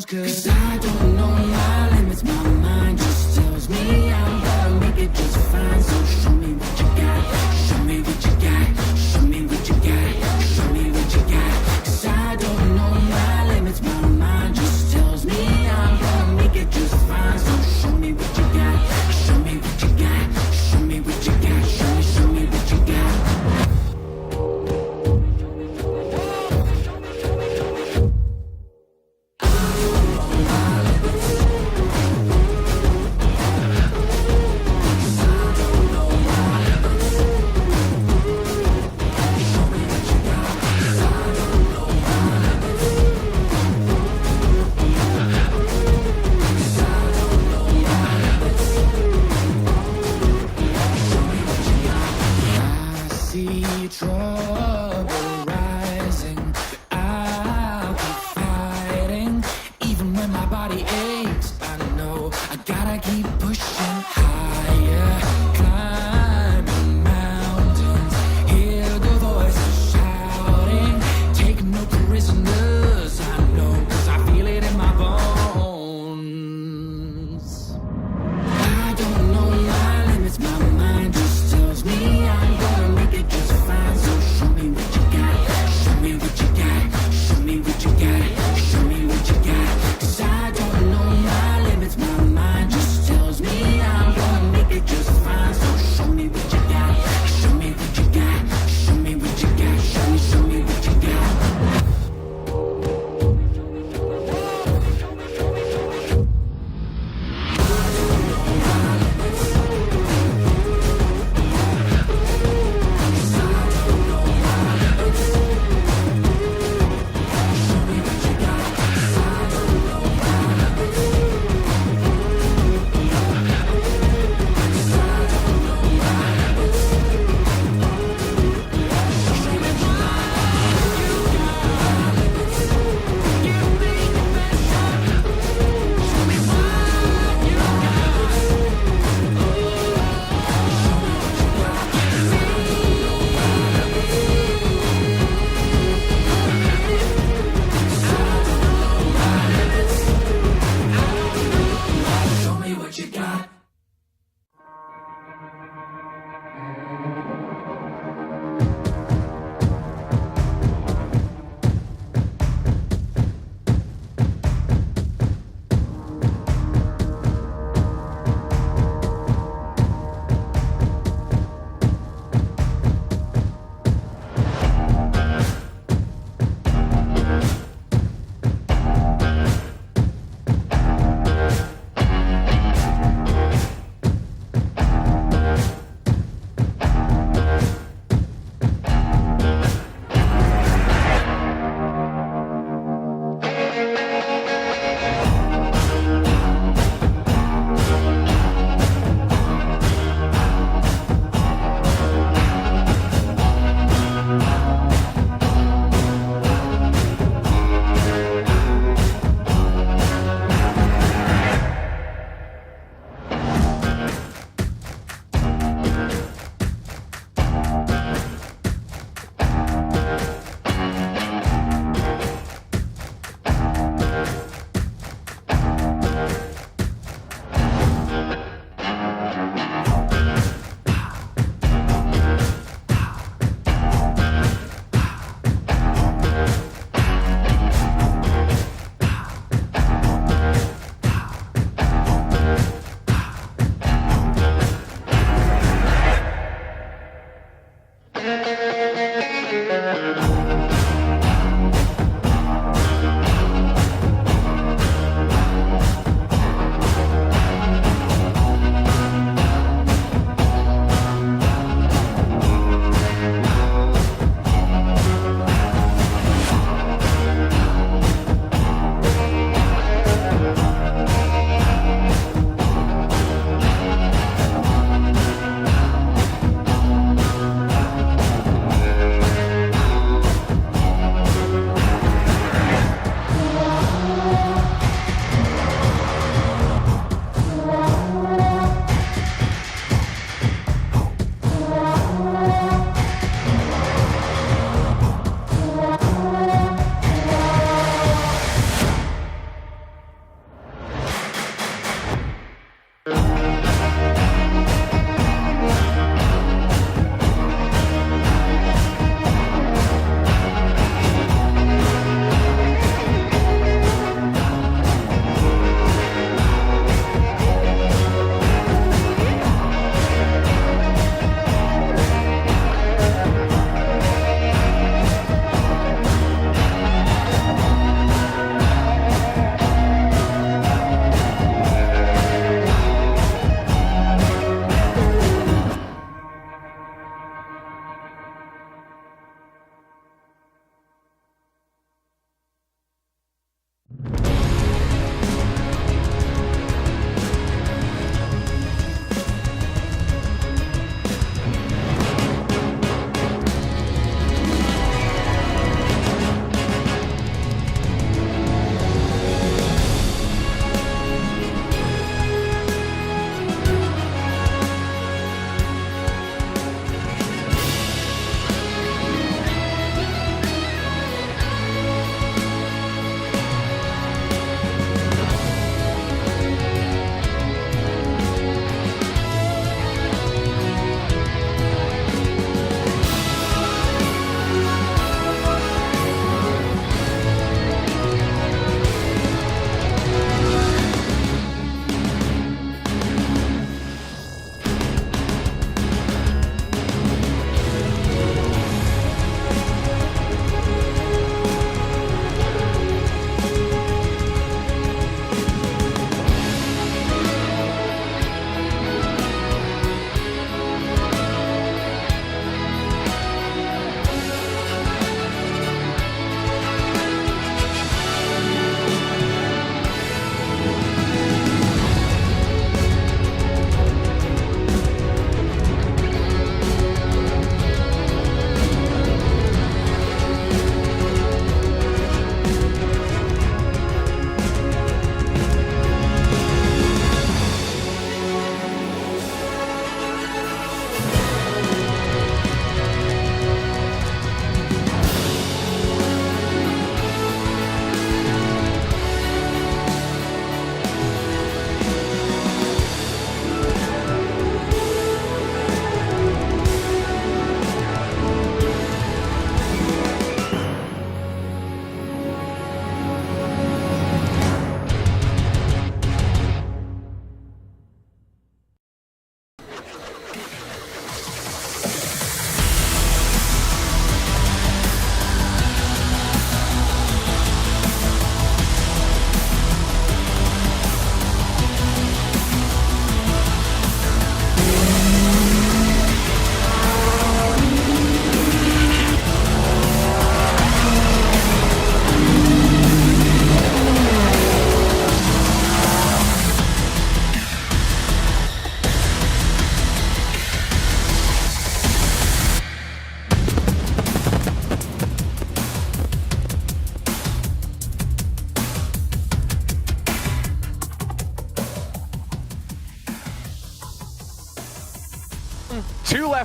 goes, 'cause I don't know my limits. My mind just tells me I'm gonna make it just fine. So show me what you got, show me what you got, show me what you got, show me what you got. 'Cause I don't know my limits. My mind just tells me I'm gonna make it just fine. So show me what you got, show me what you got, show me what you got, show me what you got. See trouble rising, I'll keep fighting. Even when my body aches, I know I gotta keep pushing higher. Climbing mountains, hear the voices shouting. Take no prisoners, I know, 'cause I feel it in my bones. I don't know my limits, my mind just tells me I'm gonna make it just fine. So show me what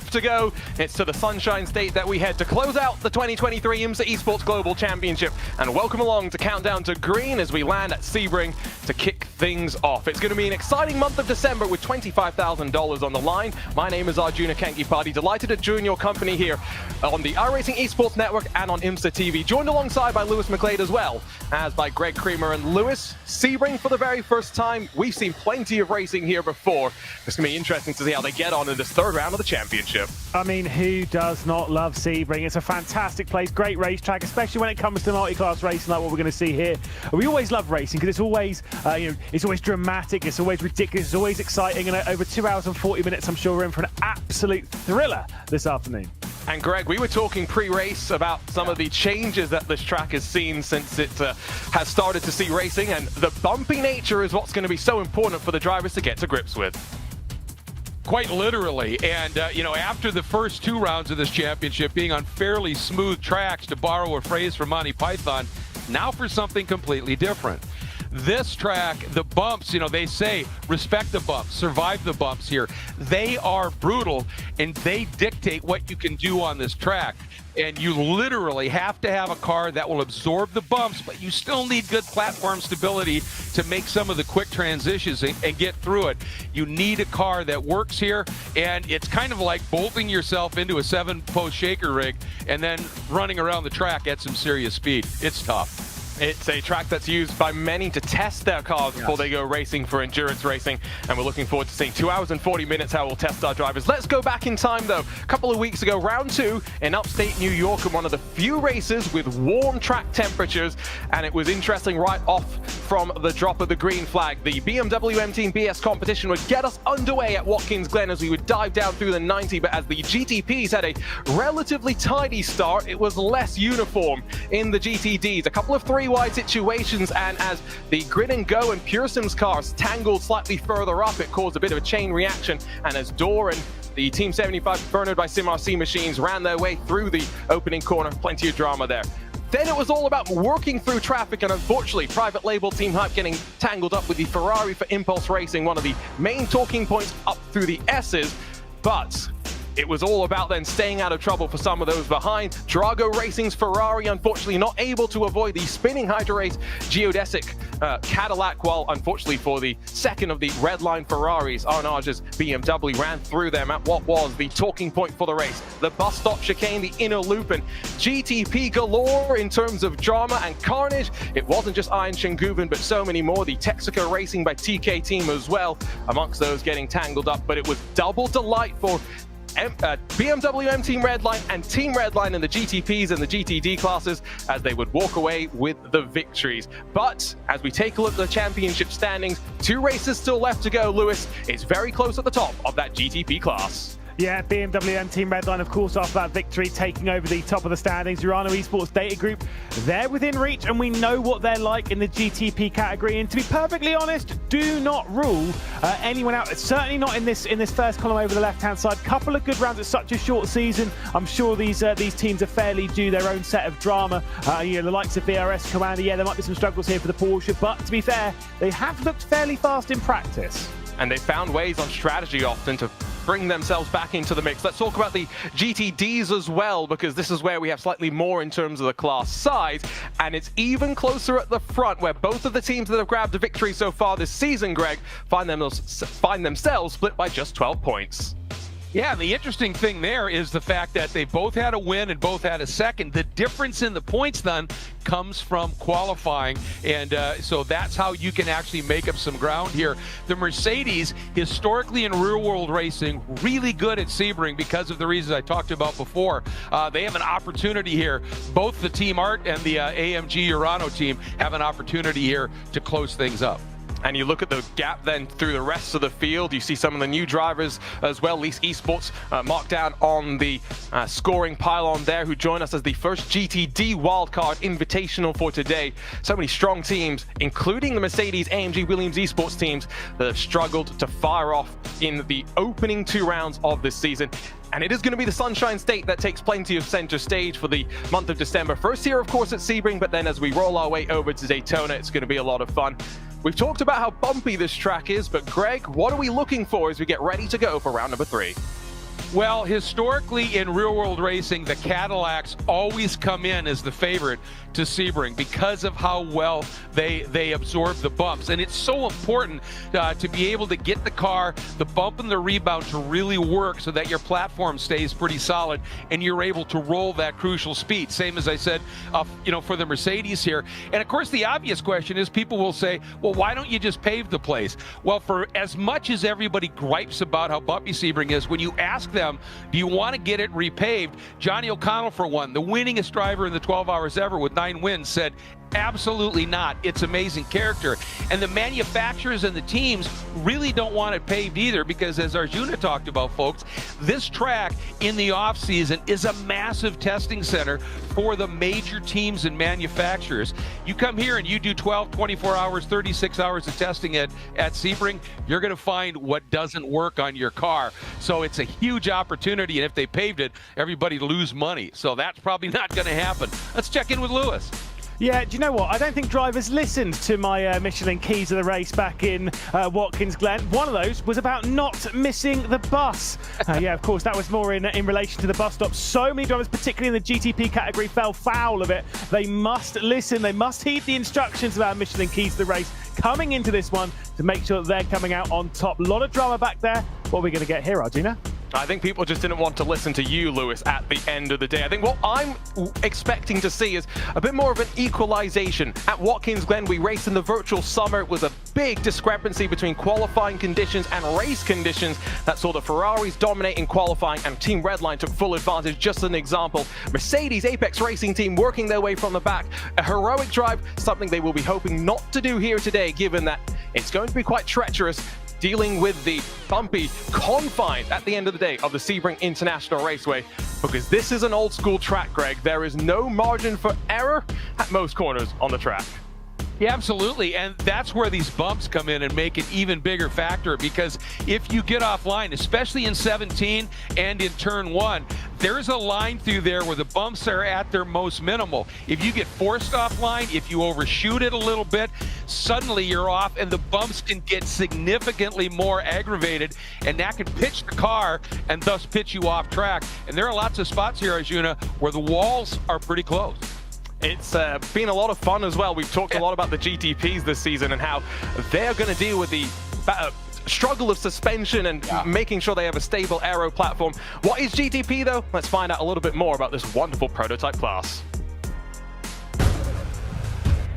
left to go. It's to the Sunshine State that we head to close out the 2023 IMSA Esports Global Championship. And welcome along to Countdown to Green as we land at Sebring to kick things off. It's going to be an exciting month of December with $25,000 on the line. My name is Arjuna Kankipati. Delighted to join your company here on the iRacing Esports Network and on IMSA TV. Joined alongside by Lewis McLeod as well as by Greg Creamer. And Lewis, Sebring for the very first time. We've seen plenty of racing here before. It's going to be interesting to see how they get on in this third round of the championship. I mean, who does not love Sebring? It's a fantastic place, great racetrack, especially when it comes to multi-class racing like what we're going to see here. We always love racing because it's always, it's always dramatic, it's always ridiculous, it's always exciting, and over 2 hours and 40 minutes, I'm sure we're in for an absolute thriller this afternoon. And Greg, we were talking pre-race about some of the changes that this track has seen since it has started to see racing, and the bumpy nature is what's going to be so important for the drivers to get to grips with. Quite literally, and after the first 2 rounds of this championship being on fairly smooth tracks, to borrow a phrase from Monty Python, now for something completely different. This track, the bumps, they say respect the bumps, survive the bumps here. They are brutal and they dictate what you can do on this track. And you literally have to have a car that will absorb the bumps, but you still need good platform stability to make some of the quick transitions and get through it. You need a car that works here, and it's kind of like bolting yourself into a 7-post shaker rig and then running around the track at some serious speed. It's tough. It's a track that's used by many to test their cars before they go racing for endurance racing, and we're looking forward to seeing 2 hours and 40 minutes how we'll test our drivers. Let's go back in time though. A couple of weeks ago, round 2 in upstate New York, and one of the few races with warm track temperatures, and it was interesting right off from the drop of the green flag. The BMW M Team BS competition would get us underway at Watkins Glen as we would dive down through the 90, but as the GTPs had a relatively tidy start, it was less uniform in the GTDs. A couple of 3-wide situations, and as the Grid and Go and Pure Sims cars tangled slightly further up, it caused a bit of a chain reaction, and as Dor and the Team 75 Bernard by SimRC machines ran their way through the opening corner, plenty of drama there. Then it was all about working through traffic, and unfortunately, private label Team Hype getting tangled up with the Ferrari for Impulse Racing, one of the main talking points up through the S's, but it was all about then staying out of trouble for some of those behind. Drago Racing's Ferrari unfortunately not able to avoid the spinning Hydra Race geodesic Cadillac, while unfortunately for the second of the red line Ferraris, Arnage's BMW ran through them at what was the talking point for the race. The bus stop chicane, the inner loop, and GTP galore in terms of drama and carnage. It wasn't just Iron Shinguven, but so many more. The Texaco Racing by TK Team as well, amongst those getting tangled up, but it was double delight for BMW M Team Redline and Team Redline in the GTPs and the GTD classes as they would walk away with the victories. But as we take a look at the championship standings, 2 races still left to go. Lewis is very close at the top of that GTP class. Yeah, BMW and Team Redline, of course, after that victory, taking over the top of the standings. Urano Esports Data Group, they're within reach, and we know what they're like in the GTP category. And to be perfectly honest, do not rule anyone out. Certainly not in this first column over the left-hand side. Couple of good rounds at such a short season. I'm sure these teams are fairly due their own set of drama. The likes of BRS Commander, yeah, there might be some struggles here for the Porsche, but to be fair, they have looked fairly fast in practice. And they found ways on strategy often to bring themselves back into the mix. Let's talk about the GTDs as well, because this is where we have slightly more in terms of the class size, and it's even closer at the front, where both of the teams that have grabbed a victory so far this season, Greg, find themselves split by just 12 points. Yeah, the interesting thing there is the fact that they both had a win and both had a second. The difference in the points then comes from qualifying, and so that's how you can actually make up some ground here. The Mercedes, historically in real-world racing, really good at Sebring because of the reasons I talked about before. They have an opportunity here. Both the Team Art and the AMG Urano team have an opportunity here to close things up. And you look at the gap then through the rest of the field, you see some of the new drivers as well. Least Esports marked down on the scoring pylon there, who join us as the first GTD wildcard invitational for today. So many strong teams, including the Mercedes, AMG, Williams Esports teams that have struggled to fire off in the opening 2 rounds of this season. And it is going to be the Sunshine State that takes plenty of center stage for the month of December. First here, of course, at Sebring, but then as we roll our way over to Daytona, it's going to be a lot of fun. We've talked about how bumpy this track is, but Greg, what are we looking for as we get ready to go for round number 3? Well, historically in real-world racing, the Cadillacs always come in as the favorite to Sebring because of how well they absorb the bumps. And it's so important to be able to get the car, the bump and the rebound to really work so that your platform stays pretty solid and you're able to roll that crucial speed. Same as I said, for the Mercedes here. And of course, the obvious question is people will say, well, why don't you just pave the place? Well, for as much as everybody gripes about how bumpy Sebring is, when you ask them, do you want to get it repaved? Johnny O'Connell, for one, the winningest driver in the 12 hours ever with 9 wins, said, absolutely not. It's amazing character. And the manufacturers and the teams really don't want it paved either because, as Arjuna talked about, folks, this track in the off-season is a massive testing center for the major teams and manufacturers. You come here and you do 12, 24 hours, 36 hours of testing at Sebring, you're going to find what doesn't work on your car. So it's a huge opportunity, and if they paved it, everybody lose money. So that's probably not going to happen. Let's check in with Lewis. Yeah, do you know what? I don't think drivers listened to my Michelin keys of the race back in Watkins Glen. One of those was about not missing the bus. Yeah, of course, that was more in relation to the bus stop. So many drivers, particularly in the GTP category, fell foul of it. They must listen. They must heed the instructions of our Michelin keys to the race coming into this one to make sure that they're coming out on top. A lot of drama back there. What are we going to get here, Arjuna? I think people just didn't want to listen to you, Lewis, at the end of the day. I think what I'm expecting to see is a bit more of an equalization. At Watkins Glen, we raced in the virtual summer. It was a big discrepancy between qualifying conditions and race conditions that saw the Ferraris dominate in qualifying, and Team Redline took full advantage. Just an example, Mercedes Apex Racing Team working their way from the back. A heroic drive, something they will be hoping not to do here today, given that it's going to be quite treacherous dealing with the bumpy confines at the end of the day of the Sebring International Raceway, because this is an old school track, Greg. There is no margin for error at most corners on the track. Yeah, absolutely, and that's where these bumps come in and make an even bigger factor, because if you get offline, especially in 17 and in turn 1, there's a line through there where the bumps are at their most minimal. If you get forced offline, if you overshoot it a little bit, suddenly you're off and the bumps can get significantly more aggravated, and that can pitch the car and thus pitch you off track. And there are lots of spots here, Arjuna, where the walls are pretty close. It's been a lot of fun as well. We've talked a lot about the GTPs this season and how they're going to deal with the struggle of suspension and making sure they have a stable aero platform. What is GTP though? Let's find out a little bit more about this wonderful prototype class.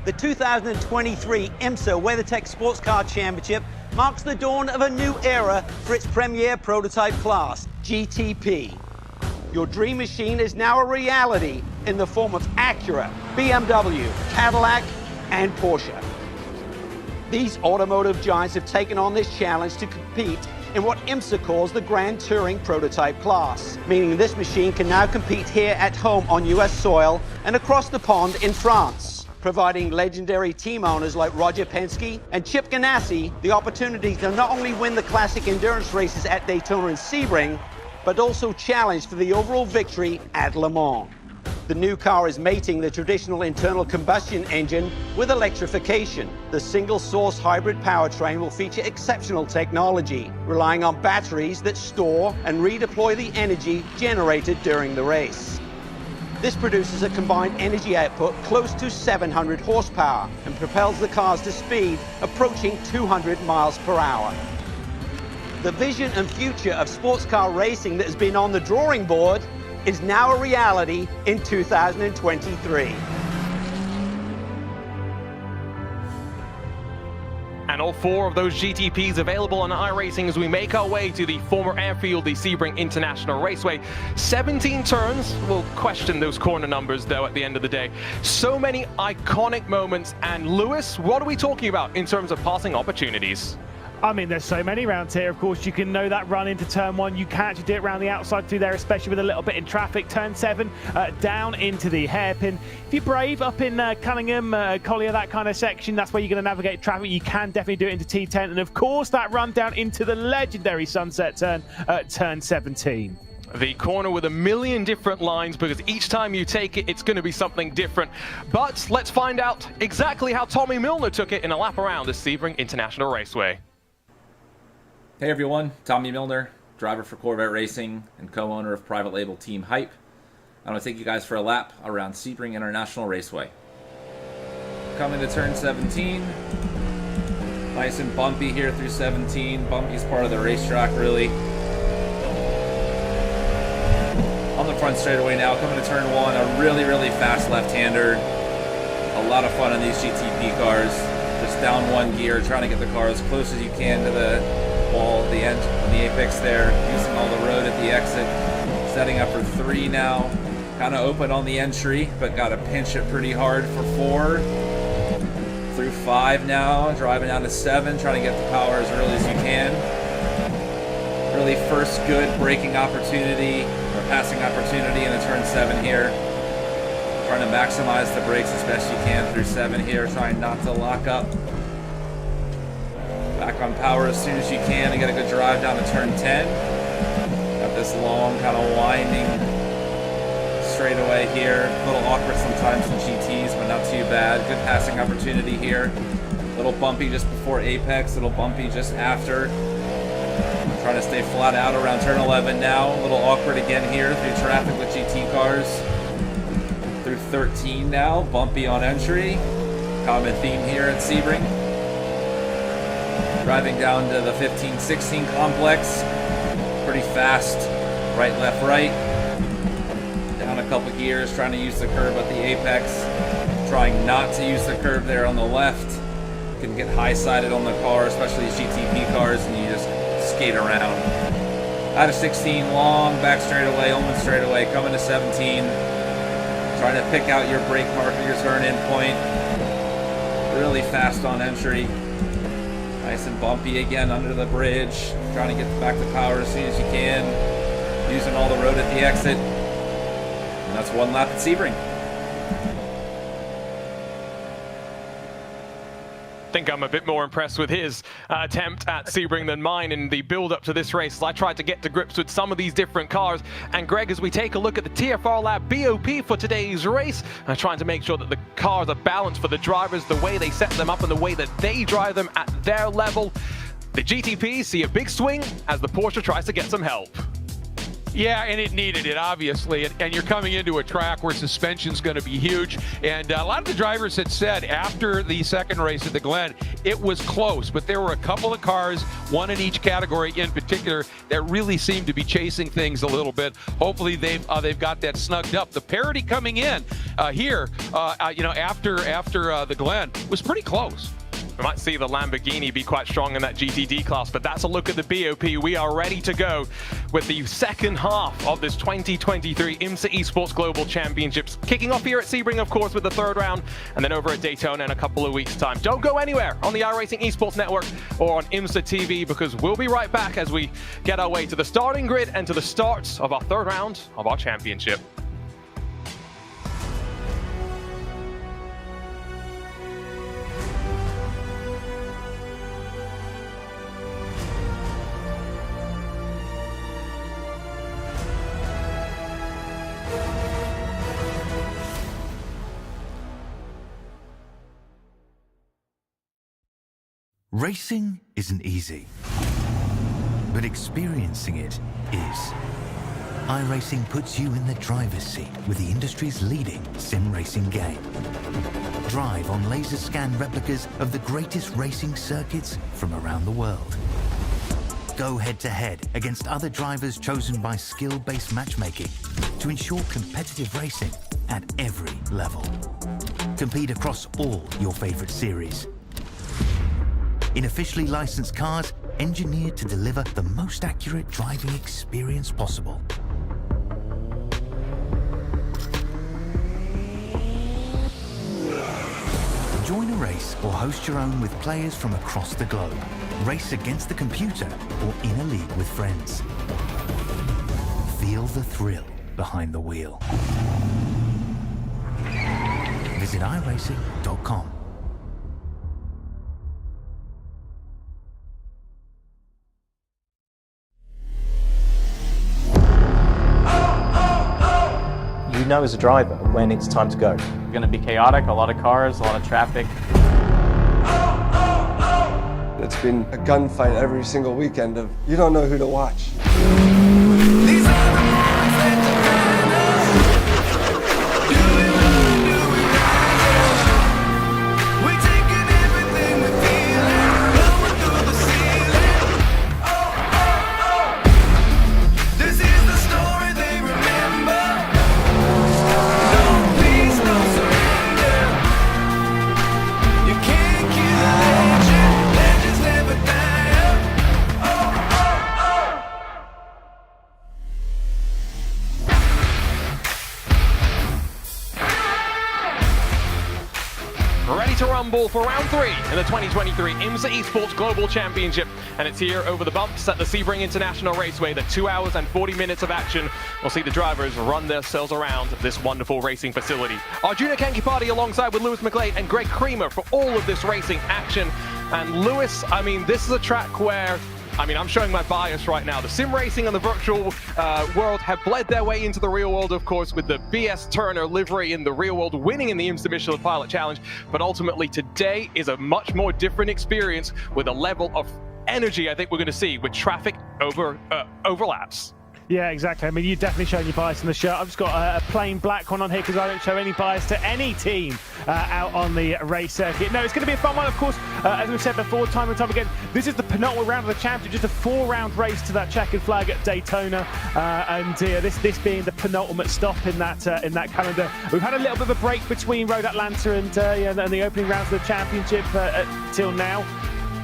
The 2023 IMSA WeatherTech Sports Car Championship marks the dawn of a new era for its premier prototype class, GTP. Your dream machine is now a reality in the form of Acura, BMW, Cadillac, and Porsche. These automotive giants have taken on this challenge to compete in what IMSA calls the Grand Touring Prototype class, meaning this machine can now compete here at home on US soil and across the pond in France, providing legendary team owners like Roger Penske and Chip Ganassi the opportunity to not only win the classic endurance races at Daytona and Sebring, but also challenge for the overall victory at Le Mans. The new car is mating the traditional internal combustion engine with electrification. The single-source hybrid powertrain will feature exceptional technology, relying on batteries that store and redeploy the energy generated during the race. This produces a combined energy output close to 700 horsepower and propels the cars to speed approaching 200 miles per hour. The vision and future of sports car racing that has been on the drawing board is now a reality in 2023. And all 4 of those GTPs available on iRacing as we make our way to the former airfield, the Sebring International Raceway. 17 turns. We'll question those corner numbers, though, at the end of the day. So many iconic moments. And Lewis, what are we talking about in terms of passing opportunities? I mean, there's so many rounds here. Of course, you can know that run into turn 1. You can actually do it around the outside through there, especially with a little bit in traffic. Turn 7, down into the hairpin. If you're brave up in Cunningham, Collier, that kind of section, that's where you're going to navigate traffic. You can definitely do it into T10. And of course, that run down into the legendary Sunset turn at turn 17. The corner with a million different lines, because each time you take it, it's going to be something different. But let's find out exactly how Tommy Milner took it in a lap around the Sebring International Raceway. Hey everyone, Tommy Milner, driver for Corvette Racing and co-owner of private label Team Hype. I want to take you guys for a lap around Sebring International Raceway. Coming to turn 17. Nice and bumpy here through 17. Bumpy's part of the racetrack, really. On the front straightaway now, coming to turn 1, a really, really fast left-hander. A lot of fun on these GTP cars. Just down one gear, trying to get the car as close as you can to the wall at the end, on the apex there, using all the road at the exit. Setting up for 3 now. Kind of open on the entry, but got to pinch it pretty hard for 4. Through 5 now, driving down to 7, trying to get the power as early as you can. Really first good braking opportunity, or passing opportunity in the turn 7 here. Trying to maximize the brakes as best you can through 7 here, trying not to lock up. Back on power as soon as you can and get a good drive down to turn 10. Got this long, kind of winding straightaway here. A little awkward sometimes in GTs, but not too bad. Good passing opportunity here. A little bumpy just before apex, a little bumpy just after. Trying to stay flat out around turn 11 now. A little awkward again here through traffic with GT cars. Through 13 now, bumpy on entry. Common theme here at Sebring. Driving down to the 15-16 complex. Pretty fast, right, left, right. Down a couple gears, trying to use the curve at the apex. Trying not to use the curve there on the left. You can get high-sided on the car, especially these GTP cars, and you just skate around. Out of 16, long, back straightaway, Ullman straightaway, coming to 17. Trying to pick out your brake marker, your turn-in point. Really fast on entry. Nice and bumpy again under the bridge. Trying to get back to power as soon as you can. Using all the road at the exit. And that's 1 lap at Sebring. I think I'm a bit more impressed with his attempt at Sebring than mine in the build-up to this race. I tried to get to grips with some of these different cars. And Greg, as we take a look at the TFR Lab BOP for today's race, I'm trying to make sure that the cars are balanced for the drivers, the way they set them up and the way that they drive them at their level. The GTP see a big swing as the Porsche tries to get some help. Yeah, and it needed it, obviously. And you're coming into a track where suspension's going to be huge. And a lot of the drivers had said after the second race at the Glen, it was close. But there were a couple of cars, one in each category in particular, that really seemed to be chasing things a little bit. Hopefully they've got that snugged up. The parity coming in here, after the Glen was pretty close. We might see the Lamborghini be quite strong in that GTD class, but that's a look at the BOP. We are ready to go with the second half of this 2023 IMSA Esports Global Championships. Kicking off here at Sebring, of course, with the 3rd round, and then over at Daytona in a couple of weeks' time. Don't go anywhere on the iRacing Esports Network or on IMSA TV, because we'll be right back as we get our way to the starting grid and to the start of our 3rd round of our championship. Racing isn't easy, but experiencing it is. iRacing puts you in the driver's seat with the industry's leading sim racing game. Drive on laser scan replicas of the greatest racing circuits from around the world. Go head-to-head against other drivers chosen by skill-based matchmaking to ensure competitive racing at every level. Compete across all your favorite series. In officially licensed cars, engineered to deliver the most accurate driving experience possible. Join a race or host your own with players from across the globe. Race against the computer or in a league with friends. Feel the thrill behind the wheel. Visit iRacing.com. You know as a driver when it's time to go. It's going to be chaotic, a lot of cars, a lot of traffic. It's been a gunfight every single weekend of you don't know who to watch. These are the moments that define us. Do we run, do we rise? We're taking everything we feel and blowing through the ceiling. Oh, oh, oh. This is the story they remember. No peace, no surrender. You can't kill a legend. Legends never die. Oh, oh, oh. Ready to rumble for round 3 in the 2023 IMSA Esports Global Championship, and it's here over the bumps at the Sebring International Raceway. The 2 hours and 40 minutes of action will see the drivers run themselves around this wonderful racing facility. Arjuna Kankipati alongside with Lewis McGlade and Greg Creamer for all of this racing action. And Lewis, I mean, this is a track where, I'm showing my bias right now. The sim racing and the virtual world have bled their way into the real world, of course, with the BS Turner livery in the real world winning in the IMSA Michelin Pilot Challenge. But ultimately, today is a much more different experience with a level of energy I think we're going to see with traffic overlaps. Yeah, exactly. I mean, you're definitely showing your bias in the shirt. I've just got a plain black one on here because I don't show any bias to any team out on the race circuit. No, it's going to be a fun one, of course. As we've said before, time and time again, this is the penultimate round of the championship, just a 4-round race to that checkered flag at Daytona, this being the penultimate stop in that calendar. We've had a little bit of a break between Road Atlanta and the opening rounds of the championship till now.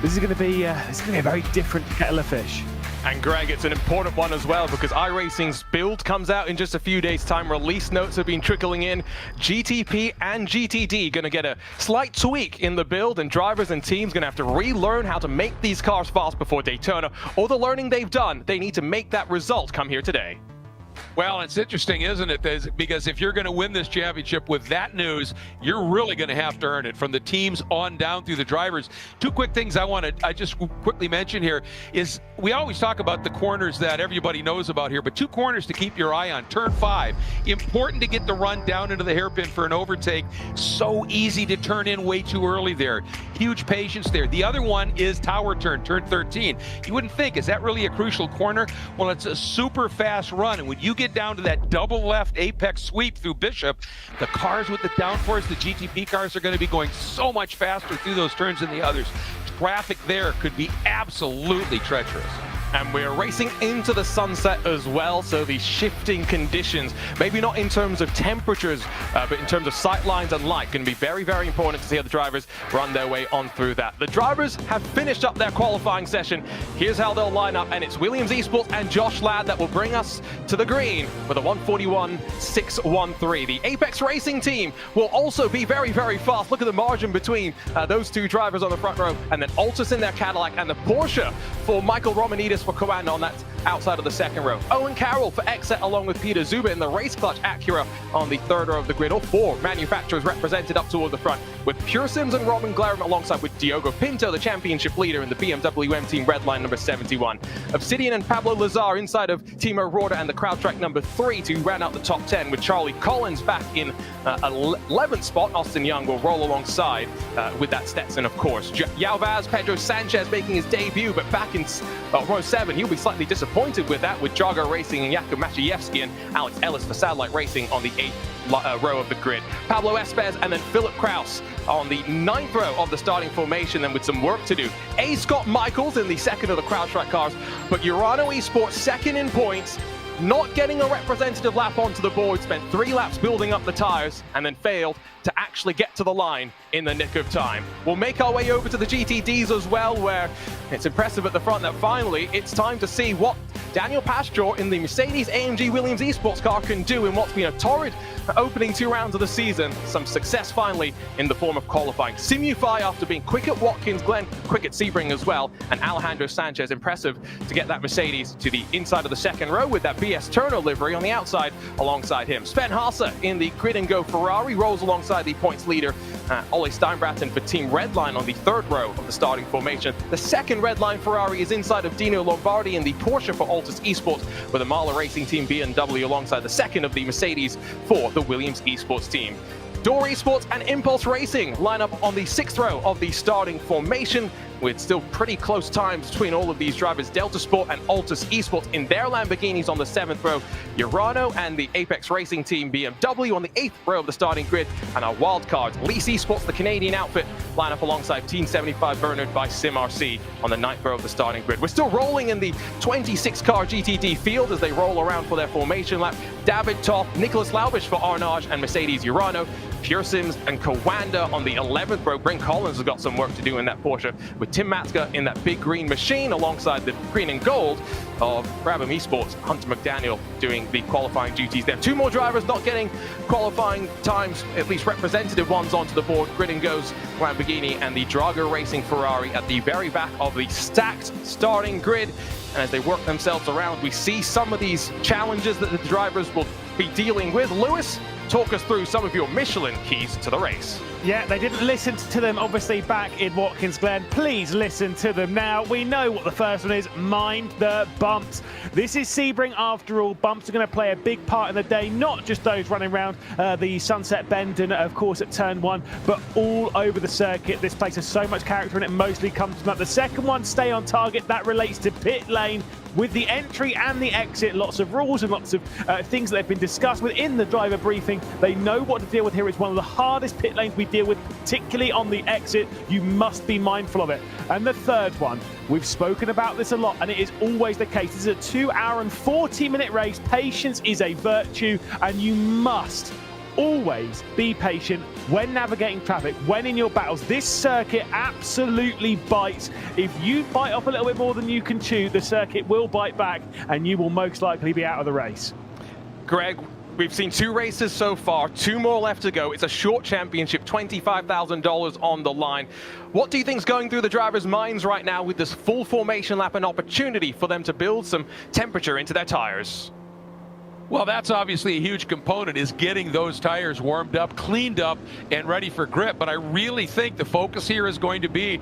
This is going to be a very different kettle of fish. And Greg, it's an important one as well because iRacing's build comes out in just a few days' time. Release notes have been trickling in. GTP and GTD going to get a slight tweak in the build, and drivers and teams going to have to relearn how to make these cars fast before Daytona. All the learning they've done, they need to make that result come here today. Well, it's interesting, isn't it? Because if you're going to win this championship with that news, you're really going to have to earn it from the teams on down through the drivers. Two quick things I just quickly mention here is we always talk about the corners that everybody knows about here, but 2 corners to keep your eye on. Turn 5, important to get the run down into the hairpin for an overtake. So easy to turn in way too early there. Huge patience there. The other one is tower turn 13. You wouldn't think, is that really a crucial corner? Well, it's a super fast run, and when you get down to that double left apex sweep through Bishop, the cars with the downforce, the GTP cars, are going to be going so much faster through those turns than the others. Traffic there could be absolutely treacherous. And we're racing into the sunset as well, so these shifting conditions, maybe not in terms of temperatures, but in terms of sight lines and light, going to be very, very important to see how the drivers run their way on through that. The drivers have finished up their qualifying session. Here's how they'll line up, and it's Williams Esports and Josh Ladd that will bring us to the green with a 141.613. The Apex Racing team will also be very, very fast. Look at the margin between those 2 drivers on the front row, and then Altus in their Cadillac, and the Porsche for Michael Romanidis for Coan on that outside of the second row. Owen Carroll for Exet along with Peter Zuba in the Race Clutch Acura on the third row of the grid. All 4 manufacturers represented up toward the front, with Pure Sims and Robin Glarum alongside with Diogo Pinto, the championship leader in the BMW M Team Red Line number 71. Obsidian and Pablo Lazar inside of Team Aurora and the CrowdTrack number 3 to round out the top 10, with Charlie Collins back in 11th spot. Austin Young will roll alongside with that Stetson, of course. Yao Vaz, Pedro Sanchez making his debut, but back in row 7, he'll be slightly disappointed with that, with Jago Racing and Jakub Maciejewski and Alex Ellis for Satellite Racing on the 8th row of the grid. Pablo Espez and then Philip Kraus on the 9th row of the starting formation, then with some work to do. A. Scott Michaels in the second of the CrowdTrack cars, but Urano Esports second in points, not getting a representative lap onto the board, spent 3 laps building up the tires and then failed to actually get to the line in the nick of time. We'll make our way over to the GTDs as well, where it's impressive at the front that finally it's time to see what Daniel Pastor in the Mercedes-AMG Williams Esports car can do in what's been a torrid opening 2 rounds of the season. Some success finally in the form of qualifying. Simufy after being quick at Watkins Glen, quick at Sebring as well, and Alejandro Sanchez impressive to get that Mercedes to the inside of the second row with that BS Turner livery on the outside alongside him. Sven Haase in the Grid and Go Ferrari rolls alongside the points leader Ole Steinbraten for Team Redline on the 3rd row of the starting formation. The second Redline Ferrari is inside of Dino Lombardi in the Porsche for Altus Esports, with a Mahler Racing Team BMW alongside the second of the Mercedes for the Williams Esports team. Door Esports and Impulse Racing line up on the 6th row of the starting formation. with still pretty close times between all of these drivers. Delta Sport and Altus Esports in their Lamborghinis on the 7th row. Urano and the Apex Racing Team BMW on the 8th row of the starting grid. And our wildcards, Lease Esports, the Canadian outfit, line up alongside Team 75 Bernard by SimRC on the 9th row of the starting grid. We're still rolling in the 26-car GTD field as they roll around for their formation lap. David Toth, Nicholas Laubish for Arnage and Mercedes Urano. Pure Sims and Kawanda on the 11th row. Bryn Collins has got some work to do in that Porsche, with Tim Matzka in that big green machine alongside the green and gold of Brabham Esports. Hunter McDaniel doing the qualifying duties there. 2 more drivers not getting qualifying times, at least representative ones onto the board. Grid and Go's Lamborghini and the Drago Racing Ferrari at the very back of the stacked starting grid. And as they work themselves around, we see some of these challenges that the drivers will be dealing with. Lewis, talk us through some of your Michelin keys to the race. Yeah, they didn't listen to them, obviously, back in Watkins Glen. Please listen to them now. We know what the first one is. Mind the bumps. This is Sebring, after all. Bumps are going to play a big part in the day, not just those running around the Sunset Bend and, of course, at Turn 1, but all over the circuit. This place has so much character, and it mostly comes from that. The second one, stay on target. That relates to pit lane. With the entry and the exit, lots of rules and lots of things that have been discussed within the driver briefing. They know what to deal with here. It's one of the hardest pit lanes we deal with, particularly on the exit. You must be mindful of it. And the third one, we've spoken about this a lot, and it is always the case. This is a 2-hour and 40-minute race. Patience is a virtue, and you must always be patient when navigating traffic, when in your battles. This circuit absolutely bites. If you bite off a little bit more than you can chew, the circuit will bite back, and you will most likely be out of the race. Greg, we've seen 2 races so far, 2 more left to go. It's a short championship, $25,000 on the line. What do you think is going through the drivers' minds right now with this full formation lap, an opportunity for them to build some temperature into their tires? Well, that's obviously a huge component, is getting those tires warmed up, cleaned up, and ready for grip. But I really think the focus here is going to be,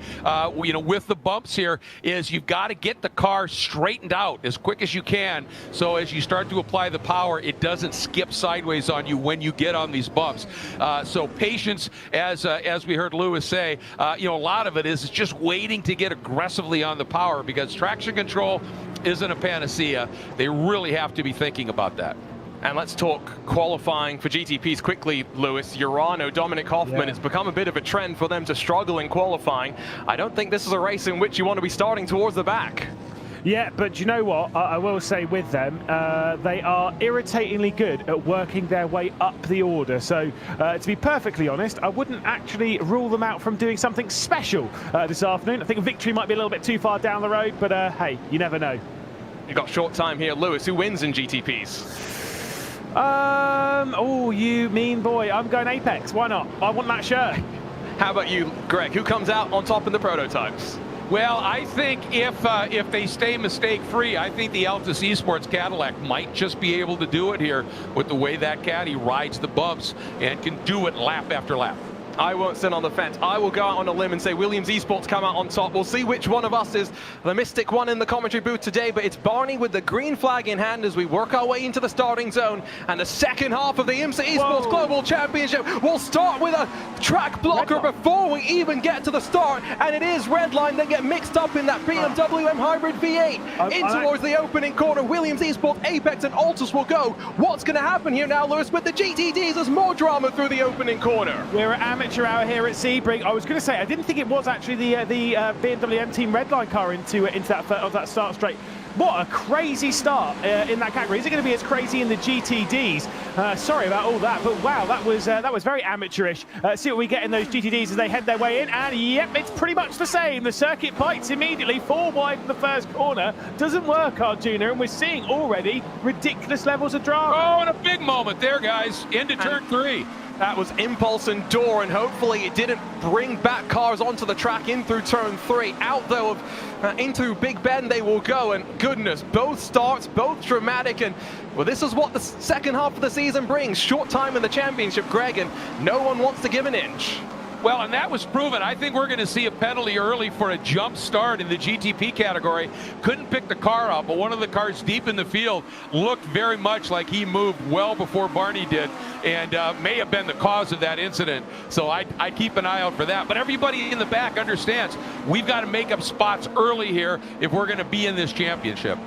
with the bumps here, is you've got to get the car straightened out as quick as you can. So as you start to apply the power, it doesn't skip sideways on you when you get on these bumps. So patience, as we heard Lewis say, a lot of it is just waiting to get aggressively on the power, because traction control isn't a panacea. They really have to be thinking about that. And let's talk qualifying for GTPs quickly, Lewis. Urano, Dominic Hoffman, it's become a bit of a trend for them to struggle in qualifying. I don't think this is a race in which you want to be starting towards the back. Yeah, but you know what? I will say with them, they are irritatingly good at working their way up the order. So, to be perfectly honest, I wouldn't actually rule them out from doing something special this afternoon. I think victory might be a little bit too far down the road, but hey, you never know. You've got short time here. Lewis, who wins in GTPs? Oh, you mean boy. I'm going Apex. Why not? I want that shirt. How about you, Greg? Who comes out on top in the prototypes? Well, I think if they stay mistake-free, I think the Altus Esports Cadillac might just be able to do it here with the way that Caddy rides the bumps and can do it lap after lap. I won't sit on the fence. I will go out on a limb and say Williams Esports come out on top. We'll see which one of us is the mystic one in the commentary booth today, but it's Barney with the green flag in hand as we work our way into the starting zone. And the second half of the IMSA Esports Global Championship will start with a track blocker before we even get to the start. And it is Redline. They get mixed up in that BMW M Hybrid V8 in towards the opening corner. Williams Esports, Apex, and Altus will go. What's going to happen here now, Lewis, with the GTDs? There's more drama through the opening corner. We're at amateur hour here at Sebring. I was going to say, I didn't think it was actually the BMW M Team Redline car into that start straight. What a crazy start in that category. Is it going to be as crazy in the GTDs? Sorry about all that, but wow, that was very amateurish. See what we get in those GTDs as they head their way in, and yep, it's pretty much the same. The circuit bites immediately, 4 wide in the first corner. Doesn't work, Arjuna, and we're seeing already ridiculous levels of drama. Oh, and a big moment there, guys. Into turn 3. That was impulse and door, and hopefully it didn't bring back cars onto the track in through turn 3. Out though of into Big Bend they will go, and goodness, both starts, both dramatic, and well, this is what the second half of the season brings. Short time in the championship, Greg, and no one wants to give an inch. Well, and that was proven. I think we're going to see a penalty early for a jump start in the GTP category. Couldn't pick the car up, but one of the cars deep in the field looked very much like he moved well before Barney did. and may have been the cause of that incident. So I keep an eye out for that. But everybody in the back understands we've got to make up spots early here if we're going to be in this championship.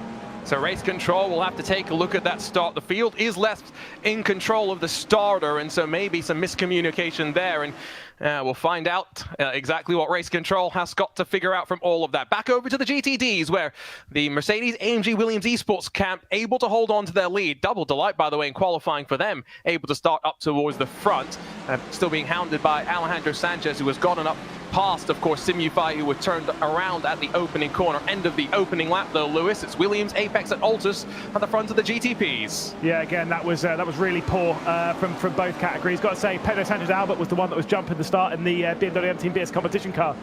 So race control will have to take a look at that start. The field is left in control of the starter, and so maybe some miscommunication there. And we'll find out exactly what race control has got to figure out from all of that. Back over to the GTDs, where the Mercedes-AMG Williams Esports camp able to hold on to their lead. Double delight, by the way, in qualifying for them. Able to start up towards the front. Still being hounded by Alejandro Sanchez, who has gotten up past, of course, Simufy, who were turned around at the opening corner. End of the opening lap, though, Lewis. It's Williams, Apex, and Altus at the front of the GTPs. Yeah, again, that was really poor from both categories. Got to say, Pedro Sanchez Albert was the one that was jumping the start in the BMW M Team BS competition car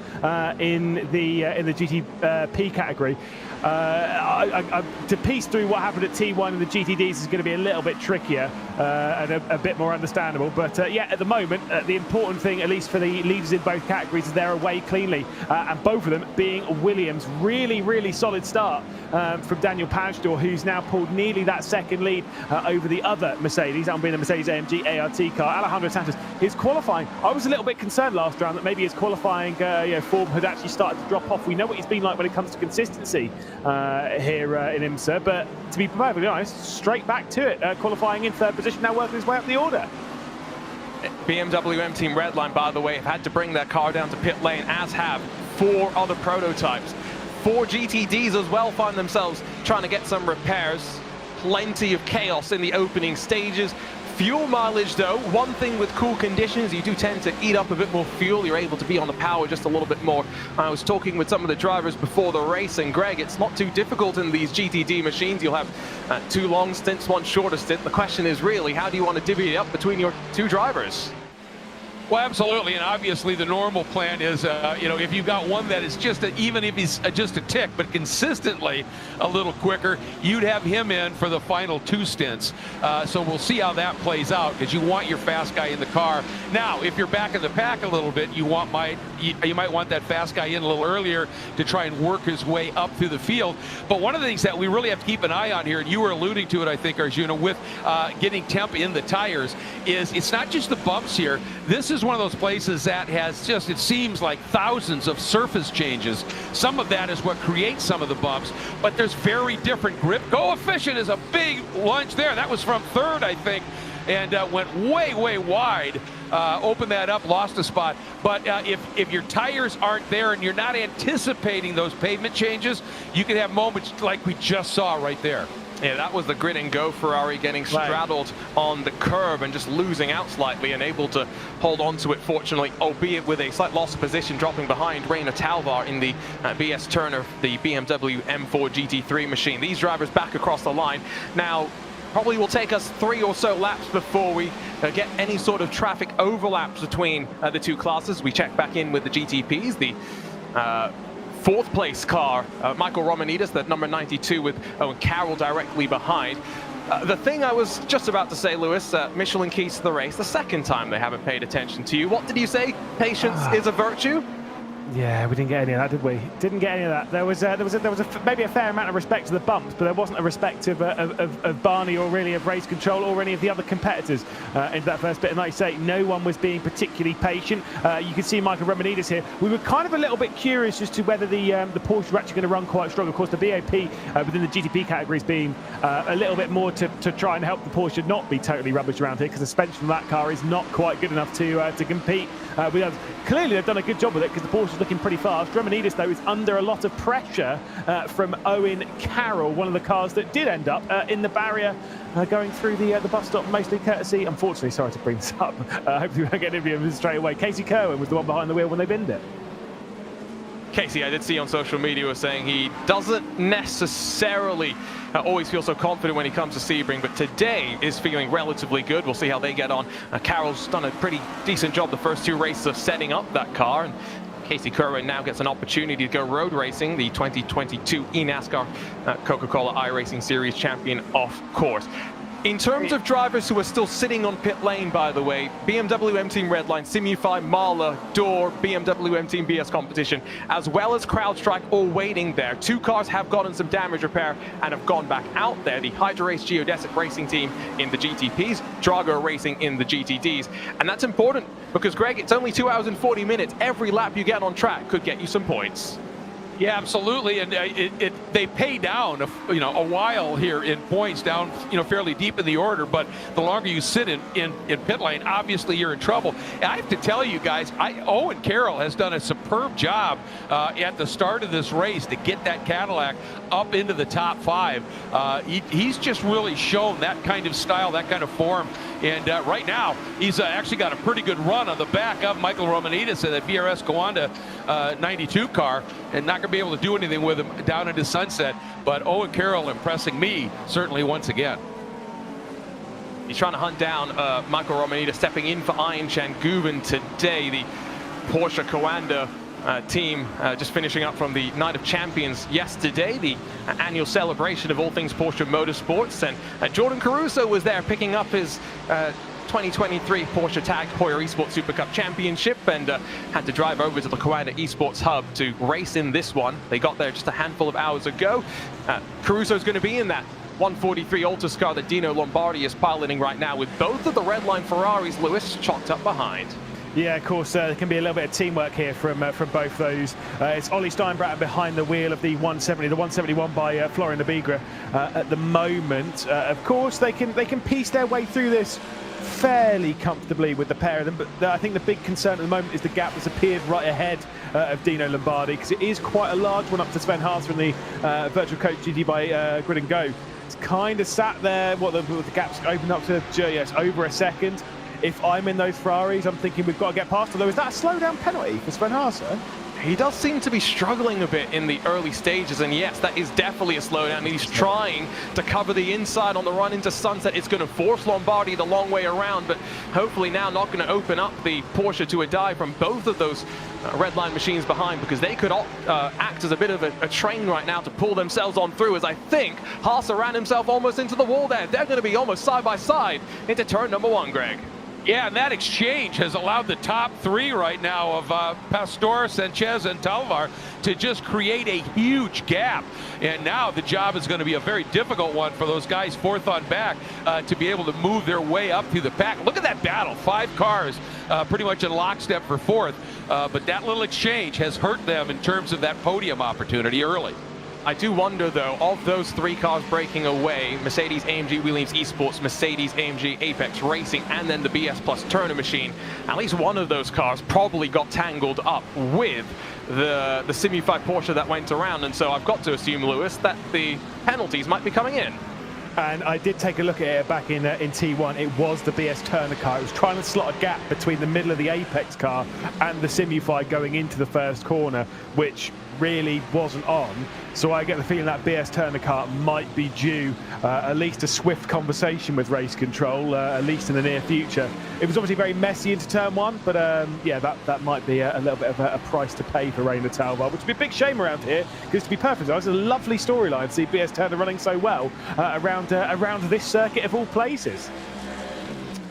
in the GTP category. To piece through what happened at T1 and the GTDs is going to be a little bit trickier and a bit more understandable. But yeah, at the moment, the important thing, at least for the leaders in both categories, is they're away cleanly, and both of them being Williams. Really solid start from Daniel Pagdor, who's now pulled nearly that second lead over the other Mercedes, that one being the Mercedes-AMG ART car. Alejandro Santos, his qualifying, I was a little bit concerned last round that maybe his qualifying form had actually started to drop off. We know what he's been like when it comes to consistency here in IMSA, but to be perfectly honest, straight back to it, qualifying in third position, now working his way up the order. BMW M Team Redline, by the way, have had to bring their car down to pit lane, as have 4 other prototypes. 4 GTDs as well find themselves trying to get some repairs. Plenty of chaos in the opening stages. Fuel mileage, though, one thing with cool conditions, you do tend to eat up a bit more fuel. You're able to be on the power just a little bit more. I was talking with some of the drivers before the race, and Greg, it's not too difficult in these GTD machines. You'll have 2 long stints, 1 shorter stint. The question is really, how do you want to divvy it up between your 2 drivers? Well, absolutely, and obviously the normal plan is, if you've got one that is just, even if he's just a tick, but consistently a little quicker, you'd have him in for the final 2 stints. So we'll see how that plays out, because you want your fast guy in the car. Now, if you're back in the pack a little bit, you might want that fast guy in a little earlier to try and work his way up through the field. But one of the things that we really have to keep an eye on here, and you were alluding to it, I think, Arjuna, with getting temp in the tires, is it's not just the bumps here. This is one of those places that has just, it seems like, thousands of surface changes. Some of that is what creates some of the bumps, but there's very different grip. Go Efficient is a big lunge there. That was from third, I think, and went way wide. Opened that up, lost a spot. But if your tires aren't there and you're not anticipating those pavement changes, you can have moments like we just saw right there. Yeah, that was the grid and go Ferrari getting straddled on the curb and just losing out slightly, and able to hold on to it, fortunately, albeit with a slight loss of position, dropping behind Rainer Talvar in the BS Turner, the BMW M4 GT3 machine. These drivers back across the line. Now, probably will take us 3 or so laps before we get any sort of traffic overlaps between the 2 classes. We check back in with the GTPs, the 4th place car, Michael Romanidis, that number 92, with Owen Carroll directly behind. The thing I was just about to say, Lewis, Michelin keys to the race, the second time they haven't paid attention to you. What did you say? Patience is a virtue? Yeah, we didn't get any of that, did we? Didn't get any of that. There was maybe a fair amount of respect to the bumps, but there wasn't a respect of Barney, or really of race control, or any of the other competitors into that first bit. And like you say, no one was being particularly patient. You can see Michael Romanidis here. We were kind of a little bit curious as to whether the Porsche were actually going to run quite strong. Of course, the BAP within the GTP categories being a little bit more to try and help the Porsche not be totally rubbish around here, because the suspension on that car is not quite good enough to compete with others. Clearly, they've done a good job with it, because the Porsche is looking pretty fast. Romanidis, though, is under a lot of pressure from Owen Carroll, one of the cars that did end up in the barrier going through the bus stop, mostly courtesy, unfortunately, sorry to bring this up, hopefully we won't get any of them straight away. Casey Kerwin was the one behind the wheel when they binned it. Casey, I did see on social media, was saying he doesn't necessarily always feel so confident when he comes to Sebring, but today is feeling relatively good. We'll see how they get on. Carroll's done a pretty decent job the first 2 races of setting up that car, and Casey Kerwin now gets an opportunity to go road racing, the 2022 eNASCAR Coca-Cola iRacing Series champion, of course. In terms of drivers who are still sitting on pit lane, by the way, BMW M Team Redline, Simufy, Marla, Door, BMW M Team BS Competition, as well as CrowdStrike, all waiting there. 2 cars have gotten some damage repair and have gone back out there. The Hydra Race Geodesic Racing team in the GTPs, Drago Racing in the GTDs. And that's important because, Greg, it's only 2 hours and 40 minutes. Every lap you get on track could get you some points. Yeah, absolutely, and they pay down, a while here in points, down, fairly deep in the order. But the longer you sit in pit lane, obviously you're in trouble. And I have to tell you guys, Owen Carroll has done a superb job at the start of this race to get that Cadillac up into the top 5. He's just really shown that kind of style, that kind of form. And right now, he's actually got a pretty good run on the back of Michael Romanides in that VRS Kawanda 92 car, and not going to be able to do anything with him down into Sunset. But Owen Carroll impressing me, certainly, once again. He's trying to hunt down Michael Romanides, stepping in for Ian Guven today. The Porsche Kawanda team just finishing up from the Night of Champions yesterday, the annual celebration of all things Porsche Motorsports, and Jordan Caruso was there picking up his 2023 Porsche Tag Heuer Esports Super Cup Championship, and had to drive over to the Kawanda Esports Hub to race in this one. They got there just a handful of hours ago. Caruso's going to be in that 143 Altus car that Dino Lombardi is piloting right now, with both of the Redline Ferraris, Lewis, chalked up behind. Yeah, of course, there can be a little bit of teamwork here from both those. It's Ollie Steinbratton behind the wheel of the 170, the 171 by Florian Abigra at the moment. Of course, they can piece their way through this fairly comfortably with the pair of them, but I think the big concern at the moment is the gap that's appeared right ahead of Dino Lombardi, because it is quite a large one up to Sven Haas in the Virtual Coach GT by Grid and Go. It's kind of sat there, the gap's opened up to, yes, over a second. If I'm in those Ferraris, I'm thinking we've got to get past, although is that a slowdown penalty for Sven Haas? He does seem to be struggling a bit in the early stages, and yes, that is definitely a slowdown. He's trying to cover the inside on the run into Sunset. It's going to force Lombardi the long way around, but hopefully now not going to open up the Porsche to a dive from both of those Redline machines behind, because they could act as a bit of a train right now to pull themselves on through, as I think Haas ran himself almost into the wall there. They're going to be almost side by side into turn number 1, Greg. Yeah, and that exchange has allowed the top 3 right now of Pastor, Sanchez, and Talvar to just create a huge gap. And now the job is going to be a very difficult one for those guys 4th on back to be able to move their way up through the pack. Look at that battle. 5 cars pretty much in lockstep for 4th. But that little exchange has hurt them in terms of that podium opportunity early. I do wonder, though, of those 3 cars breaking away, Mercedes, AMG, Williams Esports, Mercedes, AMG, Apex Racing, and then the BS Plus Turner machine, at least one of those cars probably got tangled up with the Simufy Porsche that went around. And so I've got to assume, Lewis, that the penalties might be coming in. And I did take a look at it back in T1. It was the BS Turner car. It was trying to slot a gap between the middle of the Apex car and the Simufy going into the first corner, which really wasn't on. So I get the feeling that BS Turner car might be due at least a swift conversation with race control, at least in the near future. It was obviously very messy into turn 1, but yeah, that might be a little bit of a price to pay for Rainer Talvar, which would be a big shame around here, because to be perfect honest, it's a lovely storyline to see BS Turner running so well around this circuit of all places.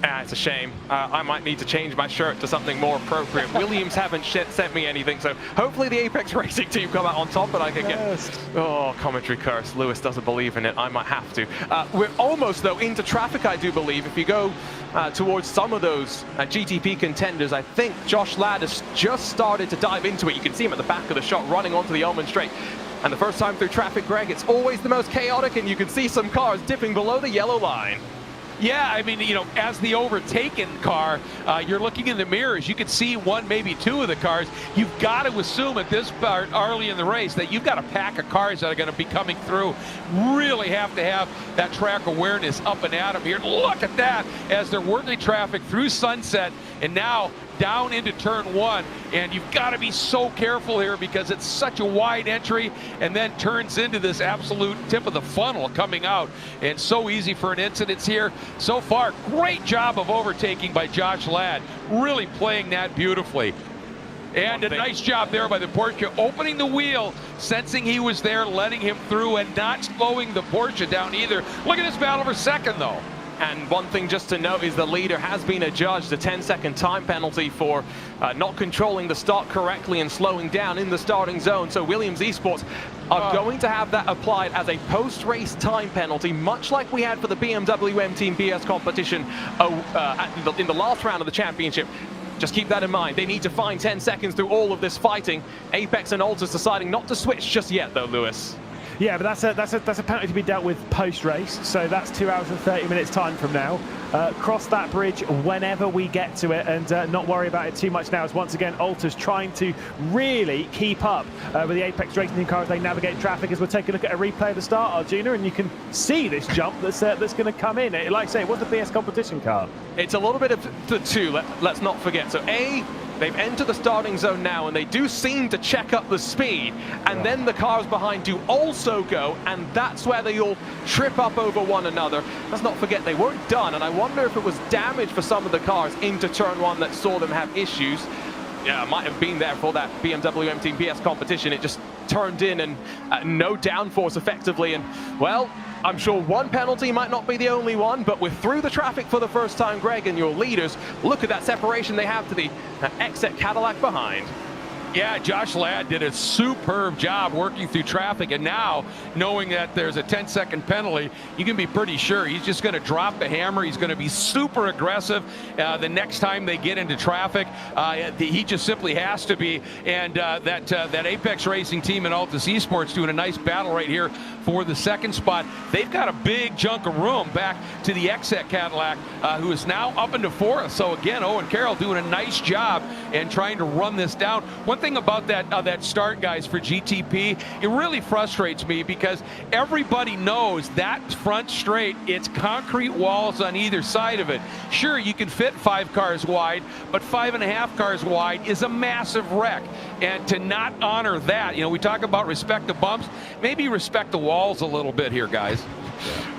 It's a shame. I might need to change my shirt to something more appropriate. Williams haven't sent me anything, so hopefully the Apex Racing team come out on top, and I can get... Oh, commentary curse. Lewis doesn't believe in it. I might have to. We're almost, though, into traffic, I do believe. If you go towards some of those GTP contenders, I think Josh Ladd has just started to dive into it. You can see him at the back of the shot running onto the Ullman Straight. And the first time through traffic, Greg, it's always the most chaotic, and you can see some cars dipping below the yellow line. Yeah, I mean, as the overtaken car, you're looking in the mirrors. You can see 1, maybe 2 of the cars. You've got to assume at this part early in the race that you've got a pack of cars that are going to be coming through. Really have to have that track awareness up and at them here. Look at that as they're working traffic through Sunset and now down into turn 1, and you've got to be so careful here because it's such a wide entry and then turns into this absolute tip of the funnel coming out, and so easy for an incident here. So far, great job of overtaking by Josh Ladd, really playing that beautifully. And a nice job there by the Porsche, opening the wheel, sensing he was there, letting him through, and not slowing the Porsche down either. Look at this battle for second, though. And one thing just to note is the leader has been adjudged a 10-second time penalty for not controlling the start correctly and slowing down in the starting zone. So Williams Esports are going to have that applied as a post-race time penalty, much like we had for the BMW M Team BS competition in the last round of the championship. Just keep that in mind. They need to find 10 seconds through all of this fighting. Apex and Altus deciding not to switch just yet, though, Lewis. Yeah, but that's a penalty to be dealt with post-race, so that's 2 hours and 30 minutes time from now. Cross that bridge whenever we get to it, and not worry about it too much now, as once again Altus trying to really keep up with the Apex Racing Team car as they navigate traffic. As we'll take a look at a replay of the start, Arjuna, and you can see this jump that's going to come in. Like I say, it was the BS competition car. It's a little bit of the two, let's not forget. So they've entered the starting zone now, and they do seem to check up the speed, and then the cars behind do also go, and that's where they all trip up over one another. Let's not forget they weren't done, and I wonder if it was damage for some of the cars into turn one that saw them have issues. Yeah, it might have been there for that BMW M Team BS competition. It just turned in, and no downforce effectively, and well, I'm sure one penalty might not be the only one, but we're through the traffic for the first time, Greg, and your leaders, look at that separation they have to the exit Cadillac behind. Yeah, Josh Ladd did a superb job working through traffic, and now knowing that there's a 10-second penalty, you can be pretty sure he's just going to drop the hammer. He's going to be super aggressive the next time they get into traffic. He just simply has to be, and that Apex Racing team and Altus Esports doing a nice battle right here for the second spot. They've got a big chunk of room back to the XZ Cadillac, who is now up into fourth. So again, Owen Carroll doing a nice job and trying to run this down. One thing about that start, guys, for GTP, it really frustrates me because everybody knows that front straight, it's concrete walls on either side of it. Sure, you can fit 5 cars wide, but 5.5 cars wide is a massive wreck. And to not honor that, you know, we talk about respect the bumps, maybe respect the walls a little bit here, guys.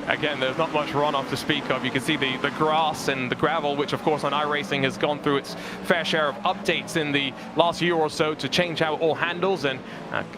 Again, there's not much runoff to speak of. You can see the grass and the gravel, which of course on iRacing has gone through its fair share of updates in the last year or so to change how it all handles, and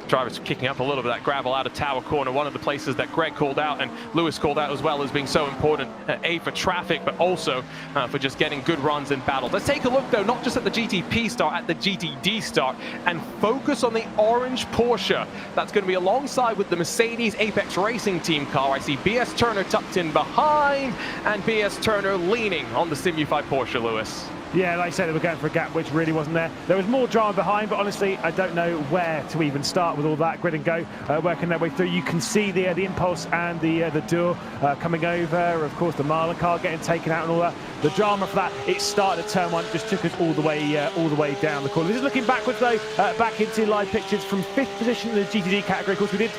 drivers kicking up a little bit of that gravel out of Tower Corner, one of the places that Greg called out and Lewis called out as well as being so important, A, for traffic, but also for just getting good runs in battles. Let's take a look though, not just at the GTP start, at the GTD start, and focus on the orange Porsche. That's going to be alongside with the Mercedes Apex Racing Team car. I see BS Turner tucked in behind, and BS Turner leaning on the Simu5 Porsche, Lewis. Yeah, like I said, they were going for a gap which really wasn't there. There was more drama behind, but honestly, I don't know where to even start with all that grid and go, working their way through. You can see the Impulse and the Dur coming over. Of course, the Marlin car getting taken out and all that. The drama for that, it started at turn one, just took us all the way down the corner. Just looking backwards though, back into live pictures from 5th position in the GTD category. Of course, we did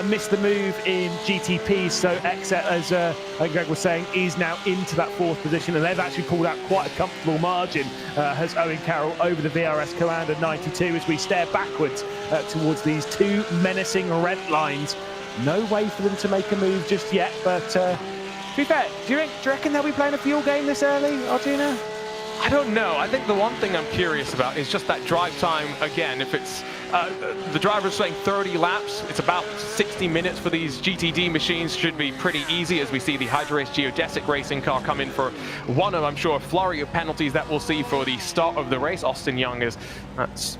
miss the move in GTP, so XZ, as Greg was saying, is now into that 4th position, and they've actually pulled out quite a comfortable margin, has Owen Carroll over the VRS Commander 92 as we stare backwards towards these two menacing red lines. No way for them to make a move just yet, but to be fair, do you reckon they'll be playing a fuel game this early, Arjuna? I don't know. I think the one thing I'm curious about is just that drive time again. If it's the driver's saying 30 laps, it's about 60 minutes for these GTD machines. Should be pretty easy as we see the HydroRace Geodesic racing car come in for one of, I'm sure, a flurry of penalties that we'll see for the start of the race. Austin Young is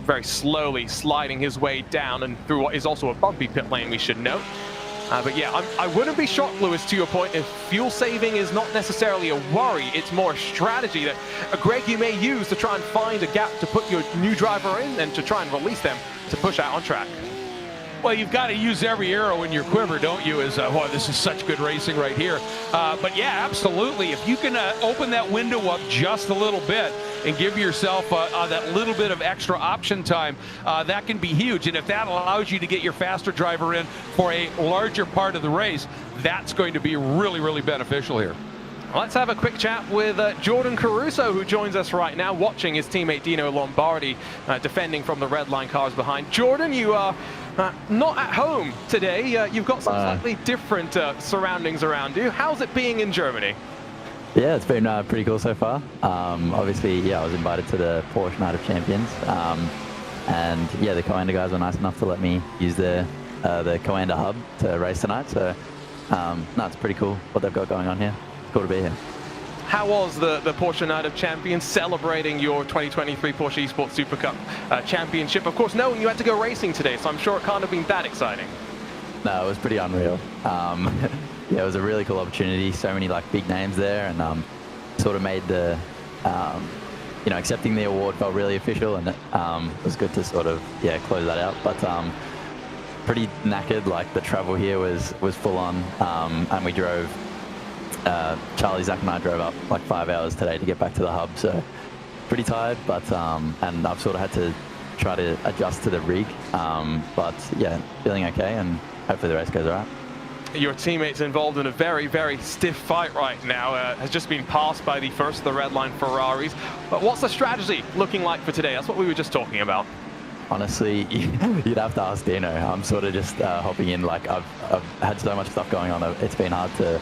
very slowly sliding his way down and through what is also a bumpy pit lane, we should note. But yeah, I wouldn't be shocked, Lewis, to your point, if fuel saving is not necessarily a worry, it's more a strategy that, Greg, you may use to try and find a gap to put your new driver in and to try and release them to push out on track. Well, you've got to use every arrow in your quiver, don't you? As wow, this is such good racing right here. But yeah, absolutely. If you can open that window up just a little bit and give yourself that little bit of extra option time, that can be huge. And if that allows you to get your faster driver in for a larger part of the race, that's going to be really, really beneficial here. Let's have a quick chat with Jordan Caruso, who joins us right now, watching his teammate Dino Lombardi defending from the red line cars behind. Jordan, you are not at home today. You've got some slightly different surroundings around you. How's it being in Germany? Yeah, it's been pretty cool so far. Obviously, yeah, I was invited to the Porsche Night of Champions. And yeah, the Coanda guys were nice enough to let me use the Coanda hub to race tonight. So no, it's pretty cool what they've got going on here. cool to be here. How was the Porsche Night of Champions celebrating your 2023 Porsche Esports Super Cup championship? Of course, knowing you had to go racing today, so I'm sure it can't have been that exciting. No, it was pretty unreal. Yeah, it was a really cool opportunity. So many like big names there, and sort of made the accepting the award felt really official, and it was good to sort of close that out. But pretty knackered. Like the travel here was full on, and we drove. Charlie, Zach, and I drove up like 5 hours today to get back to the hub. So pretty tired, but and I've sort of had to try to adjust to the rig. But yeah, feeling okay, and hopefully the race goes all right. Your teammates involved in a very, very stiff fight right now. Has just been passed by the first of the red line Ferraris. But what's the strategy looking like for today? That's what we were just talking about. Honestly, you'd have to ask Dino. I'm sort of just hopping in. Like I've had so much stuff going on. It's been hard to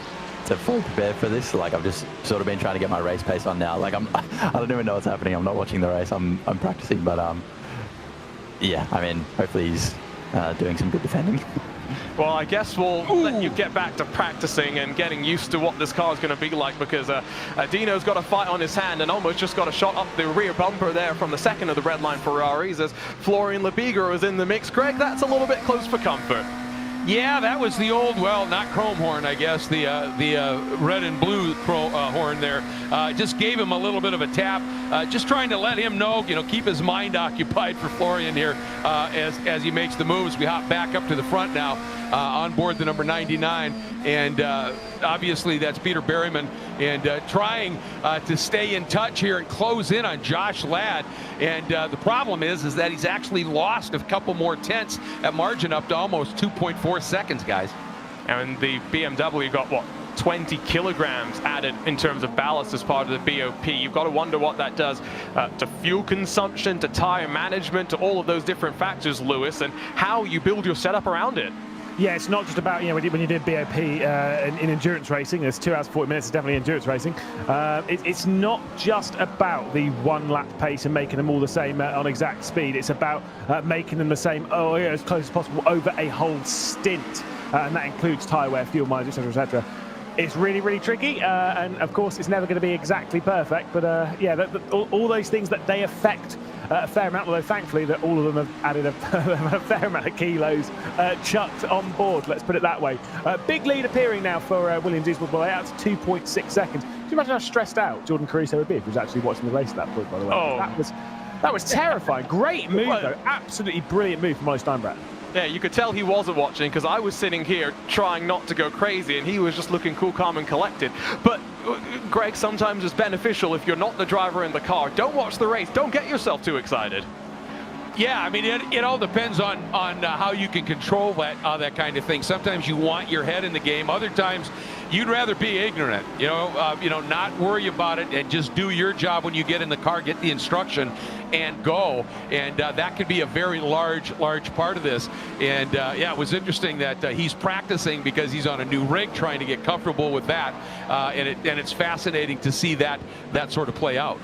fully prepare for this. Like I've just sort of been trying to get my race pace on now. Like I don't even know what's happening. I'm not watching the race. I'm practicing, but yeah. I mean, hopefully he's doing some good defending. Well, I guess we'll let you get back to practicing and getting used to what this car is going to be like, because Dino's got a fight on his hand and almost just got a shot up the rear bumper there from the second of the red line Ferraris as Florian Lebiger was in the mix. Greg, that's a little bit close for comfort. Yeah, that was the old, well, not chrome horn, I guess, the red and blue horn there. Just gave him a little bit of a tap, just trying to let him know, keep his mind occupied for Florian here as he makes the moves. We hop back up to the front now on board the number 99, and obviously that's Peter Berryman, and trying to stay in touch here and close in on Josh Ladd. And the problem is that he's actually lost a couple more tenths at margin up to almost 2.4 seconds, guys. And the BMW got, what, 20 kilograms added in terms of ballast as part of the BOP. You've got to wonder what that does to fuel consumption, to tire management, to all of those different factors, Lewis, and how you build your setup around it. Yeah, it's not just about, when you did BOP in endurance racing, there's 2 hours 40 minutes, it's definitely endurance racing. It's not just about the 1 lap pace and making them all the same on exact speed. It's about making them the same, as close as possible over a whole stint. And that includes tyre wear, fuel mileage, etc., etc. It's really, really tricky, and of course it's never going to be exactly perfect, but all those things that they affect a fair amount, although thankfully that all of them have added a fair amount of kilos chucked on board, let's put it that way. Big lead appearing now for Williams Esports, out to 2.6 seconds. Can you imagine how stressed out Jordan Caruso would be if he was actually watching the race at that point, by the way? Oh. That was terrifying. Great move, though. Absolutely brilliant move from Ollie Steinbrat. Yeah, you could tell he wasn't watching, because I was sitting here trying not to go crazy, and he was just looking cool, calm, and collected. But, Greg, sometimes it's beneficial if you're not the driver in the car. Don't watch the race. Don't get yourself too excited. Yeah, I mean, it all depends on how you can control that kind of thing. Sometimes you want your head in the game. Other times, you'd rather be ignorant, not worry about it and just do your job when you get in the car, get the instruction, and go. And that could be a very large part of this. And yeah, it was interesting that he's practicing because he's on a new rig, trying to get comfortable with that. And it's fascinating to see that sort of play out.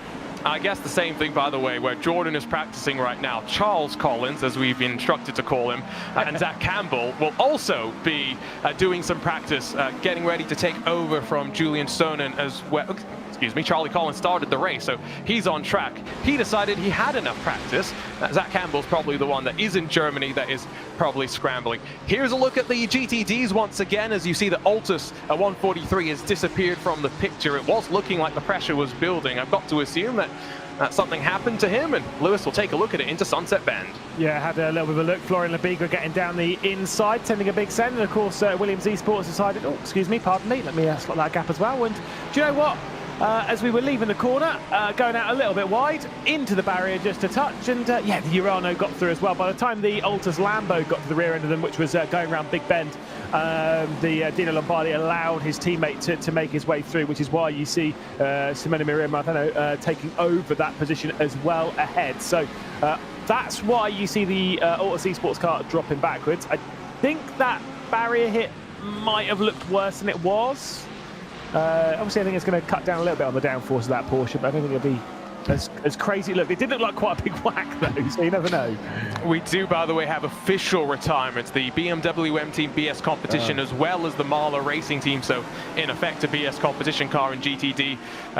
I guess the same thing, by the way, where Jordan is practicing right now. Charles Collins, as we've been instructed to call him, and Zach Campbell will also be doing some practice, getting ready to take over from Julian Sonnen as well. Excuse me, Charlie Collins started the race, so he's on track. He decided he had enough practice. Zach Campbell's probably the one that is in Germany that is probably scrambling. Here's a look at the GTDs once again, as you see the Altus 143 has disappeared from the picture. It was looking like the pressure was building. I've got to assume that something happened to him, and Lewis will take a look at it into Sunset Bend. Yeah, had a little bit of a look. Florian Lebiger getting down the inside, sending a big send, and of course Williams Esports decided, pardon me, let me slot that gap as well. And do you know what? As we were leaving the corner, going out a little bit wide, into the barrier just a touch, and yeah, the Urano got through as well. By the time the Altus Lambo got to the rear end of them, which was going around Big Bend, the Dino Lombardi allowed his teammate to make his way through, which is why you see Simone Maria Martino taking over that position as well ahead. So that's why you see the Altus Esports car dropping backwards. I think that barrier hit might have looked worse than it was. Obviously, I think it's going to cut down a little bit on the downforce of that Porsche, but I don't think it'll be as crazy it looked. It did look like quite a big whack though, so you never know. We do, by the way, have official retirements. The BMW M Team BS competition as well as the Marla Racing Team. So in effect, a BS competition car in GTD.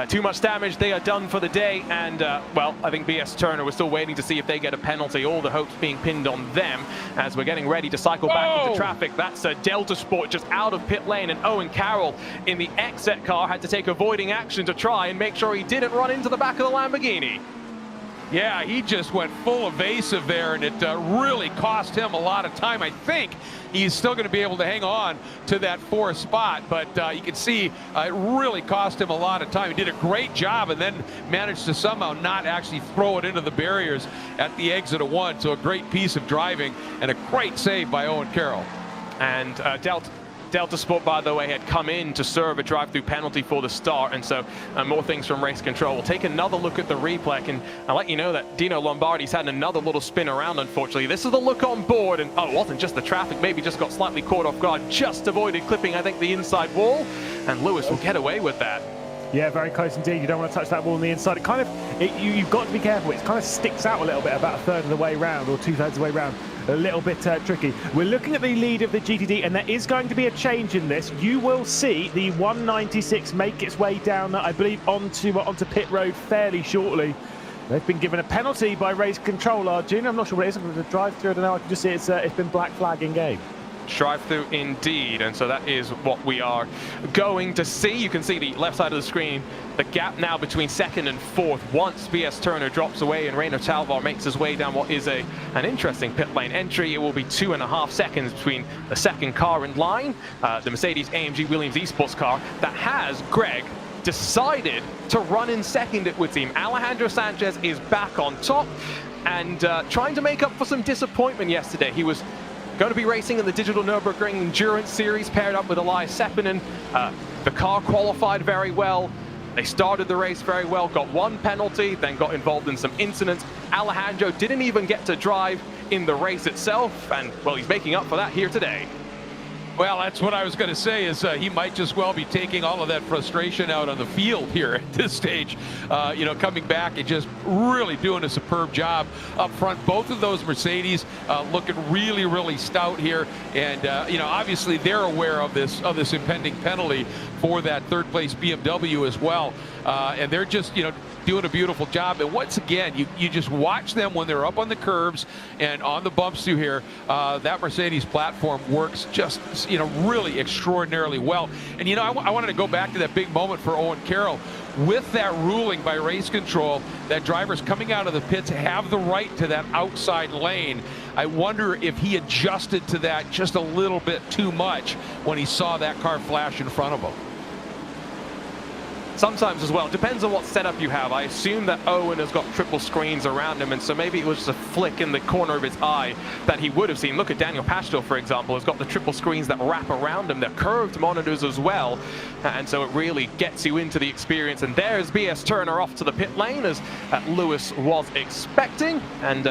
Too much damage, they are done for the day. And well, I think BS Turner, we're still waiting to see if they get a penalty. All the hopes being pinned on them as we're getting ready to cycle back into traffic. That's Delta Sport just out of pit lane, and Owen Carroll in the exit car had to take avoiding action to try and make sure he didn't run into the back of the Lamborghini. Yeah, he just went full evasive there, and it really cost him a lot of time. I think he's still going to be able to hang on to that 4th spot, but you can see it really cost him a lot of time. He did a great job and then managed to somehow not actually throw it into the barriers at the exit of 1. So a great piece of driving and a great save by Owen Carroll. And Delta Sport, by the way, had come in to serve a drive-through penalty for the start, and so more things from race control. We'll take another look at the replay, and I'll let you know that Dino Lombardi's had another little spin around, unfortunately. This is the look on board, and oh, it wasn't just the traffic, maybe just got slightly caught off guard, just avoided clipping, I think, the inside wall, and Lewis will get away with that. Yeah, very close indeed. You don't want to touch that wall on the inside. It kind of, you've got to be careful. It kind of sticks out a little bit about a third of the way round, or 2/3 of the way round. A little bit tricky. We're looking at the lead of the GTD, and there is going to be a change in this. You will see the 196 make its way down, I believe, onto pit road fairly shortly. They've been given a penalty by race control, Arjun. I'm not sure what it is. I'm going to drive through. I don't know. I can just see it's been black flag in game. Drive-through indeed, and so that is what we are going to see. You can see the left side of the screen, the gap now between 2nd and 4th. Once BS Turner drops away and Reino Talvar makes his way down what is an interesting pit lane entry, it will be 2.5 seconds between the second car in line, the Mercedes AMG Williams Esports car that has Greg decided to run in second, it would seem. Alejandro Sanchez is back on top and trying to make up for some disappointment yesterday. He was going to be racing in the Digital Nürburgring Endurance Series, paired up with Elias Sepinen. The car qualified very well. They started the race very well, got 1 penalty, then got involved in some incidents. Alejandro didn't even get to drive in the race itself, and, well, he's making up for that here today. Well, that's what I was going to say, is he might just well be taking all of that frustration out on the field here at this stage. You know, coming back and just really doing a superb job up front. Both of those Mercedes looking really, really stout here. And, you know, obviously they're aware of this impending penalty for that 3rd place BMW as well. And they're just, you know, doing a beautiful job. And once again, you just watch them when they're up on the curbs and on the bumps through here. That Mercedes platform works just, you know, really extraordinarily well. And, you know, I wanted to go back to that big moment for Owen Carroll. With that ruling by race control that drivers coming out of the pits have the right to that outside lane, I wonder if he adjusted to that just a little bit too much when he saw that car flash in front of him. Sometimes as well, depends on what setup you have. I assume that Owen has got triple screens around him, and so maybe it was just a flick in the corner of his eye that he would have seen. Look at Daniel Pashto, for example, has got the triple screens that wrap around him. They're curved monitors as well, and so it really gets you into the experience. And there's BS Turner off to the pit lane, as Lewis was expecting, and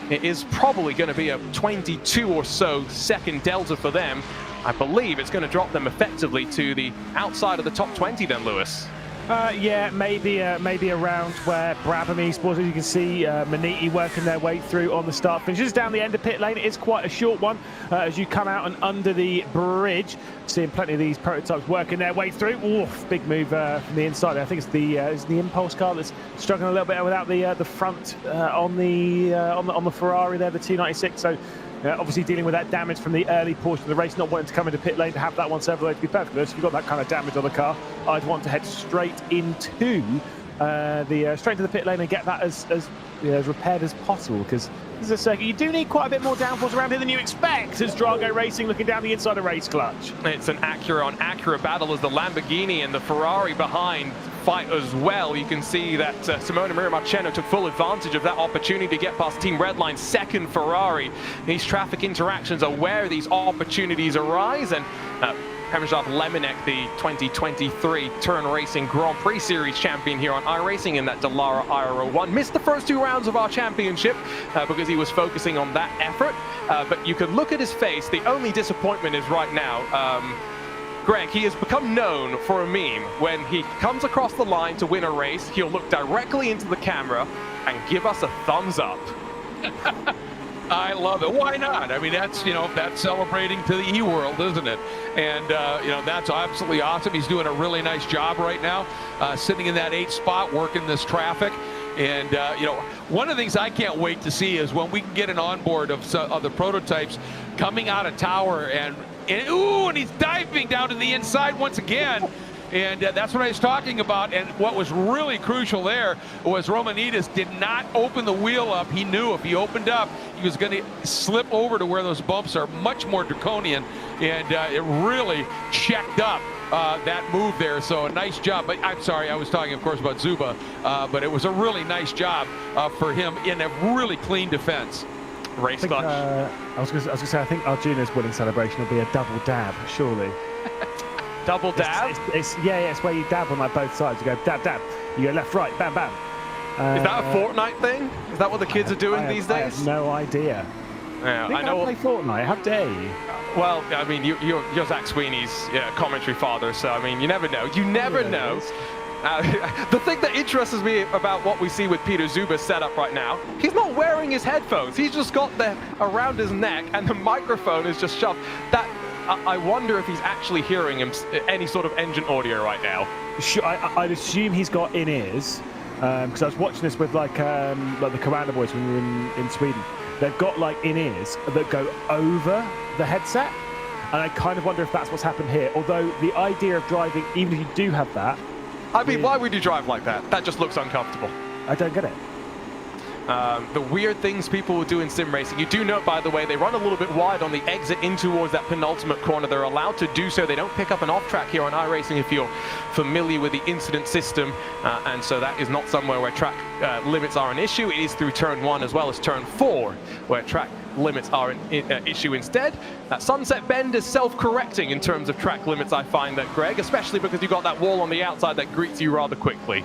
it is probably going to be a 22 or so second delta for them. I believe it's going to drop them effectively to the outside of the top 20 then, Lewis. Yeah, maybe around where Brabham Esports, as you can see, Maniti working their way through on the start finish. Just down the end of pit lane, it is quite a short one as you come out and under the bridge. Seeing plenty of these prototypes working their way through. Oof, big move from the inside there. I think it's the Impulse car that's struggling a little bit without the front on the Ferrari there, the 296. So. Obviously dealing with that damage from the early portion of the race, not wanting to come into pit lane to have that one several ways. To be perfectly honest, if you've got that kind of damage on the car, I'd want to head straight into the pit lane and get that as repaired as possible, because this is a circuit you do need quite a bit more downforce around here than you expect, as Drago Racing looking down the inside of race clutch. It's an Acura on Acura battle as the Lamborghini and the Ferrari behind fight as well. You can see that Simona Miramarceno took full advantage of that opportunity to get past Team Redline's second Ferrari. These traffic interactions are where these opportunities arise, and Premysław Lemonek, the 2023 Turn Racing Grand Prix Series champion here on iRacing in that Dallara IRO1, missed the first 2 rounds of our championship because he was focusing on that effort. But you could look at his face. The only disappointment is right now, Greg, he has become known for a meme. When he comes across the line to win a race, he'll look directly into the camera and give us a thumbs up. I love it. Why not? I mean, that's, that's celebrating to the E-world, isn't it? And, that's absolutely awesome. He's doing a really nice job right now, sitting in that 8th spot, working this traffic. And, one of the things I can't wait to see is when we can get an onboard of the prototypes coming out of tower and he's diving down to the inside once again. And that's what I was talking about. And what was really crucial there was Romanides did not open the wheel up. He knew if he opened up, he was going to slip over to where those bumps are much more draconian. And it really checked up that move there. So a nice job. But I'm sorry, I was talking, of course, about Zuba. But it was a really nice job for him in a really clean defense. Race clutch. I was going to say, I think Arjuna's winning celebration will be a double dab, surely. Double dab? It's where you dab on like both sides. You go dab, dab. You go left, right, bam, bam. Is that a Fortnite thing? Is that what the kids are doing these days? I have no idea. Yeah, I know. Play Fortnite. How dare you? Well, I mean, you're Zach Sweeney's commentary father, so I mean, you never know. You never know. The thing that interests me about what we see with Peter Zuba's setup right now, he's not wearing his headphones. He's just got them around his neck, and the microphone is just shoved. I wonder if he's actually hearing any sort of engine audio right now. I'd assume he's got in-ears, because I was watching this with like the Commander boys when we were in Sweden. They've got like in-ears that go over the headset, and I kind of wonder if that's what's happened here. Although the idea of driving, even if you do have that, I mean, why would you drive like that? That just looks uncomfortable. I don't get it. The weird things people will do in sim racing. You do note, by the way, they run a little bit wide on the exit in towards that penultimate corner. They're allowed to do so. They don't pick up an off track here on iRacing if you're familiar with the incident system. And so that is not somewhere where track limits are an issue. It is through turn 1 as well as turn 4 where track limits are an issue instead. That sunset bend is self-correcting in terms of track limits, I find that, Greg, especially because you've got that wall on the outside that greets you rather quickly.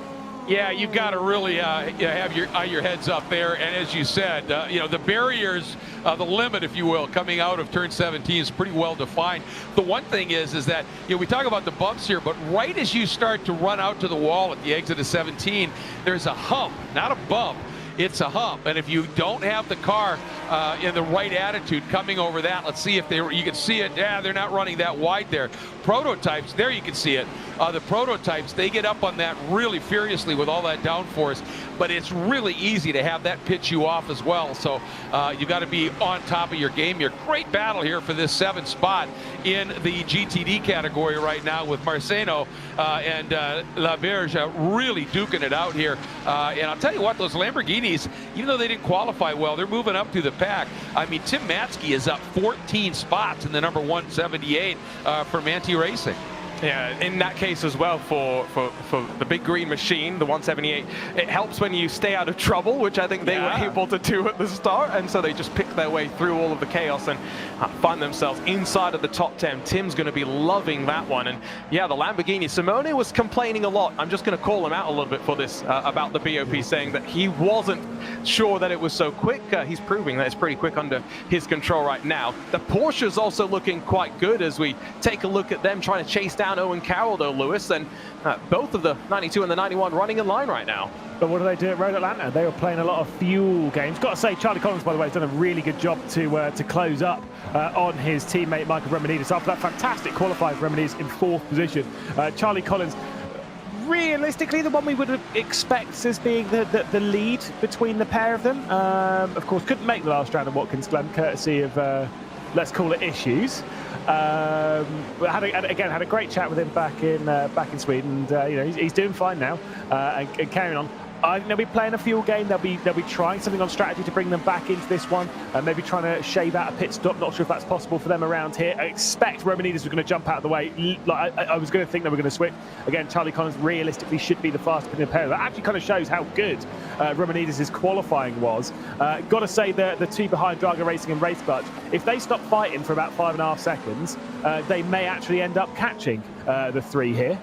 Yeah, you've got to really have your heads up there. And as you said, the barriers, the limit, if you will, coming out of turn 17 is pretty well defined. The one thing is that, we talk about the bumps here, but right as you start to run out to the wall at the exit of 17, there's a hump, not a bump. It's a hump, and if you don't have the car in the right attitude coming over that, let's see if you can see it. Yeah, they're not running that wide there. Prototypes, there you can see it. The prototypes, they get up on that really furiously with all that downforce, but it's really easy to have that pitch you off as well. So you've got to be on top of your game here. Great battle here for this 7th spot in the GTD category right now with Marceno and La Verge really duking it out here. And I'll tell you what, those Lamborghinis, even though they didn't qualify well, they're moving up through the pack. I mean, Tim Matzke is up 14 spots in the number 178 for Manti Racing. Yeah, in that case as well, for the big green machine, the 178, it helps when you stay out of trouble, which I think they were able to do at the start, and so they just pick their way through all of the chaos and find themselves inside of the top 10. Tim's going to be loving that one, and yeah, the Lamborghini. Simone was complaining a lot. I'm just going to call him out a little bit for this about the BOP, saying that he wasn't sure that it was so quick. He's proving that it's pretty quick under his control right now. The Porsche's also looking quite good as we take a look at them trying to chase down Owen Carroll, though, Lewis, and both of the 92 and the 91 running in line right now. But what do they do at Road Atlanta? They were playing a lot of fuel games. Got to say, Charlie Collins, by the way, has done a really good job to close up on his teammate Michael Remenides after that fantastic qualifier for Remenides in 4th position. Charlie Collins, realistically, the one we would expect as being the lead between the pair of them. Of course, couldn't make the last round of Watkins Glen, courtesy of, let's call it, issues. But had a great chat with him back in Sweden. And, he's doing fine now and carrying on. I think they'll be playing a fuel game. They'll be trying something on strategy to bring them back into this one. Maybe trying to shave out a pit stop. Not sure if that's possible for them around here. I expect Remenides was going to jump out of the way. Like I was going to think they were going to switch. Again, Charlie Collins realistically should be the fastest in the pair. That actually kind of shows how good Remenides' qualifying was. Got to say the two behind Draga Racing and Race Clutch, if they stop fighting for about 5.5 seconds, they may actually end up catching the 3 here.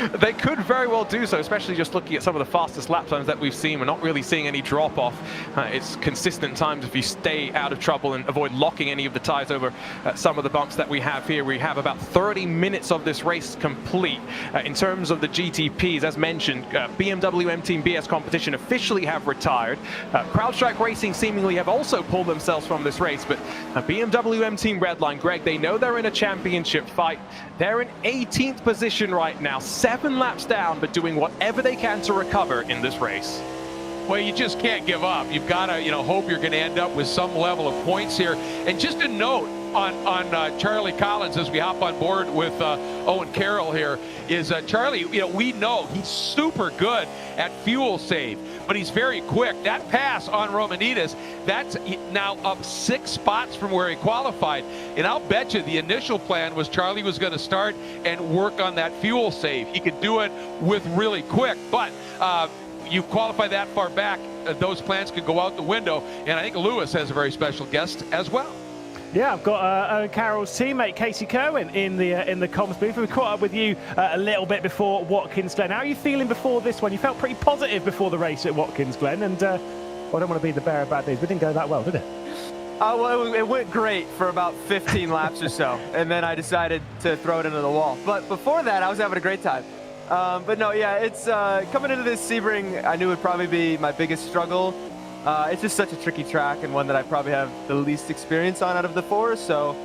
They could very well do so, especially just looking at some of the fastest lap times that we've seen. We're not really seeing any drop-off. It's consistent times if you stay out of trouble and avoid locking any of the tires over some of the bumps that we have here. We have about 30 minutes of this race complete. In terms of the GTPs, as mentioned, BMW M Team BS competition officially have retired. CrowdStrike Racing seemingly have also pulled themselves from this race, but BMW M Team Redline, Greg, they know they're in a championship fight. They're in 18th position right now, 7 laps down, but doing whatever they can to recover in this race. Well, you just can't give up. You've got to, hope you're going to end up with some level of points here. And just a note on Charlie Collins as we hop on board with Owen Carroll here is Charlie, we know he's super good at fuel save, but he's very quick. That pass on Romanitas, that's now up 6 spots from where he qualified. And I'll bet you the initial plan was Charlie was going to start and work on that fuel save. He could do it with really quick, but you qualify that far back, those plans could go out the window. And I think Lewis has a very special guest as well. Yeah, I've got Owen Carroll's teammate Casey Kerwin in the comms booth. We caught up with you a little bit before Watkins Glen. How are you feeling before this one? You felt pretty positive before the race at Watkins Glen, and I don't want to be the bearer of bad news, but it didn't go that well, did it? Well, it went great for about 15 laps or so, and then I decided to throw it into the wall. But before that, I was having a great time. But no, yeah, it's coming into this Sebring, I knew would probably be my biggest struggle. It's just such a tricky track and one that I probably have the least experience on out of the 4. So,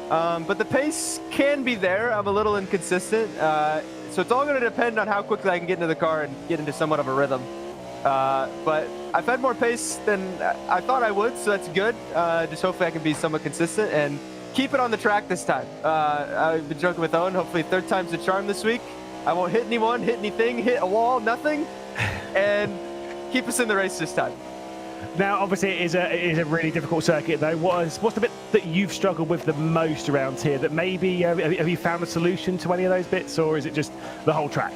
but the pace can be there. I'm a little inconsistent. So it's all going to depend on how quickly I can get into the car and get into somewhat of a rhythm. But I've had more pace than I thought I would, so that's good. Just hopefully I can be somewhat consistent and keep it on the track this time. I've been joking with Owen. Hopefully 3rd time's the charm this week. I won't hit anyone, hit anything, hit a wall, nothing, and keep us in the race this time. Now, obviously, it is a really difficult circuit, though. What's the bit that you've struggled with the most around here? That maybe have you found a solution to any of those bits, or is it just the whole track?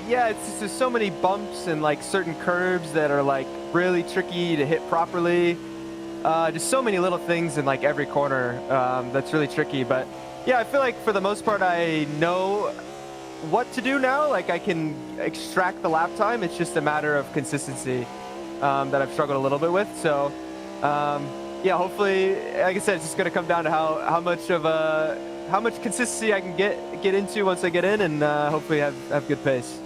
Yeah, it's just there's so many bumps and like certain curves that are like really tricky to hit properly. Just so many little things in like every corner that's really tricky. But yeah, I feel like for the most part, I know what to do now. Like I can extract the lap time. It's just a matter of consistency. That I've struggled a little bit with. So, yeah, hopefully, like I said, it's just going to come down to how much consistency I can get into once I get in, and hopefully have good pace.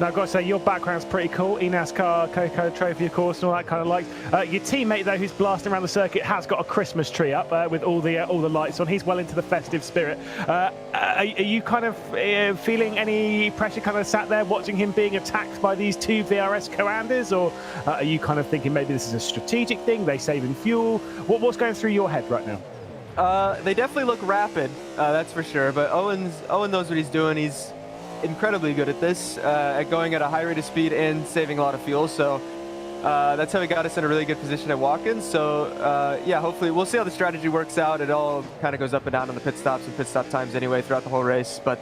Now, I've got to say, your background's pretty cool. eNASCAR, Coco Trophy, of course, and all that kind of lights. Your teammate, though, who's blasting around the circuit, has got a Christmas tree up with all the lights on. He's well into the festive spirit. Are you kind of feeling any pressure kind of sat there watching him being attacked by these 2 VRS Coanders, or are you kind of thinking maybe this is a strategic thing, they saving fuel? What's going through your head right now? They definitely look rapid, that's for sure, but Owen knows what he's doing. He's incredibly good at this, at going at a high rate of speed and saving a lot of fuel. So that's how he got us in a really good position at Watkins. So yeah, hopefully we'll see how the strategy works out. It all kind of goes up and down on the pit stops and pit stop times anyway throughout the whole race. But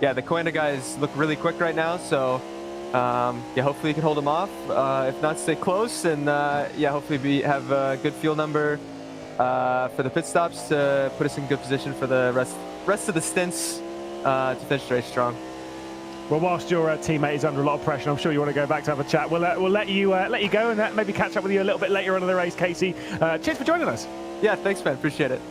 yeah, the Coanda guys look really quick right now. So yeah, hopefully we can hold them off. If not, stay close, and yeah, hopefully we have a good fuel number for the pit stops to put us in good position for the rest of the stints to finish the race strong. Well, whilst your teammate is under a lot of pressure, I'm sure you want to go back to have a chat. We'll let you go and maybe catch up with you a little bit later on in the race, Casey. Cheers for joining us. Yeah, thanks, man. Appreciate it.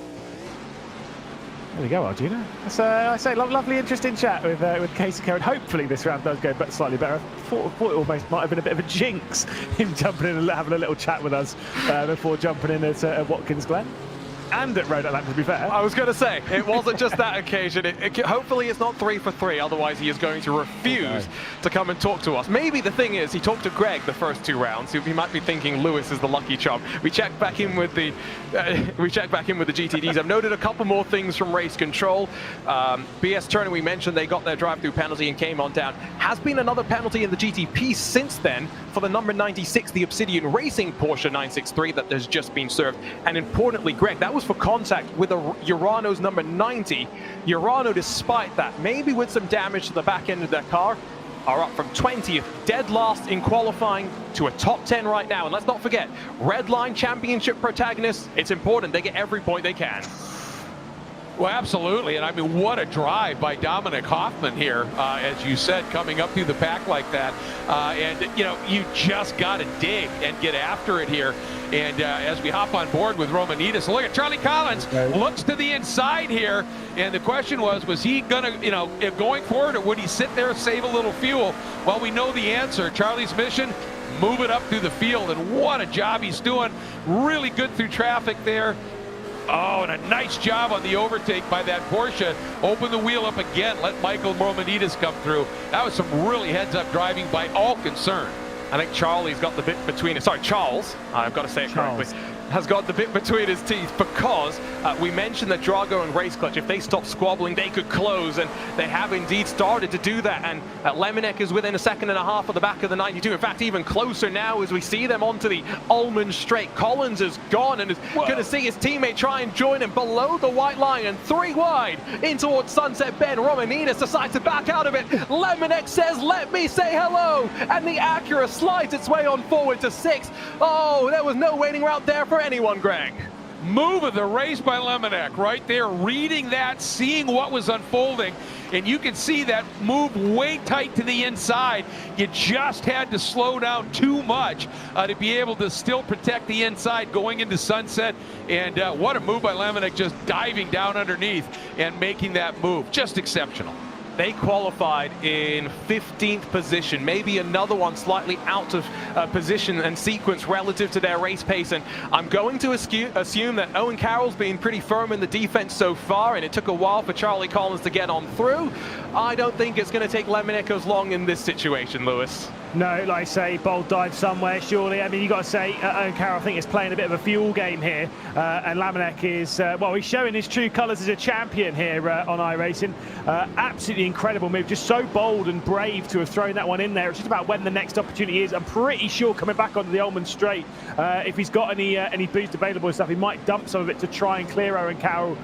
There we go, Arjuna. That's I say, lovely, interesting chat with Casey Kerwin. Hopefully this round does go slightly better. I thought it almost might have been a bit of a jinx, him jumping in and having a little chat with us before jumping in at Watkins Glen. And at Road Atlanta, to be fair. I was going to say, it wasn't just that occasion. Hopefully it's not 3 for 3, otherwise he is going to refuse to come and talk to us. Maybe the thing is, he talked to Greg the first 2 rounds. He might be thinking Lewis is the lucky charm. We checked back in with the GTDs. I've noted a couple more things from race control. BS Turner, we mentioned they got their drive-through penalty and came on down. Has been another penalty in the GTP since then for the number 96, the Obsidian Racing Porsche 963 that has just been served. And importantly, Greg, that was for contact with Urano's number 90. Urano, despite that, maybe with some damage to the back end of their car, are up from 20th, dead last in qualifying, to a top 10 right now. And let's not forget, Redline Championship protagonists, it's important they get every point they can. Well, absolutely. And I mean, what a drive by Dominic Hoffman here, as you said, coming up through the pack like that. And, you know, you just got to dig and get after it here. And as we hop on board with Romanides, look at Charlie Collins, looks to the inside here. And the question was he going to, you know, going forward, or would he sit there, save a little fuel? Well, we know the answer. Charlie's mission, move it up through the field. And what a job he's doing. Really good through traffic there. Oh, and a nice job on the overtake by that Porsche. Open the wheel up again. Let Michael Romanides come through. That was some really heads-up driving by all concerned. I think Charlie's got the bit between his, sorry, Charles, I've got to say it correctly, has got the bit between his teeth because we mentioned that Drago and Race Clutch, if they stop squabbling, they could close, and they have indeed started to do that. And Lemonek is within a second and a half of the back of the 92. In fact, even closer now as we see them onto the Ulmann straight. Collins is gone and is going to see his teammate try and join him below the white line, and 3 wide in towards Sunset Bend. Romanides decides to back out of it. Lemonek says, let me say hello, and the Acura slides its way on forward to 6. Oh, there was no waiting route there for anyone, Greg. Move of the race by Lemonek right there, reading that, seeing what was unfolding, and you can see that move way tight to the inside. You just had to slow down too much to be able to still protect the inside going into Sunset. And what a move by Lemonek, just diving down underneath and making that move. Just exceptional. They qualified in 15th position, maybe another one slightly out of position and sequence relative to their race pace. And I'm going to assume that Owen Carroll's been pretty firm in the defense so far, and it took a while for Charlie Collins to get on through. I don't think it's going to take Lemonek as long in this situation, Lewis. No, like I say, bold dive somewhere, surely. I mean, you got to say, Owen Carroll, I think, is playing a bit of a fuel game here. And Lemonek is, well, he's showing his true colours as a champion here on iRacing. Absolutely incredible move. Just so bold and brave to have thrown that one in there. It's just about when the next opportunity is. I'm pretty sure coming back onto the Ulmann straight, if he's got any boost available and stuff, he might dump some of it to try and clear Owen Carroll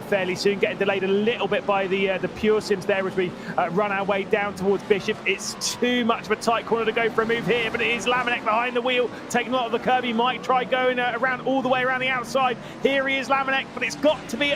fairly soon. Getting delayed a little bit by the Pure Sims there as we run our way down towards Bishop. It's too much of a tight corner to go for a move here, but it is Lemonek behind the wheel, taking a lot of the curb. He might try going around all the way around the outside. Here he is, Lemonek, but it's got to be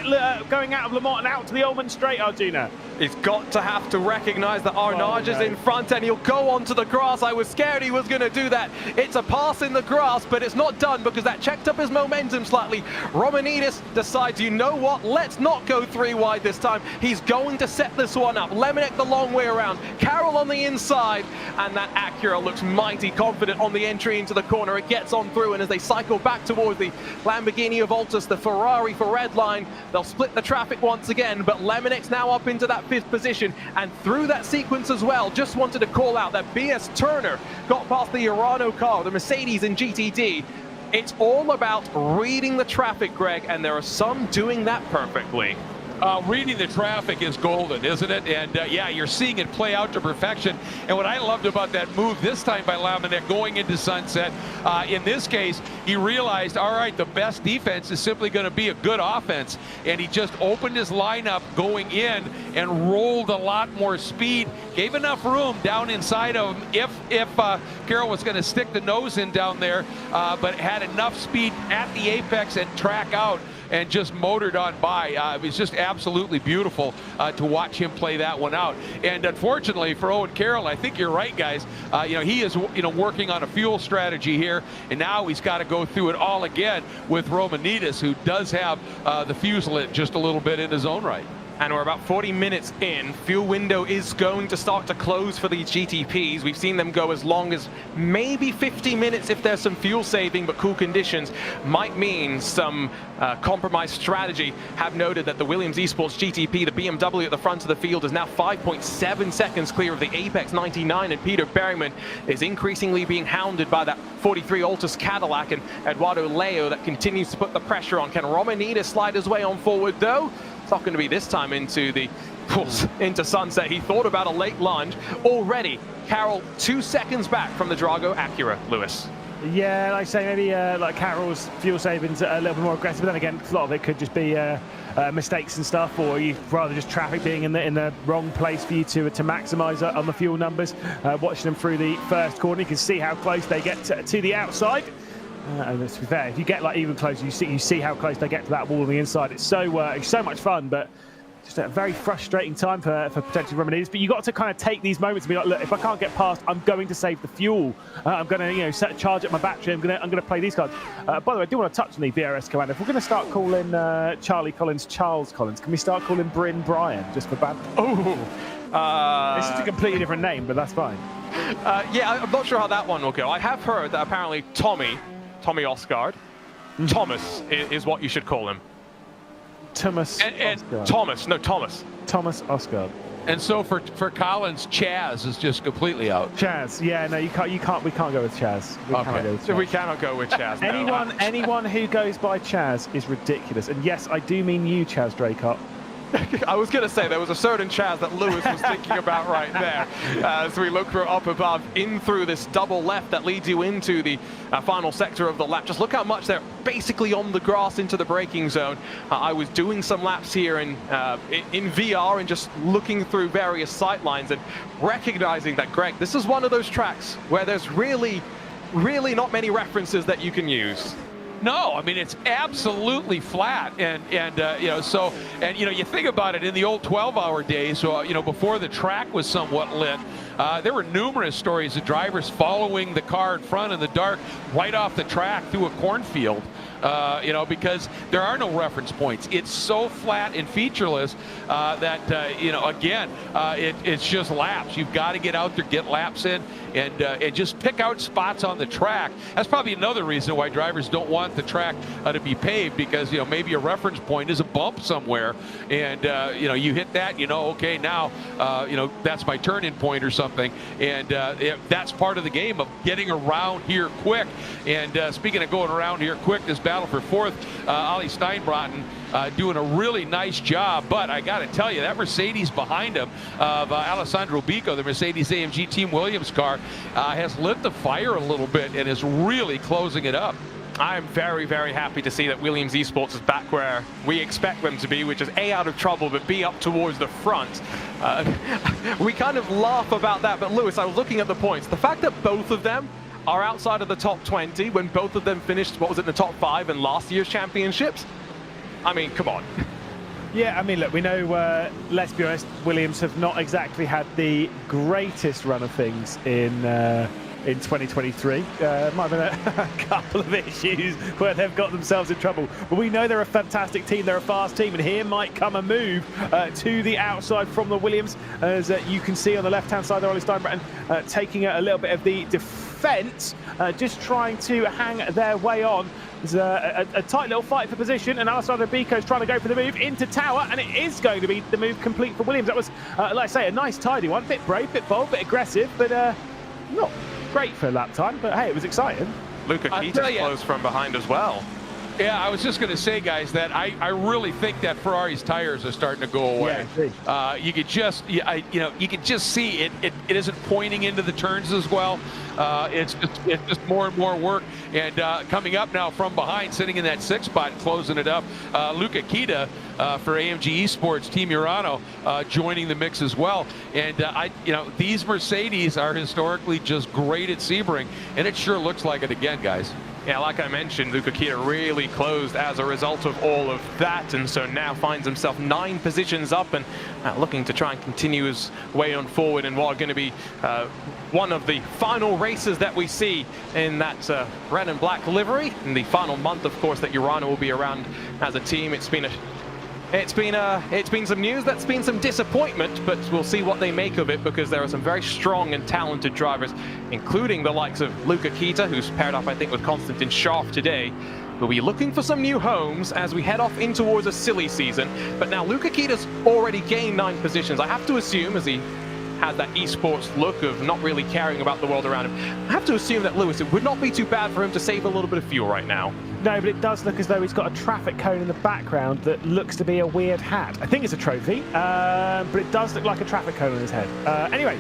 going out of Le Mans and out to the Ulmann straight, Arjuna. He's got to have to recognize that Arnage is in front, and he'll go onto the grass. I was scared he was going to do that. It's a pass in the grass, but it's not done because that checked up his momentum slightly. Romanides decides, you know what, let's not go 3 wide this time. He's going to set this one up. Lemonek the long way around, Carroll on the inside, and that Acura looks mighty confident on the entry into the corner. It gets on through, and as they cycle back towards the Lamborghini Avoltus, the Ferrari for Redline, they'll split the traffic once again, but Lemonek's now up into that 5th position, and through that sequence as well, just wanted to call out that BS Turner got past the Urano car, the Mercedes in GTD. It's all about reading the traffic, Greg, and there are some doing that perfectly. Reading the traffic is golden, isn't it? And yeah, you're seeing it play out to perfection. And what I loved about that move this time by Lemonek going into Sunset, in this case, he realized, all right, the best defense is simply going to be a good offense. And he just opened his lineup going in and rolled a lot more speed, gave enough room down inside of him if Carroll was going to stick the nose in down there, but had enough speed at the apex and track out and just motored on by. It was just absolutely beautiful to watch him play that one out. And unfortunately for Owen Carroll, I think you're right, guys. He is working on a fuel strategy here, and now he's got to go through it all again with Romanides, who does have the fuselage just a little bit in his own right. And we're about 40 minutes in. Fuel window is going to start to close for these GTPs. We've seen them go as long as maybe 50 minutes if there's some fuel saving, but cool conditions might mean some compromised strategy. Have noted that the Williams Esports GTP, the BMW at the front of the field, is now 5.7 seconds clear of the Apex 99, and Peter Berryman is increasingly being hounded by that 43 Altus Cadillac and Eduardo Leo that continues to put the pressure on. Can Romanides slide his way on forward though? It's not going to be this time into the into Sunset. He thought about a late lunge. Already, Carroll 2 seconds back from the Drago Acura, Lewis. Yeah, like I say, maybe like Carroll's fuel savings a little bit more aggressive, but then again, a lot of it could just be mistakes and stuff, or you'd rather just traffic being in the wrong place for you to maximise on the fuel numbers. Watching them through the first corner, you can see how close they get to the outside. And to be fair, if you get like even closer, you see how close they get to that wall on the inside. It's so much fun, but just a very frustrating time for potentially Remedies. But you got to kind of take these moments and be like, look, if I can't get past, I'm going to save the fuel. I'm going to charge up my battery. I'm going to play these cards. By the way, I do want to touch on the VRS command. If we're going to start calling Charlie Collins Charles Collins, can we start calling Bryn Brian just for bad? This is a completely different name, but that's fine. Yeah, I'm not sure how that one will go. I have heard that apparently Tommy Osgard, Thomas is what you should call him. Thomas Osgard. And so for Collins, Chaz is just completely out. Chaz, yeah, no, you can't. We can't go with Chaz. We cannot go with Chaz. Anyone who goes by Chaz is ridiculous. And yes, I do mean you, Chaz Draycott. I was going to say there was a certain Chaz that Lewis was thinking about right there. As we look from up above in through this double left that leads you into the final sector of the lap. Just look how much they're basically on the grass into the braking zone. I was doing some laps here in VR and just looking through various sight lines and recognizing that, Greg, this is one of those tracks where there's really not many references that you can use. No, I mean, it's absolutely flat. And you think about it in the old 12-hour days, before the track was somewhat lit, there were numerous stories of drivers following the car in front in the dark right off the track through a cornfield. Because there are no reference points. It's so flat and featureless that, it's just laps. You've got to get out there, get laps in, and just pick out spots on the track. That's probably another reason why drivers don't want the track to be paved, because, maybe a reference point is a bump somewhere, and, you hit that, okay, now, that's my turning point or something, and that's part of the game of getting around here quick. And speaking of going around here quick, this battle for fourth, Ollie Steinbraten doing a really nice job. But I got to tell you, that Mercedes behind him of Alessandro Bico, the Mercedes-AMG Team Williams car, has lit the fire a little bit and is really closing it up. I am very, very happy to see that Williams Esports is back where we expect them to be, which is A, out of trouble, but B, up towards the front. We kind of laugh about that, but Lewis, I was looking at the points. The fact that both of them are outside of the top 20 when both of them finished, what was it, in the top 5 in last year's championships? I mean, come on. Yeah, I mean, look, we know, let's be honest, Williams have not exactly had the greatest run of things in 2023. Might have been a couple of issues where they've got themselves in trouble. But we know they're a fantastic team, they're a fast team, and here might come a move to the outside from the Williams, as you can see on the left-hand side there, Ollie Steinbraten taking a little bit of the defence, just trying to hang their way on. There's a tight little fight for position, and Alessandro Bico is trying to go for the move into tower, and it is going to be the move complete for Williams. That was, like I say, a nice tidy one, bit brave, bit bold, bit aggressive, but not great for a lap time, but hey, it was exciting. Luca Kita close from behind as well. Yeah, I was just going to say, guys, that I really think that Ferrari's tires are starting to go away. Yeah, you could just, you could just see it isn't pointing into the turns as well. It's just more and more work. And coming up now from behind, sitting in that 6th spot, closing it up, Luca Kita for AMG Esports Team Urano joining the mix as well. And these Mercedes are historically just great at Sebring, and it sure looks like it again, guys. Yeah, like I mentioned, Luca Kita really closed as a result of all of that, and so now finds himself 9 positions up and looking to try and continue his way on forward in what are going to be one of the final races that we see in that red and black livery. In the final month, of course, that Urano will be around as a team. It's been some news, that's been some disappointment, but we'll see what they make of it, because there are some very strong and talented drivers, including the likes of Luca Kita, who's paired up, I think, with Konstantin Scharf today. We'll be looking for some new homes as we head off in towards a silly season. But now Luca Kita's already gained 9 positions. I have to assume, as he has that esports look of not really caring about the world around him, I have to assume that, Lewis, it would not be too bad for him to save a little bit of fuel right now. No, but it does look as though he's got a traffic cone in the background that looks to be a weird hat. I think it's a trophy, but it does look like a traffic cone on his head. Anyway,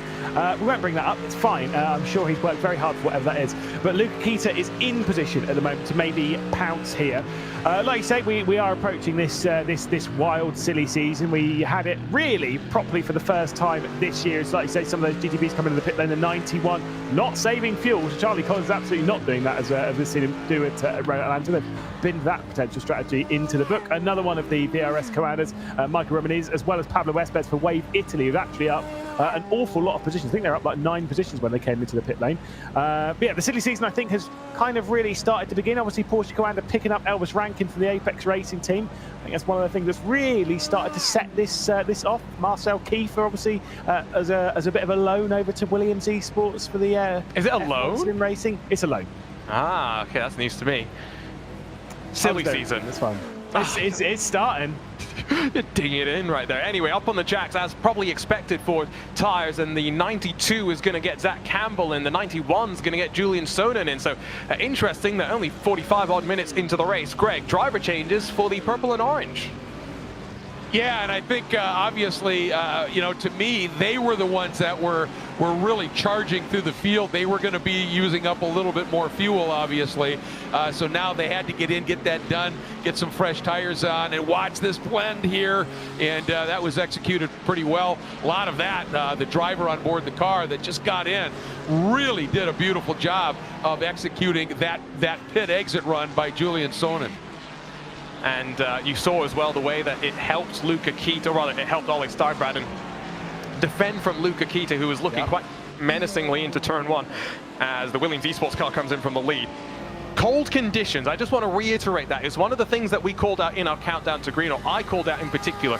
we won't bring that up. It's fine. I'm sure he's worked very hard for whatever that is. But Luca Kita is in position at the moment to maybe pounce here. Like you say, we are approaching this wild, silly season. We had it really properly for the first time this year. It's like you say, some of those GTPs coming into the pit lane, the 91, not saving fuel. So Charlie Collins is absolutely not doing that as we've seen him do at Atlanta. They've binned that potential strategy into the book. Another one of the VRS commanders, Michael Romanese, as well as Pablo Espes for Wave Italy, is actually up an awful lot of positions. I think they're up like 9 positions when they came into the pit lane. But yeah, the silly season, I think, has kind of really started to begin. Obviously, Porsche Commander picking up Elvis Rankin from the Apex Racing team. I think that's one of the things that's really started to set this off. Marcel Kiefer, obviously, as a bit of a loan over to Williams Esports for the Is it a loan? Sim Racing. It's a loan. Ah, okay, that's news to me. Silly season. That's fine. It's starting. Ding it in right there. Anyway, up on the jacks, as probably expected for tyres, and the 92 is going to get Zach Campbell in, the 91 is going to get Julian Sonnen in. So interesting that only 45 odd minutes into the race, Greg, driver changes for the purple and orange. Yeah, and I think obviously, you know, to me, they were the ones that were really charging through the field. They were going to be using up a little bit more fuel, obviously. So now they had to get in, get that done, get some fresh tires on, and watch this blend here. And that was executed pretty well. A lot of that, the driver on board the car that just got in really did a beautiful job of executing that pit exit run by Julian Sonnen. And you saw as well the way that it helped Luca Kita, or rather it helped Ollie Steinbraden defend from Luca Kita, who was looking quite menacingly into turn 1 as the Williams Esports car comes in from the lead. Cold conditions, I just want to reiterate that. It's one of the things that we called out in our countdown to green, or I called out in particular.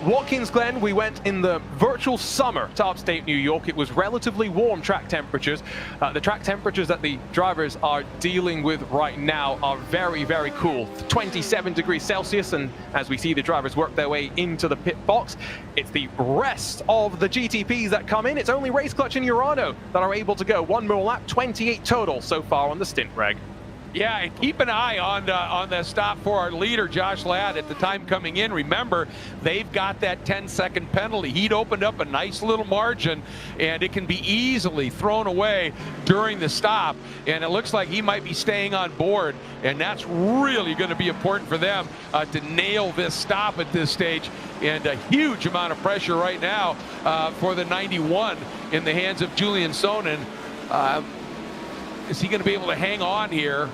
Watkins Glen, we went in the virtual summer to upstate New York. It was relatively warm track temperatures. The track temperatures that the drivers are dealing with right now are very, very cool. 27 degrees Celsius, and as we see the drivers work their way into the pit box, it's the rest of the GTPs that come in. It's only Race Clutch and Urano that are able to go one more lap, 28 total so far on the stint, Greg. Yeah, and keep an eye on the stop for our leader, Josh Ladd, at the time coming in. Remember, they've got that 10-second penalty. He'd opened up a nice little margin, and it can be easily thrown away during the stop. And it looks like he might be staying on board, and that's really going to be important for them to nail this stop at this stage. And a huge amount of pressure right now for the 91 in the hands of Julian Sonnen. Is he going to be able to hang on here?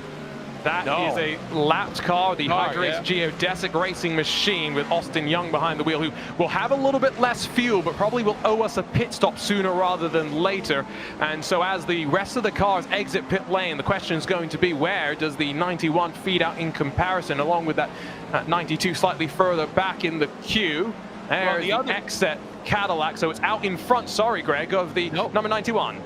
That is a lapped car, the Hydrace Geodesic Racing Machine, with Austin Young behind the wheel, who will have a little bit less fuel, but probably will owe us a pit stop sooner rather than later. And so as the rest of the cars exit pit lane, the question is going to be, where does the 91 feed out in comparison, along with that 92 slightly further back in the queue. There's the exit Cadillac, so it's out in front, sorry Greg, of the number 91.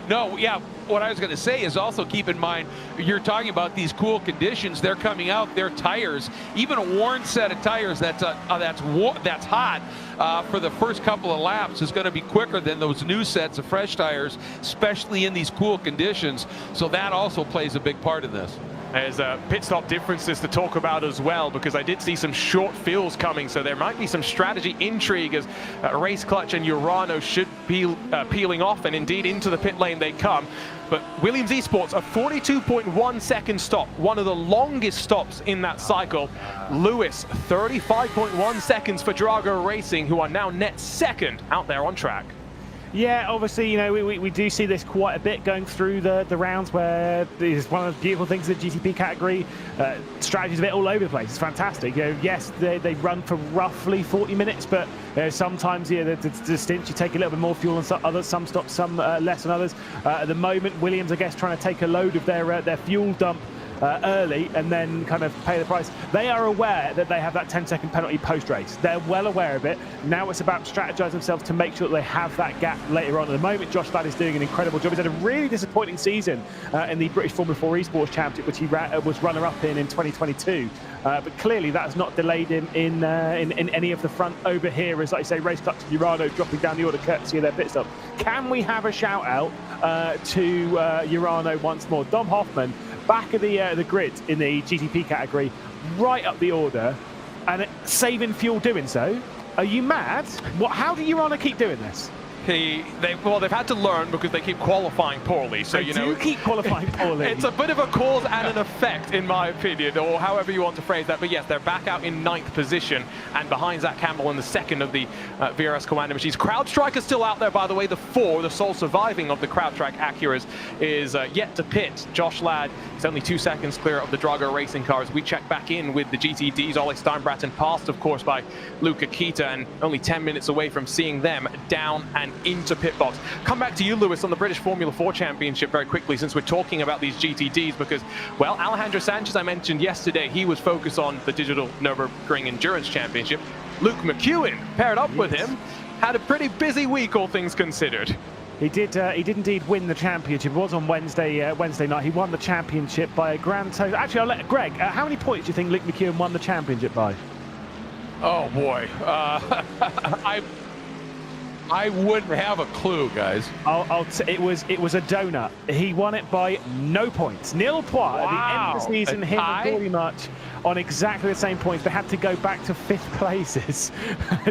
No, yeah, what I was going to say is also keep in mind, you're talking about these cool conditions. They're coming out, their tires, even a worn set of tires that's hot for the first couple of laps is going to be quicker than those new sets of fresh tires, especially in these cool conditions. So that also plays a big part in this. There's pit stop differences to talk about as well, because I did see some short fills coming, so there might be some strategy intrigue as Race Clutch and Urano should be peeling off, and indeed into the pit lane they come. But Williams Esports, a 42.1 second stop, one of the longest stops in that cycle. Lewis, 35.1 seconds for Drago Racing, who are now net second out there on track. Yeah, obviously, you know, we do see this quite a bit going through the rounds, where it's one of the beautiful things in the GTP category. Strategies a bit all over the place. It's fantastic. You know, yes, they run for roughly 40 minutes, but sometimes the stints, you take a little bit more fuel on others, some stops, some less than others. At the moment, Williams, I guess, trying to take a load of their fuel dump early and then kind of pay the price. They are aware that they have that 10-second penalty post-race. They're well aware of it. Now it's about strategizing themselves to make sure that they have that gap later on. At the moment, Josh Ladd is doing an incredible job. He's had a really disappointing season in the British Formula 4 Esports Championship, which he was runner-up in 2022. But clearly that has not delayed him in any of the front over here, as, like you say, Race Clutch and Urano dropping down the order courtesy of their pit stop. Can we have a shout-out to Urano once more? Dom Hoffman, back of the grid in the GTP category, right up the order, and saving fuel doing so. Are you mad? How do Urana keep doing this? They've had to learn because they keep qualifying poorly. So they do keep qualifying poorly. It's a bit of a cause and an effect, in my opinion, or however you want to phrase that. But yes, they're back out in 9th position, and behind Zach Campbell in the second of the VRS Commander machines. CrowdStrike still out there, by the way. The sole surviving of the CrowdStrike Acuras, is yet to pit. Josh Ladd is only 2 seconds clear of the Drago racing cars. We check back in with the GTDs. Ole Steinbraten passed, of course, by Luca Kita, and only 10 minutes away from seeing them down and into pit box. Come back to you, Lewis, on the British Formula 4 Championship very quickly, since we're talking about these GTDs, because, well, Alejandro Sanchez, I mentioned yesterday, he was focused on the Digital Nürburgring Endurance Championship. Luke McEwen paired up with him, had a pretty busy week, all things considered. He did indeed win the championship. It was on Wednesday night. He won the championship by a grand total. Actually, I'll let Greg, how many points do you think Luke McEwen won the championship by? Oh boy, I wouldn't have a clue, guys. It was a donut. He won it by no points. Nil points. At the end of the season, him and Gordy March on exactly the same points. They had to go back to 5th places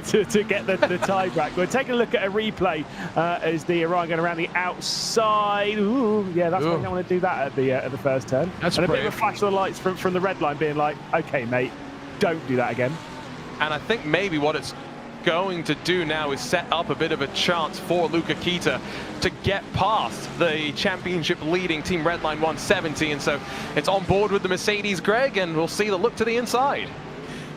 to get the tie back. We're taking a look at a replay as the Iran going around the outside. Ooh, yeah, that's why you don't want to do that at the first turn. That's and a brave. bit of a flash of the lights from the red line being like, okay, mate, don't do that again. And I think maybe what it's going to do now is set up a bit of a chance for Luca Kita to get past the championship leading Team Redline 170, and so it's on board with the Mercedes, Greg, and we'll see the look to the inside.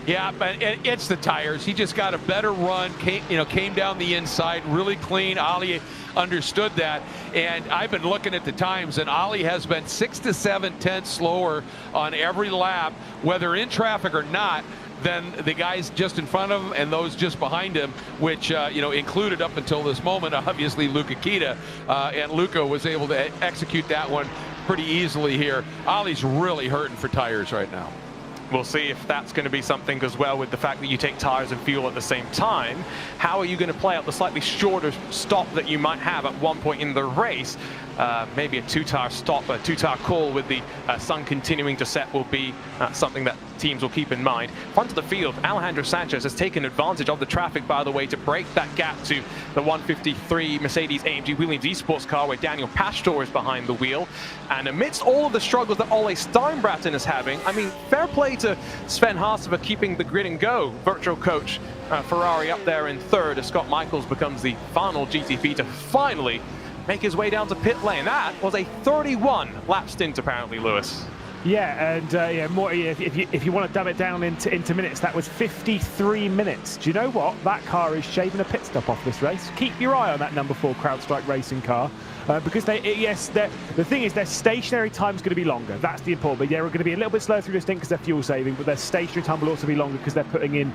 Yeah, but it's the tires. He just got a better run, came down the inside really clean. Ali understood that, and I've been looking at the times, and Ali has been 6 to 7 tenths slower on every lap, whether in traffic or not, than the guys just in front of him and those just behind him, which included up until this moment, obviously, Luca Kita, and Luca was able to execute that one pretty easily here. Ali's really hurting for tires right now. We'll see if that's going to be something as well, with the fact that you take tires and fuel at the same time. How are you going to play out the slightly shorter stop that you might have at one point in the race? Maybe a 2-tire stop, a 2-tire call with the sun continuing to set will be something that teams will keep in mind. Front of the field, Alejandro Sanchez has taken advantage of the traffic, by the way, to break that gap to the 153 Mercedes-AMG Williams Esports car, where Daniel Pastor is behind the wheel. And amidst all of the struggles that Ole Steinbraten is having, I mean, fair play to Sven Haase for keeping the grid and go. Virtual coach Ferrari up there in 3rd, as Scott Michaels becomes the final GTP to finally make his way down to pit lane. That was a 31 lap stint, apparently, Lewis. Yeah, and more, if you want to dumb it down into minutes, that was 53 minutes. Do you know what? That car is shaving a pit stop off this race. Keep your eye on that number 4 CrowdStrike racing car, because the thing is, their stationary time is going to be longer. That's the important. But they're going to be a little bit slower through this thing because they're fuel saving, but their stationary time will also be longer because they're putting in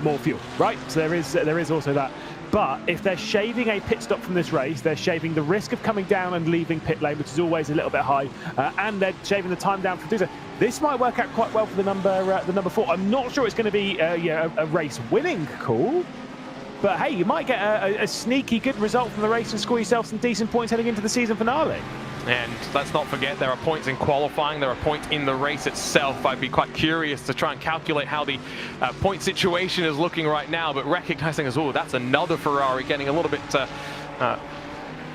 more fuel, right? So there is also that. But if they're shaving a pit stop from this race, they're shaving the risk of coming down and leaving pit lane, which is always a little bit high, and they're shaving the time down for doing so. This might work out quite well for the number 4. I'm not sure it's going to be a race-winning call, but hey, you might get a sneaky good result from the race and score yourself some decent points heading into the season finale. And let's not forget, there are points in qualifying, there are points in the race itself. I'd be quite curious to try and calculate how the point situation is looking right now, but recognizing as, oh, that's another Ferrari getting a little bit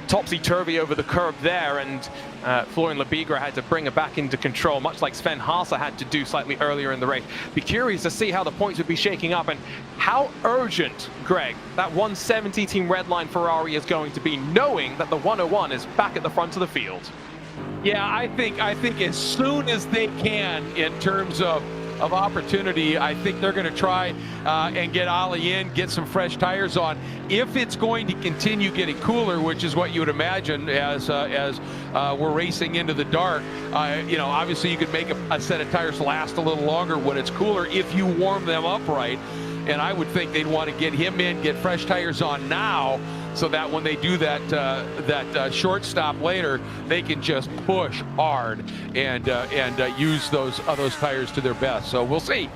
topsy-turvy over the curb there, and Florian Labigra had to bring it back into control, much like Sven Haase had to do slightly earlier in the race. Be curious to see how the points would be shaking up and how urgent, Greg, that 170 Team Redline Ferrari is going to be, knowing that the 101 is back at the front of the field. Yeah, I think as soon as they can, in terms of opportunity, I think they're going to try and get Ali in, get some fresh tires on. If it's going to continue getting cooler, which is what you would imagine as we're racing into the dark, obviously you could make a set of tires last a little longer when it's cooler if you warm them up right. And I would think they'd want to get him in, get fresh tires on now, so that when they do that short stop later, they can just push hard and use those tires to their best. So we'll see.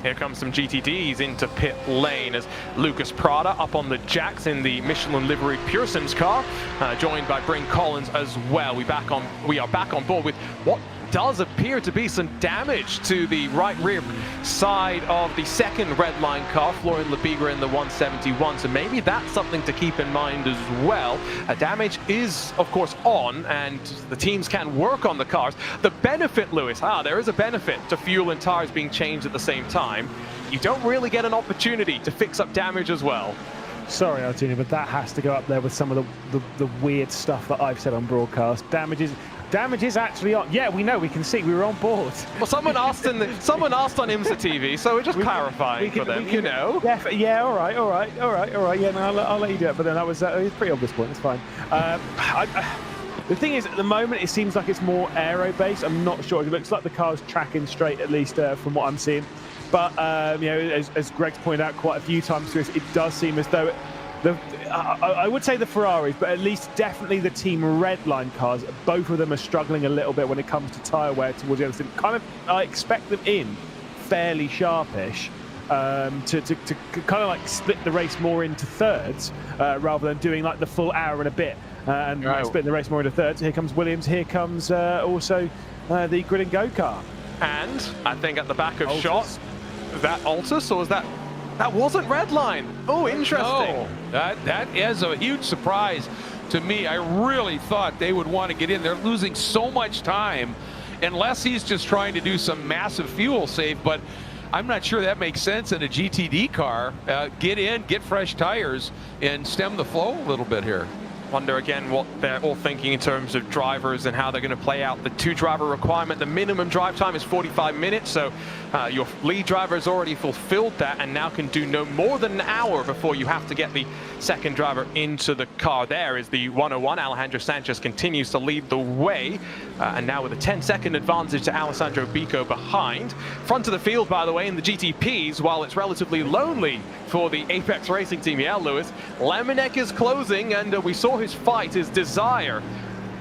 Here comes some GTDs into pit lane as Lucas Prada up on the jacks in the Michelin livery Pearson's car, joined by Bryn Collins as well. We are back on board with what does appear to be some damage to the right rear side of the second red line car, Florian Labigra in the 171. So maybe that's something to keep in mind as well. Damage is, of course, on, and the teams can work on the cars. The benefit, Lewis, there is a benefit to fuel and tires being changed at the same time. You don't really get an opportunity to fix up damage as well. Sorry, Artini, but that has to go up there with some of the weird stuff that I've said on broadcast. Damage is actually on. Yeah, we know, we can see, we were on board. Well, someone asked on IMSA TV, so we're just clarifying for them, you know. Yeah, all right. Yeah, no, I'll let you do it. But then that was a pretty obvious point. It's fine. The thing is, at the moment, it seems like it's more aero-based. I'm not sure. It looks like the car's tracking straight, at least from what I'm seeing. But you know, as Greg's pointed out quite a few times to us, it does seem as though I would say the Ferraris, but at least definitely the Team Red Line cars, both of them are struggling a little bit when it comes to tyre wear towards the other side. Kind of, I expect them in fairly sharpish to kind of like split the race more into thirds rather than doing like the full hour and a bit and split the race more into thirds. Here comes Williams. Here comes also the Grid and Go car. And I think at the back of shot. That Altus, or was that wasn't Redline? Oh, interesting. No, that is a huge surprise to me. I really thought they would want to get in. They're losing so much time, unless he's just trying to do some massive fuel save, but I'm not sure that makes sense in a GTD car. Get in, get fresh tires, and stem the flow a little bit here. Wonder again what they're all thinking in terms of drivers and how they're going to play out the two-driver requirement. The minimum drive time is 45 minutes, so your lead driver has already fulfilled that and now can do no more than an hour before you have to get the second driver into the car. There is the 101. Alejandro Sanchez continues to lead the way, and now with a 10-second advantage to Alessandro Bico behind. Front of the field, by the way, in the GTPs, while it's relatively lonely for the Apex Racing team. Yeah, Lewis, Lemonek is closing, and we saw his fight, his desire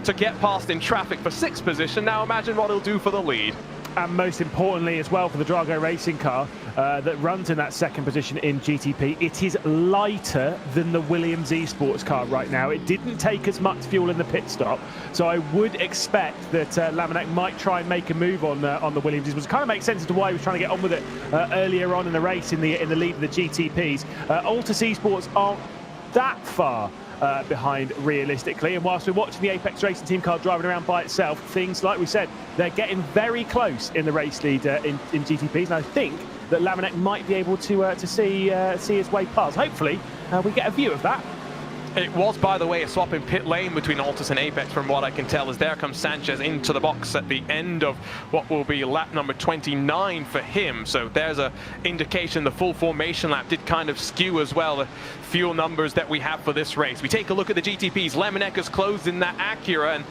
to get past in traffic for 6th position. Now imagine what he'll do for the lead. And most importantly as well for the Drago Racing car that runs in that 2nd position in GTP, it is lighter than the Williams Esports car right now. It didn't take as much fuel in the pit stop, so I would expect that Lemonek might try and make a move on the Williams Esports. It kind of makes sense as to why he was trying to get on with it earlier on in the race in the lead of the GTPs. Altus Esports aren't that far behind realistically, and whilst we're watching the Apex Racing team car driving around by itself, things like we said, they're getting very close in the race lead in GTPs, and I think that Lemonek might be able to see his way past. Hopefully we get a view of that. It was, by the way, a swap in pit lane between Altus and Apex, from what I can tell, as there comes Sanchez into the box at the end of what will be lap number 29 for him. So there's an indication the full formation lap did kind of skew as well the fuel numbers that we have for this race. We take a look at the GTPs. Lemonek has closed in that Acura, and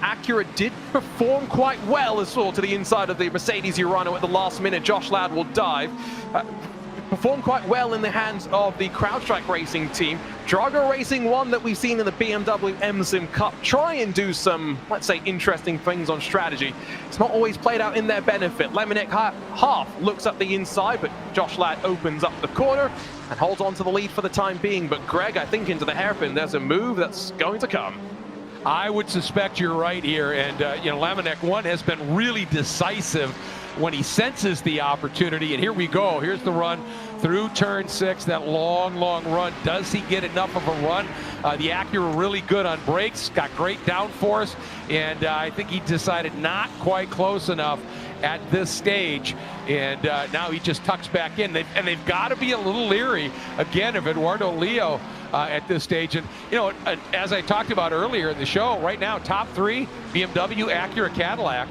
Acura did perform quite well as well to the inside of the Mercedes Urano at the last minute. Josh Ladd will dive. Performed quite well in the hands of the CrowdStrike Racing team. Drago Racing, one that we've seen in the BMW MSIM Cup, try and do some, let's say, interesting things on strategy. It's not always played out in their benefit. Lemonek half looks up the inside, but Josh Ladd opens up the corner and holds on to the lead for the time being. But Greg, I think into the hairpin, there's a move that's going to come. I would suspect you're right here, and you know, Lemonek, one, has been really decisive when he senses the opportunity, and here we go. Here's the run through turn 6, that long run. Does he get enough of a run? The Acura really good on brakes, got great downforce, and I think he decided not quite close enough at this stage, and now he just tucks back in. They've got to be a little leery again of Eduardo Leo at this stage. And you know, as I talked about earlier in the show, right now top 3 BMW, Acura, Cadillac.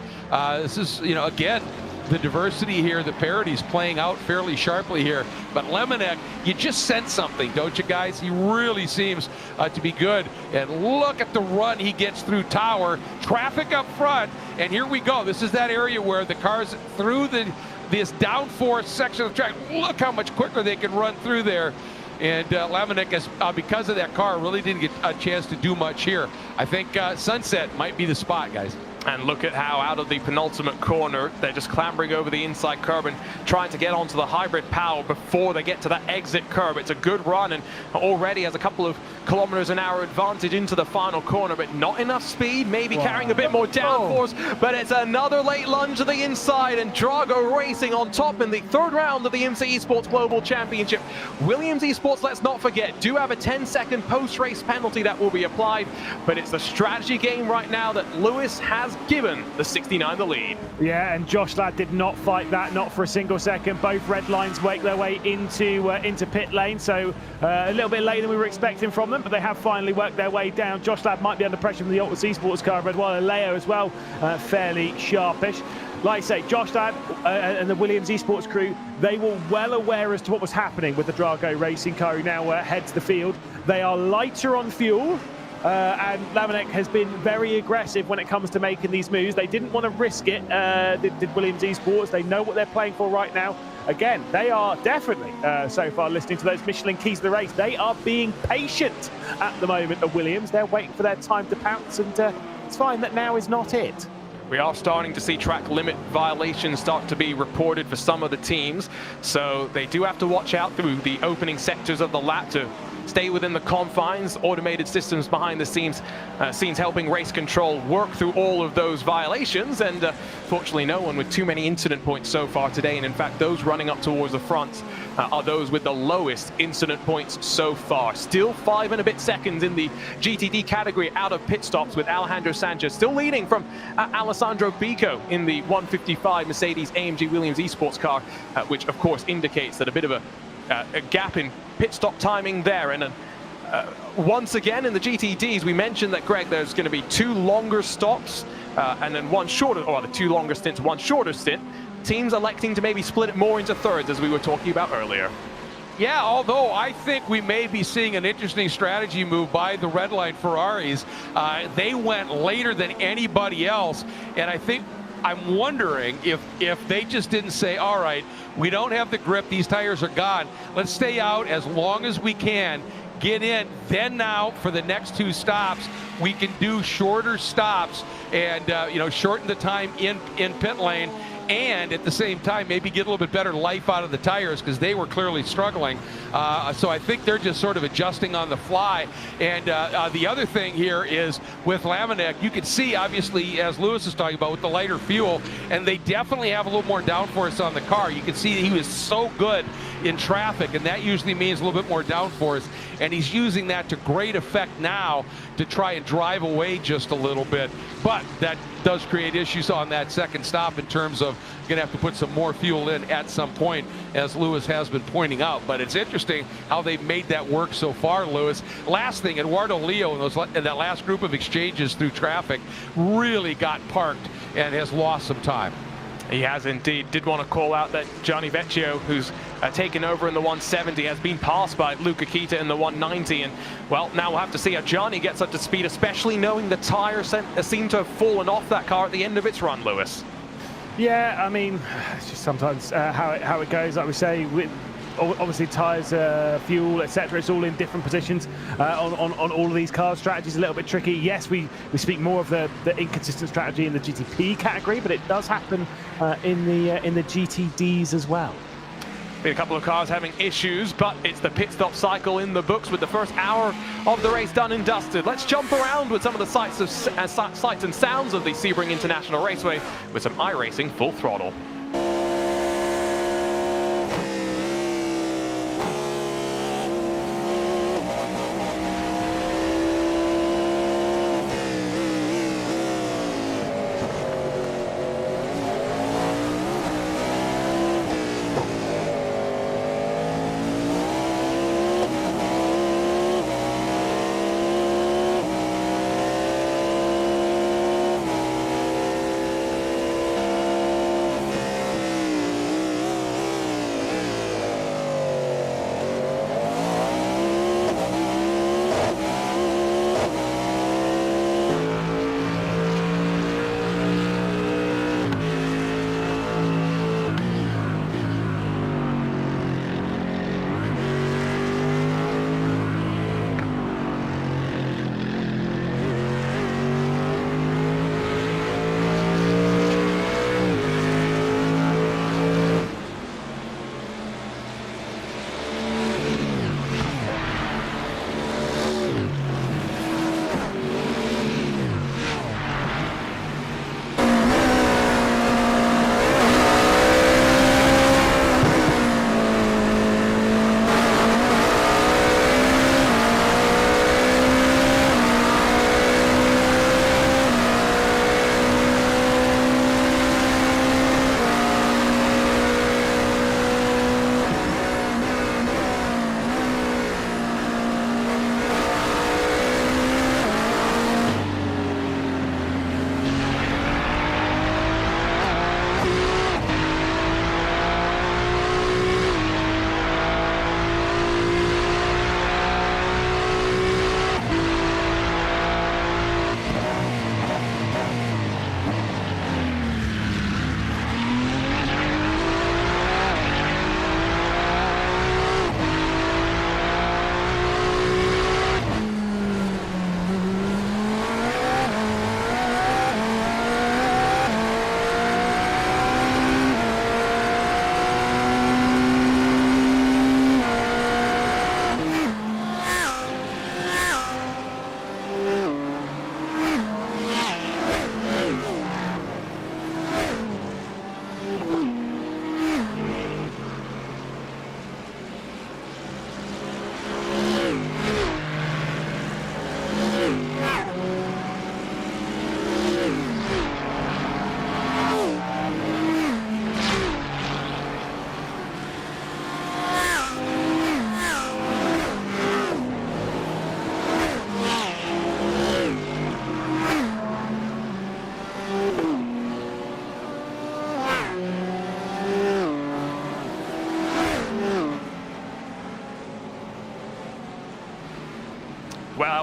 This is, you know, again, the diversity here, the parity's playing out fairly sharply here. But Lemonek, you just sense something, don't you guys? He really seems to be good. And look at the run he gets through Tower. Traffic up front, and here we go. This is that area where the cars through this downforce section of the track. Look how much quicker they can run through there. And Lemonek, is, because of that car, really didn't get a chance to do much here. I think Sunset might be the spot, guys. And look at how out of the penultimate corner, they're just clambering over the inside curb and trying to get onto the hybrid power before they get to that exit curb. It's a good run and already has a couple of kilometers an hour advantage into the final corner, but not enough speed, maybe carrying a bit more downforce, but it's another late lunge to the inside and Drago Racing on top in the third round of the IMSA Esports Global Championship. Williams Esports, let's not forget, do have a 10-second post-race penalty that will be applied, but it's the strategy game right now that Lewis has given the 69 the lead. Yeah, and Josh Ladd did not fight that, not for a single second. Both red lines make their way into pit lane, so a little bit later than we were expecting from them, but they have finally worked their way down. Josh Ladd might be under pressure from the Altus Esports car, but while Leo as well, fairly sharpish. Like I say, Josh Ladd and the Williams Esports crew, they were well aware as to what was happening with the Drago Racing car who now heads the field. They are lighter on fuel. And Lamanek has been very aggressive when it comes to making these moves. They didn't want to risk it, did Williams Esports. They know what they're playing for right now. Again, they are definitely, so far, listening to those Michelin keys to the race. They are being patient at the moment at Williams. They're waiting for their time to pounce, and it's fine that now is not it. We are starting to see track limit violations start to be reported for some of the teams, so they do have to watch out through the opening sectors of the lap to stay within the confines. Automated systems behind the scenes helping race control work through all of those violations, and fortunately no one with too many incident points so far today, and in fact those running up towards the front are those with the lowest incident points so far. Still 5 and a bit seconds in the GTD category out of pit stops, with Alejandro Sanchez still leading from Alessandro Pico in the 155 Mercedes AMG Williams Esports car, which of course indicates that a bit of a gap in pit stop timing there. And once again in the GTDs, we mentioned that, Greg, there's going to be 2 longer stops and then 1 shorter, or the 2 longer stints, 1 shorter stint. Teams electing to maybe split it more into thirds, as we were talking about earlier. Yeah, although I think we may be seeing an interesting strategy move by the red line Ferraris. They went later than anybody else, and I think I'm wondering if they just didn't say, all right, we don't have the grip, these tires are gone, let's stay out as long as we can, get in, then now for the next 2 stops we can do shorter stops and shorten the time in pit lane, and at the same time maybe get a little bit better life out of the tires, because they were clearly struggling. So I think they're just sort of adjusting on the fly. And the other thing here is with Lamanek, you can see obviously, as Lewis is talking about, with the lighter fuel, and they definitely have a little more downforce on the car. You can see he was so good in traffic, and that usually means a little bit more downforce, and he's using that to great effect now to try and drive away just a little bit. But that does create issues on that second stop in terms of going to have to put some more fuel in at some point, as Lewis has been pointing out. But it's interesting how they've made that work so far, Lewis. Last thing, Eduardo Leo in that last group of exchanges through traffic really got parked and has lost some time. He has indeed. Did want to call out that Gianni Vecchio, who's taken over in the 170, has been passed by Luca Kita in the 190. And, well, now we'll have to see how Gianni gets up to speed, especially knowing the tires seem to have fallen off that car at the end of its run, Lewis. Yeah, I mean, it's just sometimes how it goes. Like we say, obviously tyres, fuel, etc. It's all in different positions on all of these cars. Strategy's a little bit tricky. Yes, we speak more of the inconsistent strategy in the GTP category, but it does happen in the GTDs as well. A couple of cars having issues, but it's the pit stop cycle in the books with the first hour of the race done and dusted. Let's jump around with some of the sights and sounds of the Sebring International Raceway with some iRacing Full Throttle.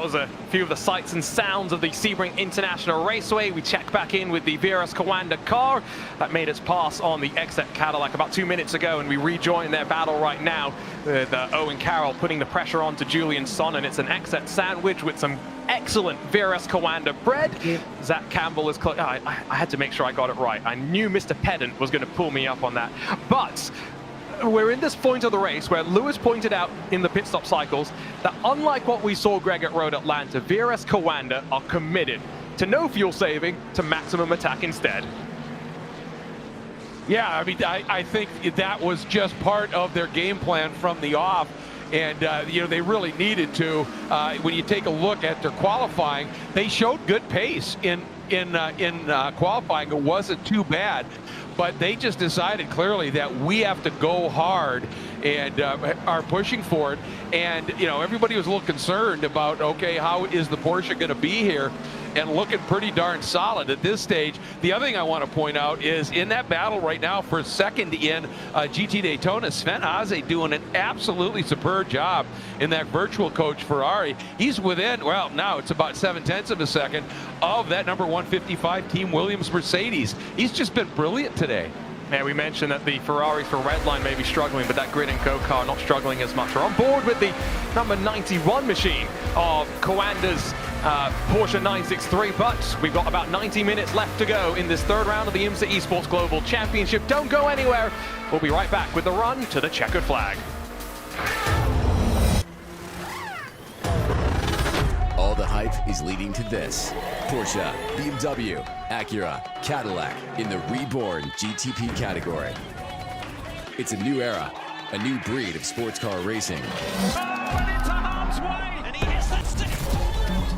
that was a few of the sights and sounds of the Sebring International Raceway. We check back in with the Virus Kawanda car that made its pass on the exit Cadillac about 2 minutes ago, and we rejoin their battle right now with Owen Carroll putting the pressure on to Julian Son, and it's an exit sandwich with some excellent Virus Kawanda bread. Zach Campbell is I had to make sure I got it right. I knew Mr. Pedant was going to pull me up on that. But we're in this point of the race where Lewis pointed out in the pit stop cycles that unlike what we saw Greg at Road Atlanta, Virus Kawanda are committed to no fuel saving, to maximum attack instead. Yeah, I mean, I think that was just part of their game plan from the off. And, you know, they really needed to. When you take a look at their qualifying, they showed good pace in qualifying. It wasn't too bad. But they just decided clearly that we have to go hard and are pushing for it. And, you know, everybody was a little concerned about, okay, how is the Porsche going to be here? And looking pretty darn solid at this stage. The other thing I want to point out is in that battle right now for second in GT Daytona, Sven Haase doing an absolutely superb job in that virtual coach Ferrari. He's within, well, now it's about 0.7 of a second of that number 155 Team Williams Mercedes. He's just been brilliant today. Yeah, we mentioned that the Ferraris for Redline may be struggling, but that Grid & Go car not struggling as much. We're on board with the number 91 machine of Kawanda's Porsche 963, but we've got about 90 minutes left to go in this third round of the IMSA Esports Global Championship. Don't go anywhere. We'll be right back with the run to the checkered flag. All the hype is leading to this. Porsche, BMW, Acura, Cadillac in the reborn GTP category. It's a new era, a new breed of sports car racing.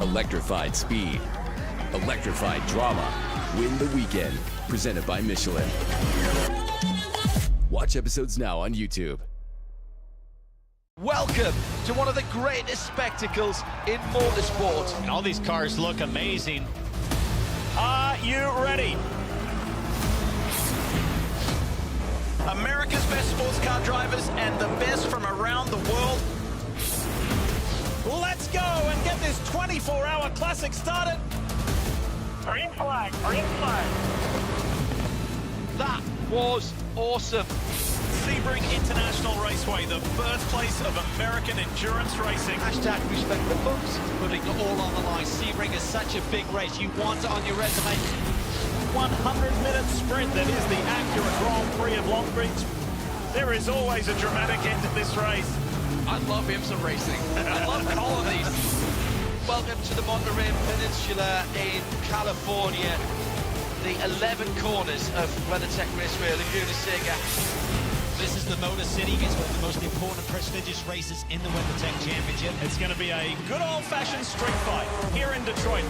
Electrified speed, electrified drama. Win the weekend, presented by Michelin. Watch episodes now on YouTube. Welcome to one of the greatest spectacles in motorsport. And all these cars look amazing. Are you ready? America's best sports car drivers and the best from around the world. Let's go and get this 24-hour classic started. Green flag, green flag. That was awesome. Sebring International Raceway, the birthplace of American endurance racing. Hashtag respect the books, putting it all on the line. Sebring is such a big race. You want it on your resume. 100-minute sprint that is the Acura Grand Prix of Long Beach. There is always a dramatic end to this race. I love IMSA racing. I love all of these. Welcome to the Monterey Peninsula in California. The 11 corners of WeatherTech Raceway, Laguna Seca. This is the Motor City. It's one of the most important, prestigious races in the WeatherTech Championship. It's going to be a good old-fashioned street fight here in Detroit.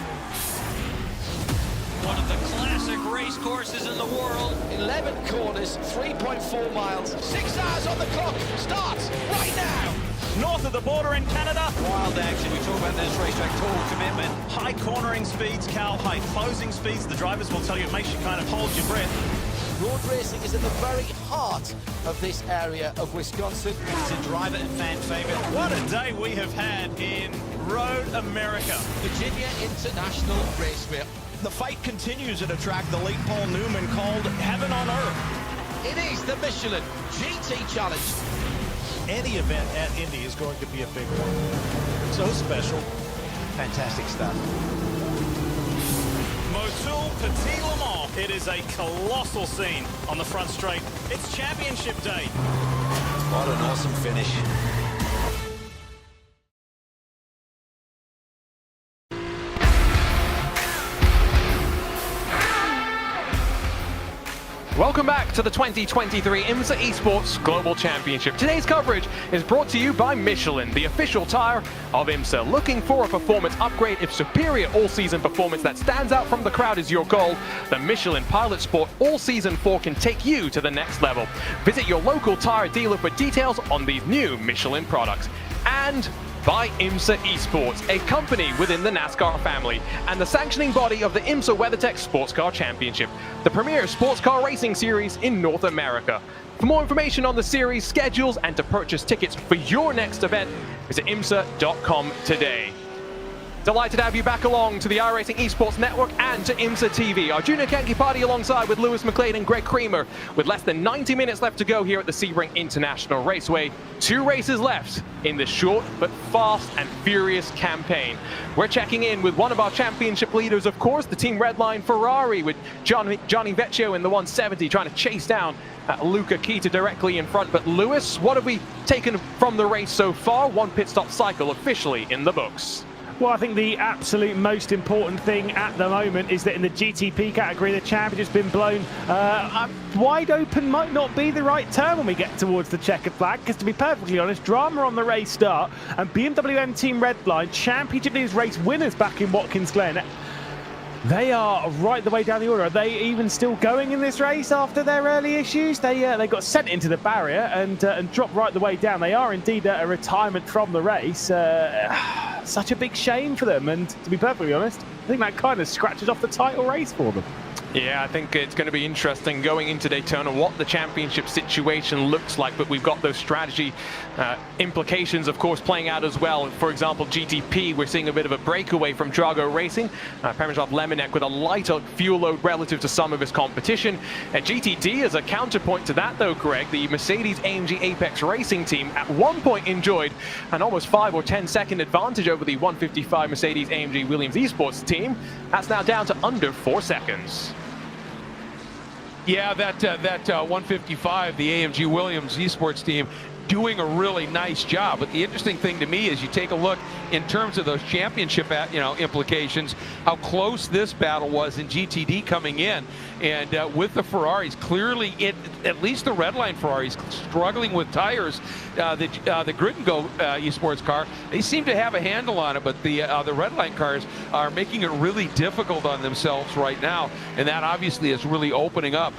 One of the classic race courses in the world. 11 corners, 3.4 miles. 6 hours on the clock. Starts right now. North of the border in Canada. Wild action. We talk about this racetrack, total commitment. High cornering speeds, Cal. High closing speeds. The drivers will tell you it makes you kind of hold your breath. Road racing is at the very heart of this area of Wisconsin. It's a driver and fan favorite. What a day we have had in Road America. Virginia International Raceway. The fight continues at a track the late Paul Newman called Heaven on Earth. It is the Michelin GT Challenge. Any event at Indy is going to be a big one. So special. Fantastic stuff. Motul Petit Le Mans. It is a colossal scene on the front straight. It's championship day. What an awesome finish. Welcome back to the 2023 IMSA Esports Global Championship. Today's coverage is brought to you by Michelin, the official tire of IMSA. Looking for a performance upgrade? If superior all-season performance that stands out from the crowd is your goal, the Michelin Pilot Sport All-Season 4 can take you to the next level. Visit your local tire dealer for details on these new Michelin products. And by IMSA Esports, a company within the NASCAR family and the sanctioning body of the IMSA WeatherTech Sports Car Championship, the premier sports car racing series in North America. For more information on the series, schedules, and to purchase tickets for your next event, visit IMSA.com today. Delighted to have you back along to the iRacing Esports Network and to IMSA TV. Our junior Kenki party alongside with Lewis McLean and Greg Creamer with less than 90 minutes left to go here at the Sebring International Raceway. 2 races left in this short but fast and furious campaign. We're checking in with one of our championship leaders, of course, the Team Redline Ferrari with Johnny Vecchio in the 170 trying to chase down Luca Kita directly in front. But Lewis, what have we taken from the race so far? 1 pit stop cycle officially in the books. Well, I think the absolute most important thing at the moment is that in the GTP category, the championship's been blown wide open. Might not be the right term when we get towards the checkered flag, because to be perfectly honest, drama on the race start, and BMW and Team Redline, championship leaders, race winners back in Watkins Glen. They are right the way down the order. Are they even still going in this race after their early issues? They got sent into the barrier and dropped right the way down. They are indeed a retirement from the race. Such a big shame for them. And to be perfectly honest, I think that kind of scratches off the title race for them. Yeah, I think it's going to be interesting going into Daytona what the championship situation looks like, but we've got those strategy implications, of course, playing out as well. For example, GTP, we're seeing a bit of a breakaway from Drago Racing. Parmejov Lemonek with a lighter fuel load relative to some of his competition. GTD, as a counterpoint to that, though, Greg, the Mercedes-AMG Apex Racing team at one point enjoyed an almost 5 or 10 second advantage over the 155 Mercedes-AMG Williams Esports team. That's now down to under 4 seconds. Yeah, that 155, the AMG Williams Esports team, doing a really nice job. But the interesting thing to me is you take a look in terms of those championship implications, how close this battle was in GTD coming in, and with the Ferraris clearly, at least the Redline Ferraris struggling with tires. The Grid and Go Esports car, they seem to have a handle on it, but the Redline cars are making it really difficult on themselves right now, and that obviously is really opening up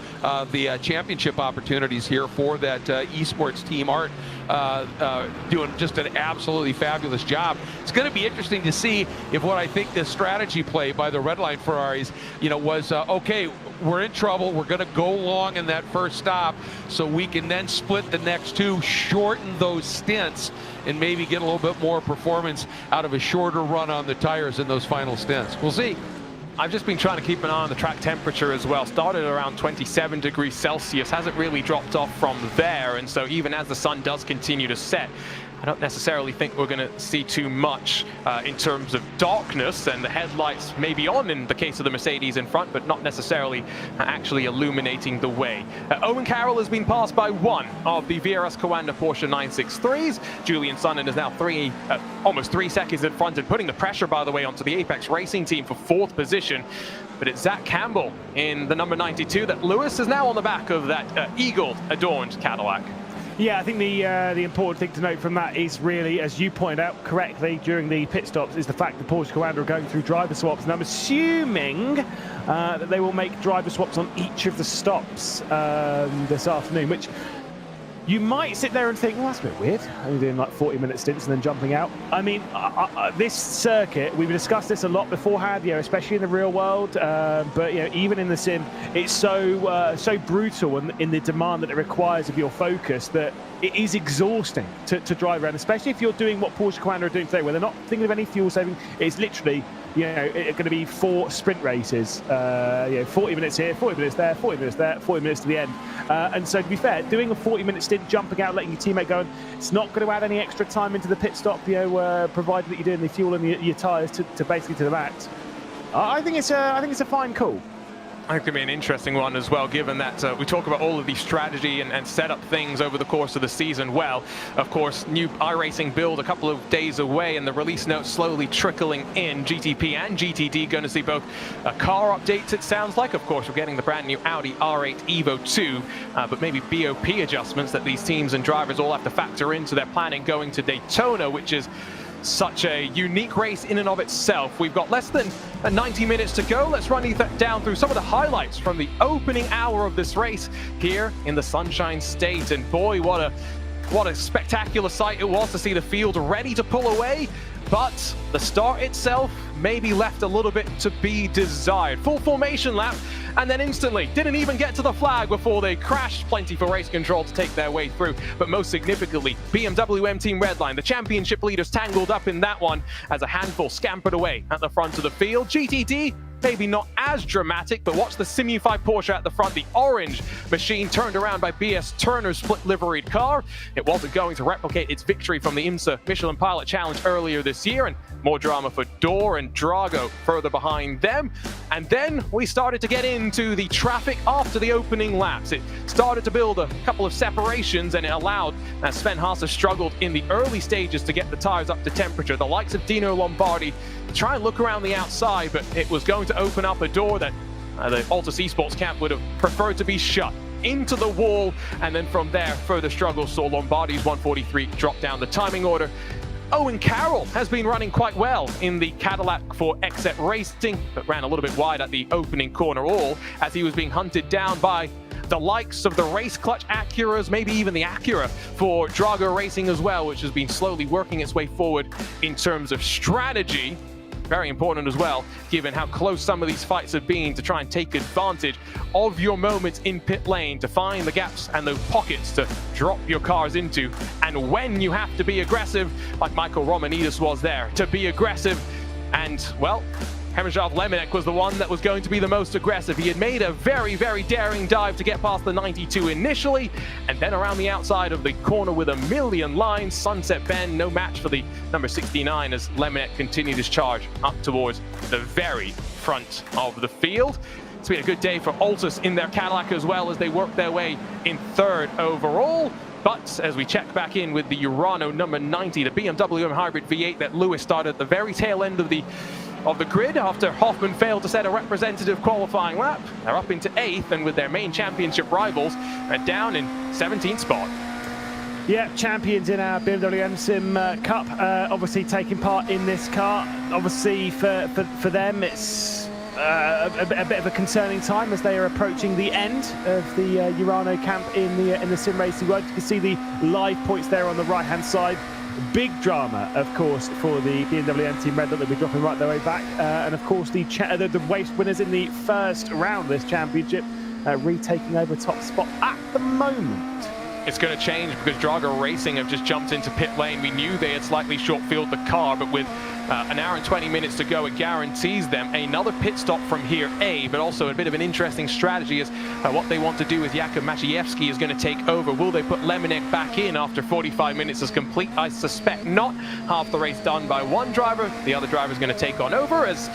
the championship opportunities here for that Esports team. Art doing just an absolutely fabulous job. It's going to be interesting to see if what I think this strategy play by the Redline Ferraris, was okay, we're in trouble, we're going to go long in that first stop so we can then split the next 2, shorten those stints, and maybe get a little bit more performance out of a shorter run on the tires in those final stints. We'll see. I've just been trying to keep an eye on the track temperature as well. Started around 27 degrees Celsius, hasn't really dropped off from there, and so even as the sun does continue to set, I don't necessarily think we're going to see too much in terms of darkness, and the headlights may be on in the case of the Mercedes in front, but not necessarily actually illuminating the way. Owen Carroll has been passed by one of the VRS Coanda Porsche 963s. Julian Sonnen is now almost 3 seconds in front, and putting the pressure, by the way, onto the Apex Racing team for 4th position. But it's Zach Campbell in the number 92 that Lewis is now on the back of that eagle-adorned Cadillac. Yeah, I think the important thing to note from that is really, as you pointed out correctly during the pit stops, is the fact that Porsche Coanda are going through driver swaps, and I'm assuming that they will make driver swaps on each of the stops this afternoon, which you might sit there and think, well, that's a bit weird, only doing like 40-minute stints and then jumping out. I mean, this circuit, we've discussed this a lot beforehand, especially in the real world, but even in the sim, it's so brutal in the demand that it requires of your focus that it is exhausting to drive around, especially if you're doing what Porsche Coanda are doing today, where they're not thinking of any fuel saving. It's literally, it's going to be 4 sprint races, 40 minutes here, 40 minutes there, 40 minutes there, 40 minutes to the end. And so, to be fair, doing a 40-minute stint, jumping out, letting your teammate go, it's not going to add any extra time into the pit stop, provided that you're doing the fuel and your tyres to basically to the max. I think it's a fine call. I think it's going to be an interesting one as well, given that we talk about all of these strategy and setup things over the course of the season. Well, of course, new iRacing build a couple of days away, and the release notes slowly trickling in. GTP and GTD going to see both car updates, it sounds like. Of course, we're getting the brand new Audi R8 Evo 2, but maybe BOP adjustments that these teams and drivers all have to factor into their planning going to Daytona, which is such a unique race in and of itself. We've got less than 90 minutes to go. Let's run down through some of the highlights from the opening hour of this race here in the Sunshine State. And boy, what a spectacular sight it was to see the field ready to pull away. But the start itself maybe left a little bit to be desired. Full formation lap and then instantly didn't even get to the flag before they crashed. Plenty for race control to take their way through, but most significantly, BMW M Team Redline, the championship leaders, tangled up in that one as a handful scampered away at the front of the field. GTD, maybe not as dramatic, but watch the Simu5 Porsche at the front. The orange machine turned around by BS Turner's split liveried car. It wasn't going to replicate its victory from the IMSA Michelin Pilot Challenge earlier this year, and more drama for Dor and Drago further behind them. And then we started to get into the traffic after the opening laps. It started to build a couple of separations, and it allowed, as Sven Haase struggled in the early stages to get the tires up to temperature, the likes of Dino Lombardi try and look around the outside, but it was going to open up a door that the Altus Esports camp would have preferred to be shut into the wall. And then from there, further struggles saw Lombardi's 143 drop down the timing order. Owen Carroll has been running quite well in the Cadillac for XZ Racing, but ran a little bit wide at the opening corner all as he was being hunted down by the likes of the Race Clutch Acuras, maybe even the Acura for Drago Racing as well, which has been slowly working its way forward in terms of strategy. Very important as well, given how close some of these fights have been, to try and take advantage of your moments in pit lane, to find the gaps and the pockets to drop your cars into. And when you have to be aggressive, like Michael Romanidis was there, to be aggressive. And, well, Hemejov Lemonek was the one that was going to be the most aggressive. He had made a very, very daring dive to get past the 92 initially, and then around the outside of the corner with a million lines, Sunset Bend, no match for the number 69 as Lemonek continued his charge up towards the very front of the field. It's been a good day for Altus in their Cadillac as well, as they work their way in third overall. But as we check back in with the Urano number 90, the BMW M Hybrid V8 that Lewis started at the very tail end of the grid after Hoffman failed to set a representative qualifying lap. They're up into 8th, and with their main championship rivals, they're down in 17th spot. Yeah, champions in our BMW M Sim Cup, obviously taking part in this car. Obviously for them, it's a bit of a concerning time as they are approaching the end of the Urano camp in the sim racing world. You can see the live points there on the right-hand side. Big drama, of course, for the BMW M Team Red that they'll be dropping right their way back. And of course, the race winners in the first round of this championship retaking over top spot at the moment. It's going to change because Drago Racing have just jumped into pit lane. We knew they had slightly short-fielded the car, but with an hour and 20 minutes to go, it guarantees them another pit stop from here, but also a bit of an interesting strategy is what they want to do with Jakub Maciejewski is going to take over. Will they put Lemonek back in after 45 minutes is complete? I suspect not. Half the race done by one driver. The other driver is going to take on over as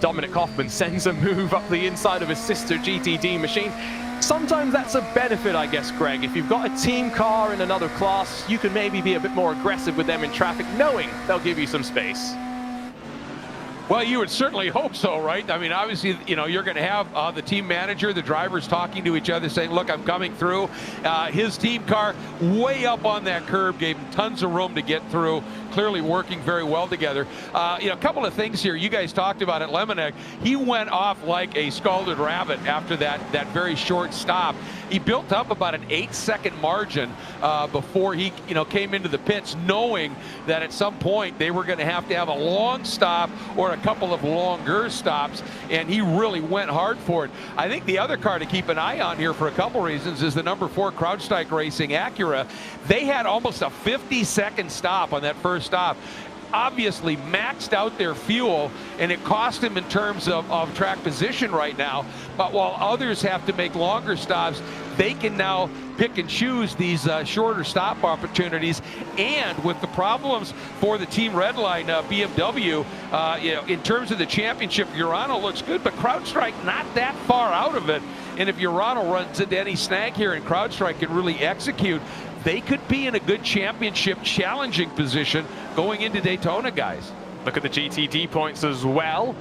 Dominic Hoffman sends a move up the inside of his sister GTD machine. Sometimes that's a benefit, I guess, Greg. If you've got a team car in another class, you can maybe be a bit more aggressive with them in traffic, knowing they'll give you some space. Well, you would certainly hope so, right? I mean, obviously, you know, you're going to have the team manager, the drivers talking to each other, saying, look, I'm coming through. His team car way up on that curb, gave him tons of room to get through. Clearly working very well together. You know, a couple of things here. You guys talked about it, Lemonek. He went off like a scalded rabbit after that very short stop. He built up about an 8-second margin before he, you know, came into the pits, knowing that at some point they were going to have a long stop or a couple of longer stops, and he really went hard for it. I think the other car to keep an eye on here for a couple reasons is the number 4 CrowdStrike Racing Acura. They had almost a 50-second stop on that first stop. Obviously maxed out their fuel, and it cost them in terms of track position right now. But while others have to make longer stops, they can now pick and choose these shorter stop opportunities. And with the problems for the Team Redline BMW, you know, in terms of the championship, Urano looks good, but CrowdStrike not that far out of it. And if Urano runs into any snag here and CrowdStrike can really execute, they could be in a good championship challenging position going into Daytona, guys. Look at the GTD points as well,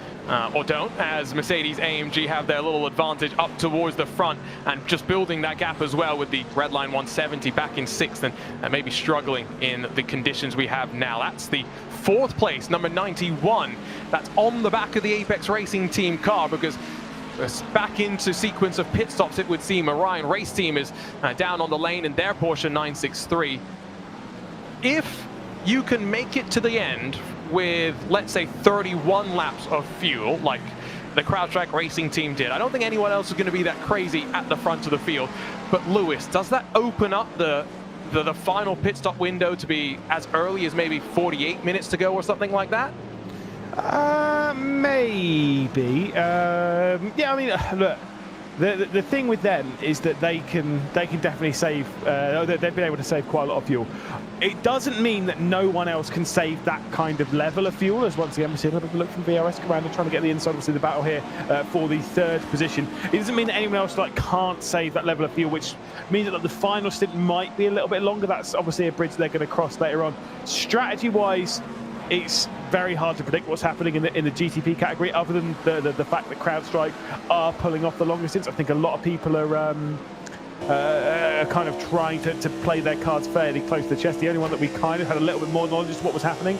or don't, as Mercedes AMG have their little advantage up towards the front and just building that gap as well with the Redline 170 back in 6th and maybe struggling in the conditions we have now. That's the 4th place, number 91. That's on the back of the Apex Racing team car because back into sequence of pit stops, it would seem. Orion Race Team is down on the lane in their Porsche 963. If you can make it to the end with, let's say, 31 laps of fuel, like the CrowdStrike Racing team did. I don't think anyone else is going to be that crazy at the front of the field. But Lewis, does that open up the final pit stop window to be as early as maybe 48 minutes to go or something like that? Maybe. Yeah, I mean, look. The thing with them is that they can definitely save. They've been able to save quite a lot of fuel. It doesn't mean that no one else can save that kind of level of fuel. As once again we see a little bit of a look from VRS Commander trying to get the inside, obviously the battle here for the 3rd position. It doesn't mean that anyone else can't save that level of fuel, which means that the final stint might be a little bit longer. That's obviously a bridge they're going to cross later on. Strategy-wise, it's very hard to predict what's happening in the GTP category, other than the fact that CrowdStrike are pulling off the longest stints. I think a lot of people are kind of trying to play their cards fairly close to the chest. The only one that we kind of had a little bit more knowledge of what was happening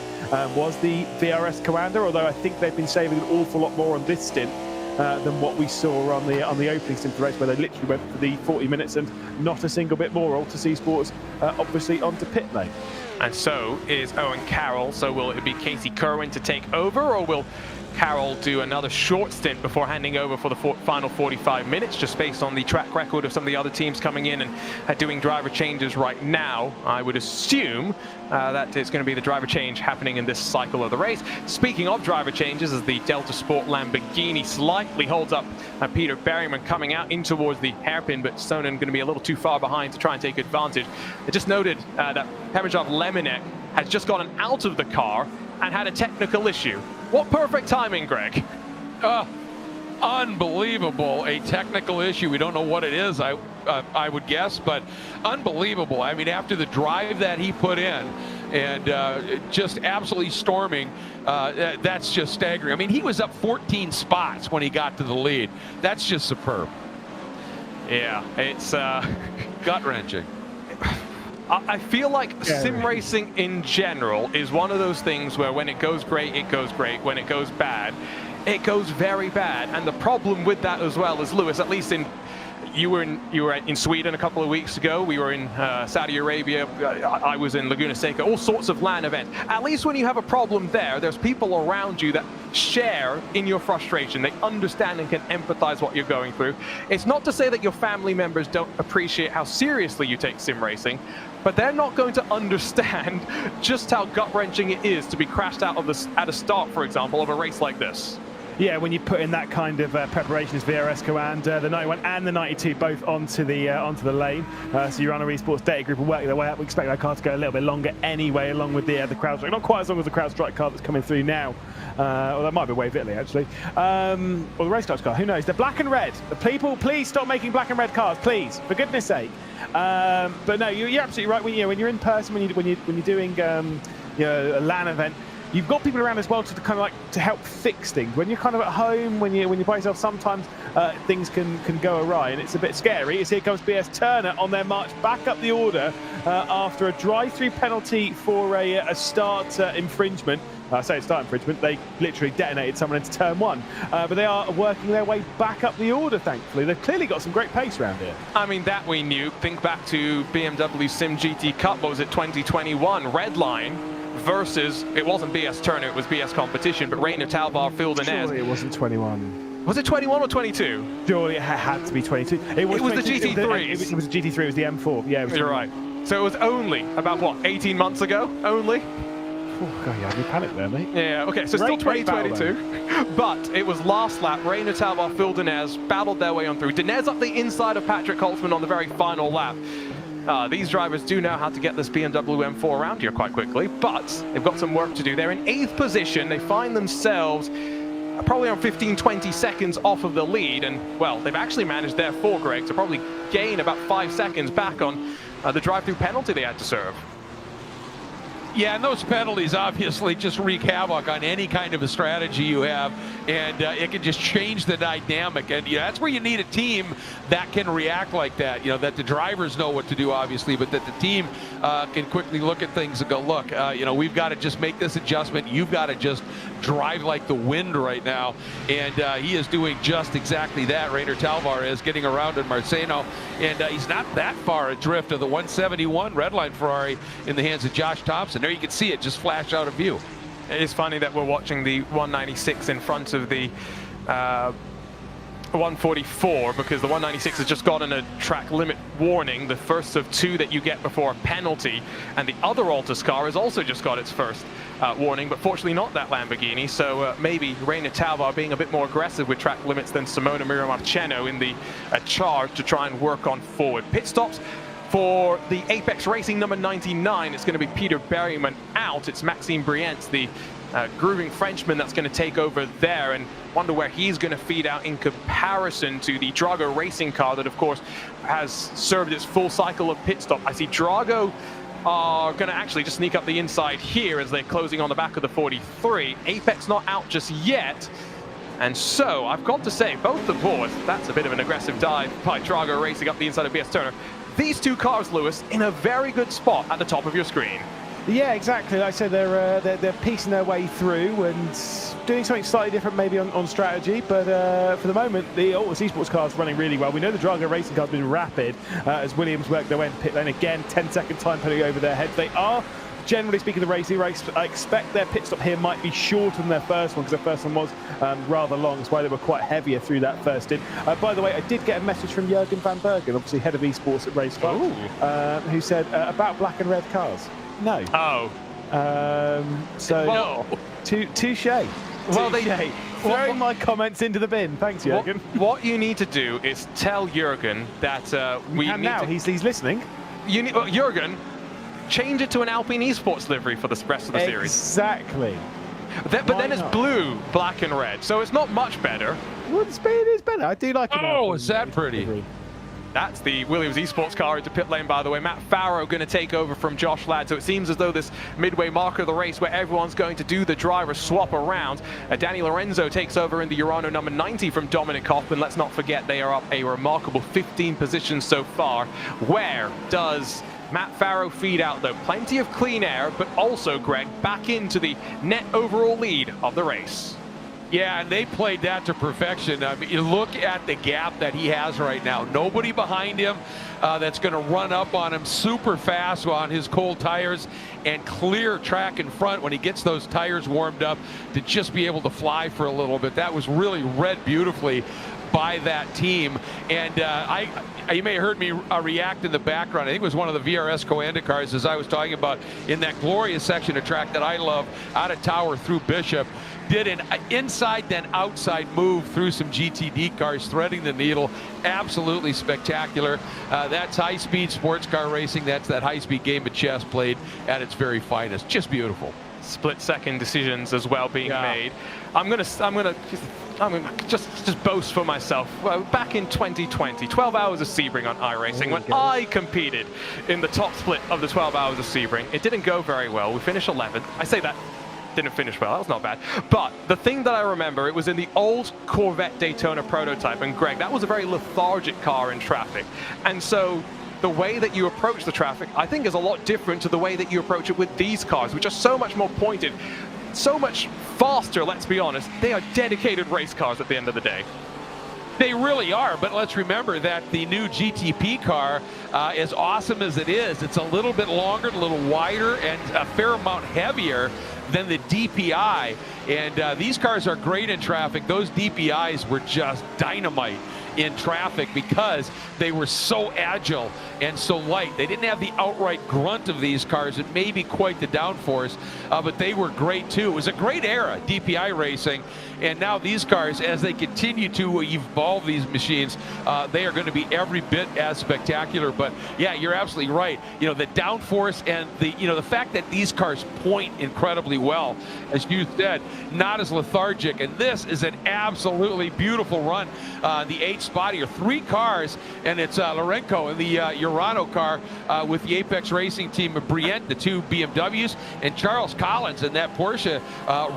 was the VRS Commander, although I think they've been saving an awful lot more on this stint than what we saw on the opening stint of the race, where they literally went for the 40 minutes and not a single bit more. Altus Esports obviously onto pit lane. And so is Owen Carroll. So will it be Casey Kerwin to take over, or will Carroll do another short stint before handing over for the final 45 minutes, just based on the track record of some of the other teams coming in and doing driver changes right now? I would assume that it's going to be the driver change happening in this cycle of the race. Speaking of driver changes, as the Delta Sport Lamborghini slightly holds up Peter Berryman coming out in towards the hairpin, but Sonnen going to be a little too far behind to try and take advantage. I just noted that Pemijov Lemonek has just gotten out of the car and had a technical issue. What perfect timing, Greg. Unbelievable. A technical issue. We don't know what it is, I would guess, but unbelievable. I mean, after the drive that he put in and just absolutely storming, that's just staggering. I mean, he was up 14 spots when he got to the lead. That's just superb. Yeah, it's gut-wrenching. I feel like sim racing in general is one of those things where when it goes great, it goes great. When it goes bad, it goes very bad. And the problem with that as well is, Lewis, at least you were in Sweden a couple of weeks ago. We were in Saudi Arabia. I was in Laguna Seca. All sorts of LAN events. At least when you have a problem there's people around you that share in your frustration. They understand and can empathize what you're going through. It's not to say that your family members don't appreciate how seriously you take sim racing, but they're not going to understand just how gut-wrenching it is to be crashed out of at a start, for example, of a race like this. Yeah, when you put in that kind of preparation as VRS Commander, the 91 and the 92 both onto the lane. So your Honor Esports data group will work their way up. We expect that car to go a little bit longer anyway, along with the CrowdStrike. Not quite as long as the CrowdStrike car that's coming through now. Or that might be Wave Italy, actually. Or the Race Cars car, who knows? They're black and red. The people, please stop making black and red cars, please, for goodness sake. But no, you're absolutely right. When you're in person, when you're doing a LAN event, you've got people around as well to kind of to help fix things. When you're kind of at home, when you're by yourself, sometimes things can go awry, and it's a bit scary. As here comes BS Turner on their march back up the order after a drive-through penalty for a start infringement. I say start infringement, they literally detonated someone into turn 1. But they are working their way back up the order, thankfully. They've clearly got some great pace around here. I mean, that we knew. Think back to BMW Sim GT Cup, what was it, 2021, Red Line versus, it wasn't BS Turner, it was BS Competition, but Rainer Talvar, Phil Denez. Surely it wasn't 21. Was it 21 or 22? Surely it had to be 22. It was the GT3. It was the GT3, it was the M4. Yeah, it was. You're right. So it was only about, what, 18 months ago? Only? Oh, God, you had me panicked there, mate. Yeah, okay, so still 2022. But it was last lap. Rainer Talvar, Phil Denez battled their way on through. Denez up the inside of Patrick Holtzman on the very final lap. These drivers do know how to get this BMW M4 around here quite quickly, but they've got some work to do. They're in 8th position. They find themselves probably on 15-20 seconds off of the lead, and, well, they've actually managed, therefore, Greg, to probably gain about 5 seconds back on the drive-through penalty they had to serve. Yeah, and those penalties obviously just wreak havoc on any kind of a strategy you have, and it can just change the dynamic. And that's where you need a team that can react like that. That the drivers know what to do, obviously, but that the team can quickly look at things and go, look, we've got to just make this adjustment. You've got to just drive like the wind right now, and he is doing just exactly that. Rainer Talvar is getting around in Marceno, and he's not that far adrift of the 171 Redline Ferrari in the hands of Josh Thompson. There you can see it just flash out of view. It is funny that we're watching the 196 in front of the 144, because the 196 has just gotten a track limit warning, the first of 2 that you get before a penalty, and the other Altus car has also just got its first warning, but fortunately not that Lamborghini. So maybe Reina Talvar being a bit more aggressive with track limits than Simona Miramarceno in the charge to try and work on forward. Pit stops for the Apex Racing number 99. It's going to be Peter Berryman out. It's Maxime Brienz, the grooving Frenchman, that's going to take over there, and wonder where he's going to feed out in comparison to the Drago Racing car that, of course, has served its full cycle of pit stop. I see Drago are going to actually just sneak up the inside here as they're closing on the back of the 43. Apex not out just yet. And so I've got to say, both the boards, that's a bit of an aggressive dive by Drago Racing up the inside of BS Turner. These 2 cars, Lewis, in a very good spot at the top of your screen. Yeah, exactly. Like I said, they're piecing their way through and doing something slightly different maybe on strategy, but for the moment, the Altus Esports car is running really well. We know the Drago Racing car has been rapid as Williams work their way into pit lane. Again, 10-second time putting over their heads. They are, generally speaking, the racing race. I expect their pit stop here might be shorter than their first one, because their first one was rather long. That's why they were quite heavier through that first in. By the way, I did get a message from Jürgen van Bergen, obviously head of esports at Raceway, who said about black and red cars. No. Oh. So, well, touche. Well, throwing my comments into the bin. Thanks, Jürgen. What you need to do is tell Jürgen that we and need now to... he's listening. You need, Jürgen, change it to an Alpine Esports livery for the rest of the series. Exactly. But then it's blue, black, and red, so it's not much better. Well, it is better. I do like it. Oh, is that pretty? Livery. That's the Williams Esports car into pit lane, by the way. Matt Farrow going to take over from Josh Ladd. So it seems as though this midway mark of the race where everyone's going to do the driver swap around. Danny Lorenzo takes over in the Urano number 90 from Dominic Hoffman. Let's not forget they are up a remarkable 15 positions so far. Where does Matt Farrow feed out, though? Plenty of clean air, but also, Greg, back into the net overall lead of the race. Yeah, and they played that to perfection. I mean, you look at the gap that he has right now. Nobody behind him that's going to run up on him super fast on his cold tires, and clear track in front when he gets those tires warmed up to just be able to fly for a little bit. That was really read beautifully by that team. And you may have heard me react in the background. I think it was one of the VRS Coanda cars, as I was talking about, in that glorious section of track that I love, out of Tower through Bishop. Did an inside then outside move through some GTD cars, threading the needle. Absolutely spectacular. That's high-speed sports car racing. That's that high-speed game of chess played at its very finest. Just beautiful. Split-second decisions as well being made. I'm gonna just boast for myself. Well, back in 2020, 12 hours of Sebring on iRacing, when I competed in the top split of the 12 hours of Sebring, it didn't go very well. We finished 11th. I say that didn't finish well. That was not bad. But the thing that I remember, it was in the old Corvette Daytona prototype. And Greg, that was a very lethargic car in traffic. And so the way that you approach the traffic, I think, is a lot different to the way that you approach it with these cars, which are so much more pointed, so much faster, let's be honest. They are dedicated race cars at the end of the day. They really are, but let's remember that the new GTP car, as awesome as it is, it's a little bit longer, a little wider, and a fair amount heavier than the DPI. And these cars are great in traffic. Those DPIs were just dynamite in traffic because they were so agile and so light. They didn't have the outright grunt of these cars. It may be quite the downforce, but they were great too. It was a great era, DPI racing. And now these cars, as they continue to evolve these machines, they are going to be every bit as spectacular. But yeah, you're absolutely right. You know, the downforce and the fact that these cars point incredibly well, as you said, not as lethargic. And this is an absolutely beautiful run. The 8 spot here, 3 cars, and it's Lorenko in the Urano car with the Apex Racing team of Brienne, the 2 BMWs, and Charles Collins in that Porsche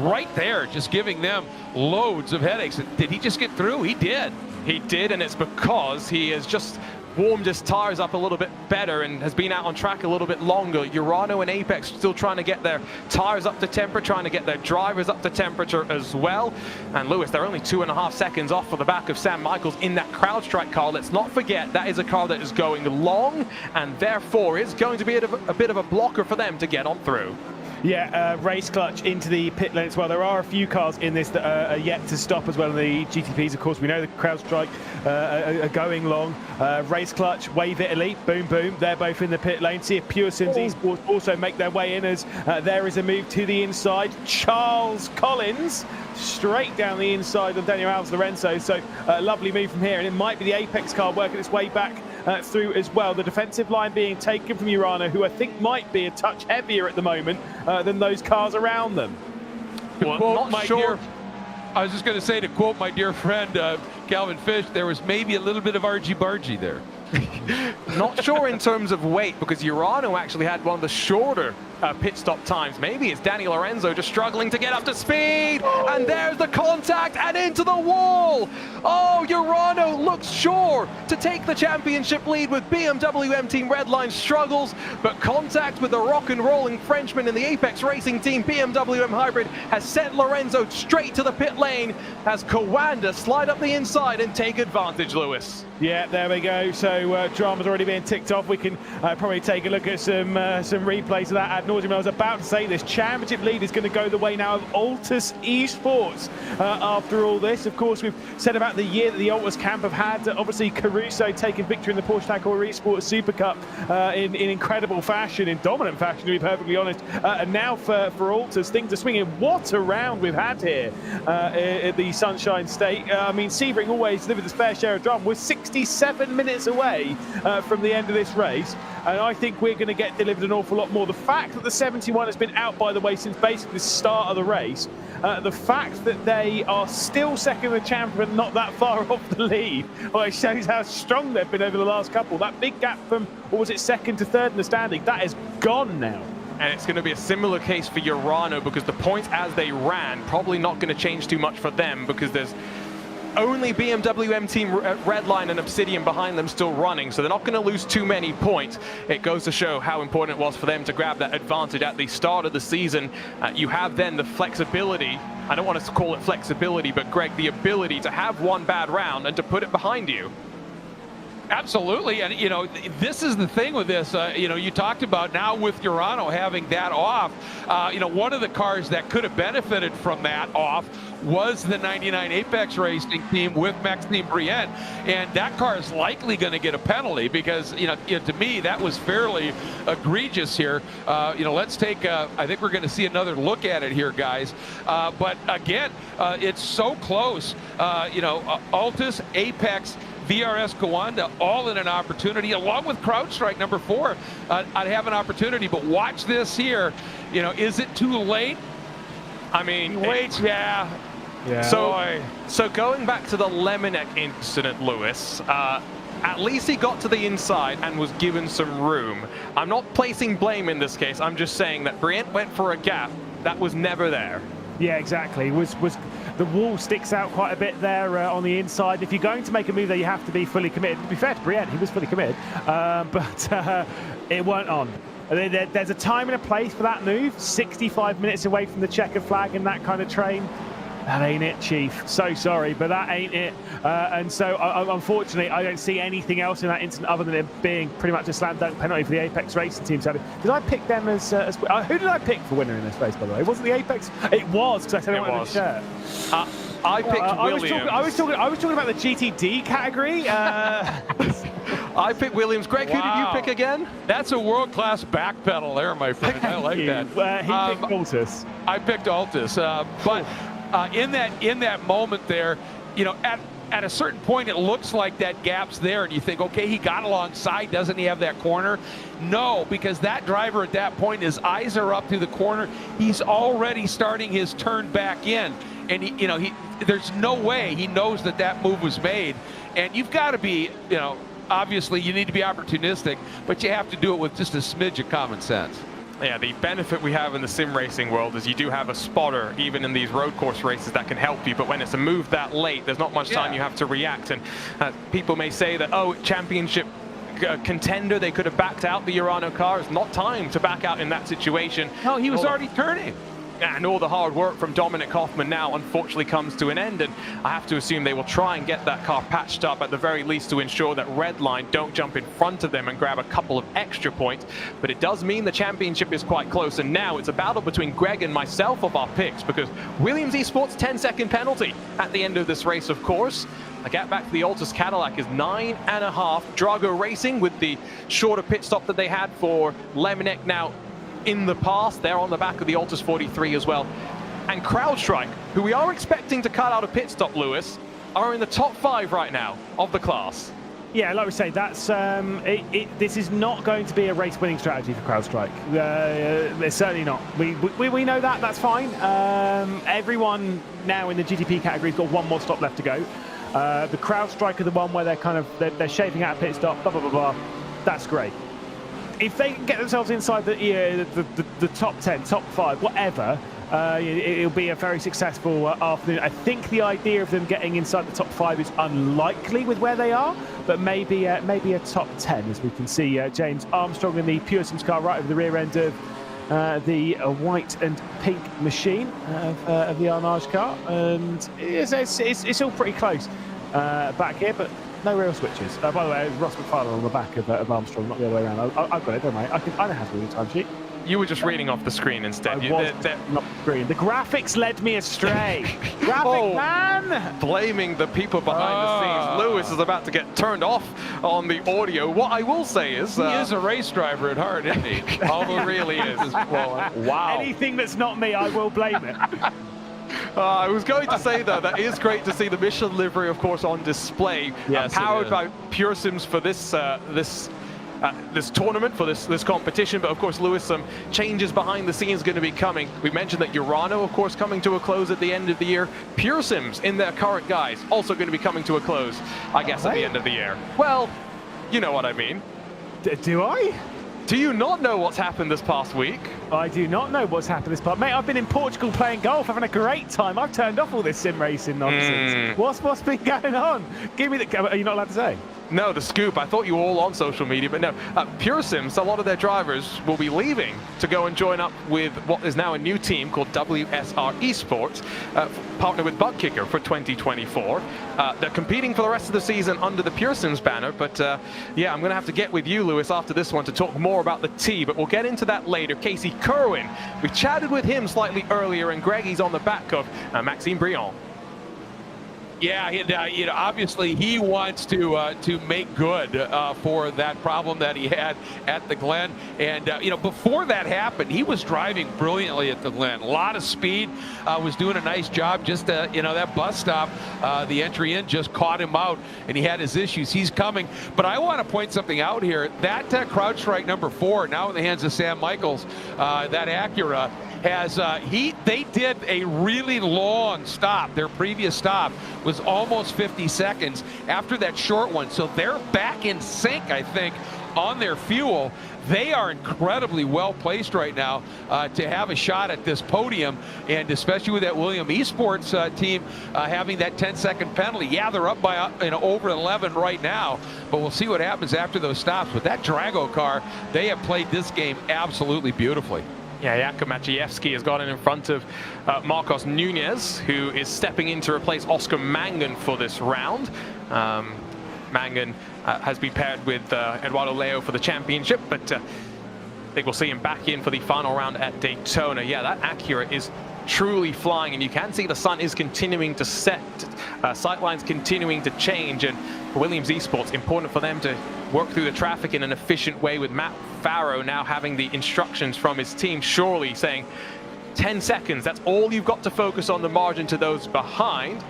right there, just giving them loads of headaches. And did he just get through? He did. He did, and it's because he has just warmed his tires up a little bit better and has been out on track a little bit longer. Urano and Apex still trying to get their tires up to temperature, trying to get their drivers up to temperature as well. And Lewis, they're only 2.5 seconds off for the back of Sam Michaels in that CrowdStrike car. Let's not forget that is a car that is going long, and therefore is going to be a bit of a blocker for them to get on through. Yeah, race clutch into the pit lane as well. There are a few cars in this that are yet to stop as well in the GTPs. Of course, we know the CrowdStrike are going long. Race clutch, Wave Italy, boom, boom. They're both in the pit lane. See if Pure Sims Esports also make their way in as there is a move to the inside. Charles Collins straight down the inside of Daniel Alves Lorenzo. So lovely move from here. And it might be the Apex car working its way back through as well. The defensive line being taken from Urano, who I think might be a touch heavier at the moment than those cars around them. Well, I was just going to say, to quote my dear friend Calvin Fish, there was maybe a little bit of argy-bargy there. Not sure in terms of weight, because Urano actually had one of the shorter pit stop times. Maybe it's Danny Lorenzo just struggling to get up to speed. And there's the contact and into the wall. Oh, Urano looks sure to take the championship lead with BMW M Team Redline struggles, but contact with the rock and rolling Frenchman in the Apex Racing Team BMW M Hybrid has sent Lorenzo straight to the pit lane as Kawanda slide up the inside and take advantage, Lewis. Yeah, there we go. So drama's already being ticked off. We can probably take a look at some replays of that ad nauseum. I was about to say this championship lead is going to go the way now of Altus Esports after all this. Of course, we've said about the year that the Altus camp have had. Obviously, Caruso taking victory in the Porsche Tacor Esports Super Cup in incredible fashion, in dominant fashion, to be perfectly honest. And now for Altus, things are swinging. What a round we've had here at the Sunshine State. I mean, Sebring always delivered his fair share of drama. We're 67 minutes away from the end of this race, and I think we're going to get delivered an awful lot more. The fact that the 71 has been out, by the way, since basically the start of the race, the fact that they are still second in the champion, not that far off the lead, well, it shows how strong they've been over the last couple. That big gap from, what was it, second to third in the standing, that is gone now. And it's going to be a similar case for Urano, because the points as they ran probably not going to change too much for them, because there's only BMW M Team Redline and Obsidian behind them still running, so they're not going to lose too many points. It goes to show how important it was for them to grab that advantage at the start of the season. You have then the flexibility, I don't want to call it flexibility, but Greg, the ability to have one bad round and to put it behind you. Absolutely, and you know, this is the thing with this. You know, you talked about now with Urano having that off. You know, one of the cars that could have benefited from that off was the 99 Apex Racing Team with Maxime Brienne, and that car is likely going to get a penalty because, you know, to me that was fairly egregious here. You know, let's take. I think we're going to see another look at it here, guys. But again, it's so close. You know, Altus, Apex, VRS Kawanda, all in an opportunity, along with CrowdStrike number 4. I'd have an opportunity, but watch this here. You know, is it too late? I mean, wait, yeah. So going back to the Lemonette incident, Lewis, at least he got to the inside and was given some room. I'm not placing blame in this case. I'm just saying that Briant went for a gap that was never there. Yeah, exactly. The wall sticks out quite a bit there on the inside. If you're going to make a move there, you have to be fully committed. To be fair to Brienne, he was fully committed, but it weren't on. There's a time and a place for that move. 65 minutes away from the checkered flag and that kind of train. That ain't it, Chief. So sorry, but that ain't it. And so, unfortunately, I don't see anything else in that incident other than it being pretty much a slam dunk penalty for the Apex Racing Team. Did I pick them as who did I pick for winner in this race, by the way? Was it the Apex? It was, because I said I wanted the shirt. I picked Williams. I was talking about the GTD category. I picked Williams. Greg, who did you pick again? That's a world-class back pedal there, my friend. I like that. He picked Altus. I picked Altus, but in that moment there, you know, at a certain point, it looks like that gap's there, and you think, okay, he got alongside. Doesn't he have that corner? No, because that driver at that point, his eyes are up through the corner. He's already starting his turn back in, and there's no way he knows that move was made. And you've got to be, you know, obviously you need to be opportunistic, but you have to do it with just a smidge of common sense. Yeah, the benefit we have in the sim racing world is you do have a spotter, even in these road course races, that can help you. But when it's a move that late, there's not much time you have to react. And people may say that, oh, championship contender, they could have backed out the Urano car. It's not time to back out in that situation. No, he was already turning. And all the hard work from Dominic Hoffman now unfortunately comes to an end, and I have to assume they will try and get that car patched up at the very least to ensure that Redline don't jump in front of them and grab a couple of extra points. But it does mean the championship is quite close, and now it's a battle between Greg and myself of our picks, because Williams Esports 10-second penalty at the end of this race, of course. The gap back to the Altus Cadillac is 9.5. Drago Racing with the shorter pit stop that they had for Lemonette now in the past. They're on the back of the Altus 43 as well. And CrowdStrike, who we are expecting to cut out a pit stop, Lewis, are in the top 5 right now of the class. Yeah, like we say, that's this is not going to be a race-winning strategy for CrowdStrike. It's certainly not. We know that. That's fine. Everyone now in the GTP category has got one more stop left to go. The CrowdStrike are the one where they're shaping out a pit stop. Blah blah blah blah. That's great. If they can get themselves inside the top 10, top 5, whatever, it'll be a very successful afternoon. I think the idea of them getting inside the top 5 is unlikely with where they are, but maybe a top 10, as we can see James Armstrong in the Pure Sims car right over the rear end of the white and pink machine of the Arnage car, and it's all pretty close back here, but no real switches. By the way, it was Ross McFarlane on the back of Armstrong, not the other way around. I've got it, don't worry. I know how to read the timesheet. You were just reading off the screen instead. Not the screen. The graphics led me astray. Graphic man! Blaming the people behind the scenes. Lewis is about to get turned off on the audio. What I will say is... he is a race driver at heart, isn't he? Although really is. Wow. Anything that's not me, I will blame it. I was going to say, though, that is great to see the Michelin livery, of course, on display. Yes, powered by Pure Sims for this tournament, for this competition. But of course, Lewis, some changes behind the scenes going to be coming. We mentioned that Urano, of course, coming to a close at the end of the year. Pure Sims in their current guise also going to be coming to a close, I guess, at the end of the year. Well, you know what I mean. Do I? Do you not know what's happened this past week? I do not know what's happened this past... Mate, I've been in Portugal playing golf, having a great time. I've turned off all this sim racing nonsense. What's been going on? Give me the... Are you not allowed to say? No, the scoop. I thought you were all on social media, but no. Pure Sims, a lot of their drivers will be leaving to go and join up with what is now a new team called WSR Esports, partnered with Buttkicker for 2024. They're competing for the rest of the season under the Pure Sims banner, but yeah, I'm going to have to get with you, Lewis, after this one to talk more about the T, but we'll get into that later. Casey Kerwin, we chatted with him slightly earlier, and Greggy's on the back of Maxime Briand. Yeah, and, obviously he wants to make good for that problem that he had at the Glen. And, before that happened, he was driving brilliantly at the Glen. A lot of speed, was doing a nice job. Just, that bus stop, the entry in just caught him out, and he had his issues. He's coming. But I want to point something out here. That CrowdStrike number 4, now in the hands of Sam Michaels, that Acura, they did a really long stop. Their previous stop was almost 50 seconds after that short one. So they're back in sync, I think, on their fuel. They are incredibly well placed right now to have a shot at this podium, and especially with that Williams Esports team having that 10-second penalty. Yeah, they're up by over 11 right now, but we'll see what happens after those stops. With that Drago car, they have played this game absolutely beautifully. Yeah, Jakub Maciejewski has gotten in front of Marcos Nunez, who is stepping in to replace Oscar Mangan for this round. Mangan has been paired with Eduardo Leo for the championship, but I think we'll see him back in for the final round at Daytona. Yeah, that Acura is truly flying, and you can see the sun is continuing to set, sightlines continuing to change, and for Williams Esports, important for them to work through the traffic in an efficient way, with Matt Farrow now having the instructions from his team, surely saying 10 seconds, that's all you've got to focus on, the margin to those behind.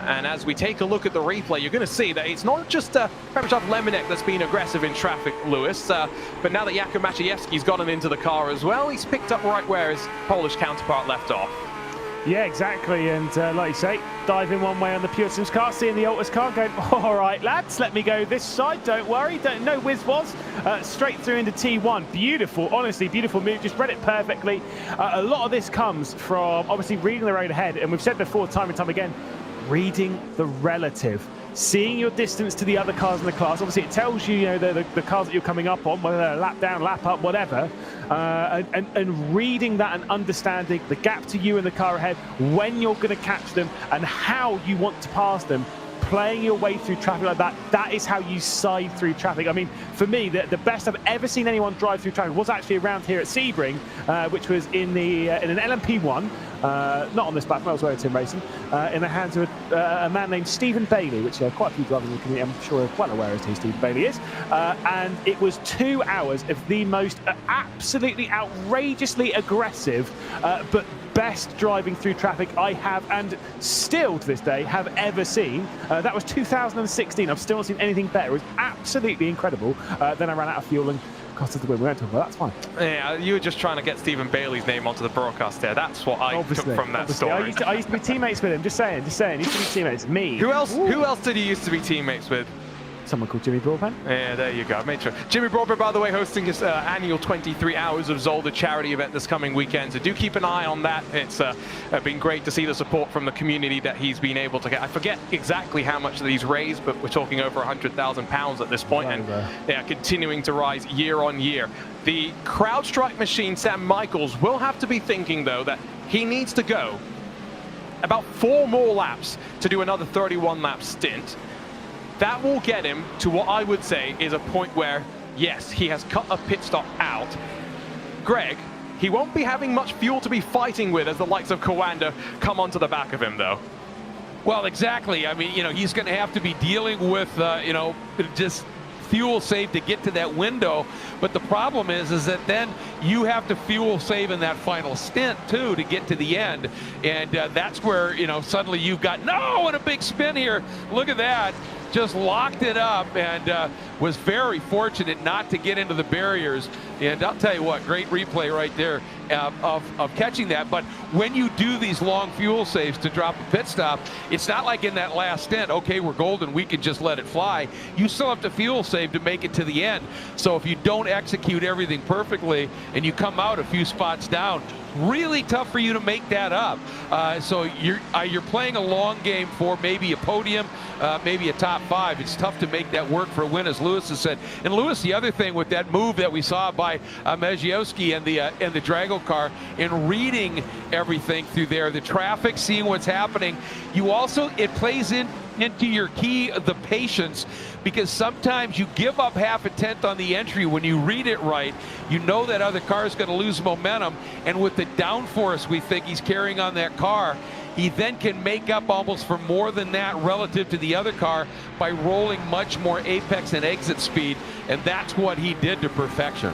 And as we take a look at the replay, you're going to see that it's not just Prepotov Lemonette that's been aggressive in traffic, Lewis, but now that Jakub Maciejewski's gotten into the car as well, he's picked up right where his Polish counterpart left off. Yeah, exactly, and like you say, diving one way on the Pure Sims car, seeing the Altus car going, all right, lads, let me go this side, don't worry, no whiz was, straight through into T1. Beautiful, honestly, beautiful move, just read it perfectly. A lot of this comes from, obviously, reading the road ahead, and we've said before, time and time again, reading the relative seeing your distance to the other cars in the class. Obviously, it tells you, the cars that you're coming up on, whether they're lap down, lap up, whatever, and reading that and understanding the gap to you and the car ahead, when you're going to catch them, and how you want to pass them. Playing your way through traffic like that, that is how you side through traffic. I mean, for me, the best I've ever seen anyone drive through traffic was actually around here at Sebring, which was in an LMP1, not on this platform, elsewhere at Sim Racing, in the hands of a man named Stephen Bailey, which quite a few drivers in the community, I'm sure, are well aware as to who Stephen Bailey is. And it was 2 hours of the most absolutely outrageously aggressive, but best driving through traffic I have, and still to this day have ever seen. That was 2016. I've still not seen anything better. It was absolutely incredible. Then I ran out of fuel and cost us the win. We won't talk about that. That's fine. Yeah, you were just trying to get Stephen Bailey's name onto the broadcast there. That's what I took from that story. I used to be teammates with him. Just saying. Used to be teammates. Me. Who else did you used to be teammates with? Someone called Jimmy Broadbent. Yeah, there you go. I made sure. Jimmy Broadbent, by the way, hosting his annual 23 Hours of Zolder charity event this coming weekend. So do keep an eye on that. It's been great to see the support from the community that he's been able to get. I forget exactly how much that he's raised, but we're talking over £100,000 at this point, and yeah, continuing to rise year on year. The CrowdStrike machine, Sam Michaels, will have to be thinking, though, that he needs to go about 4 more laps to do another 31-lap stint. That will get him to what I would say is a point where, yes, he has cut a pit stop out. Greg, he won't be having much fuel to be fighting with as the likes of Kawanda come onto the back of him, though. Well, exactly. I mean, he's going to have to be dealing with, just fuel save to get to that window. But the problem is that then you have to fuel save in that final stint too to get to the end, and that's where suddenly you've got and a big spin here. Look at that. Just locked it up and was very fortunate not to get into the barriers. And I'll tell you what, great replay right there of catching that. But when you do these long fuel saves to drop a pit stop, it's not like in that last stint, okay, we're golden, we can just let it fly. You still have to fuel save to make it to the end. So if you don't execute everything perfectly and you come out a few spots down, really tough for you to make that up. So you're playing a long game for maybe a podium, maybe a top 5. It's tough to make that work for a win, as Lewis has said. And Lewis, the other thing with that move that we saw by Mazioski and the Drago car, in reading everything through there, the traffic, seeing what's happening, it plays into your key, the patience, because sometimes you give up half a tenth on the entry. When you read it right, you know that other car is going to lose momentum, and with the downforce we think he's carrying on that car, he then can make up almost for more than that relative to the other car by rolling much more apex and exit speed, and that's what he did to perfection.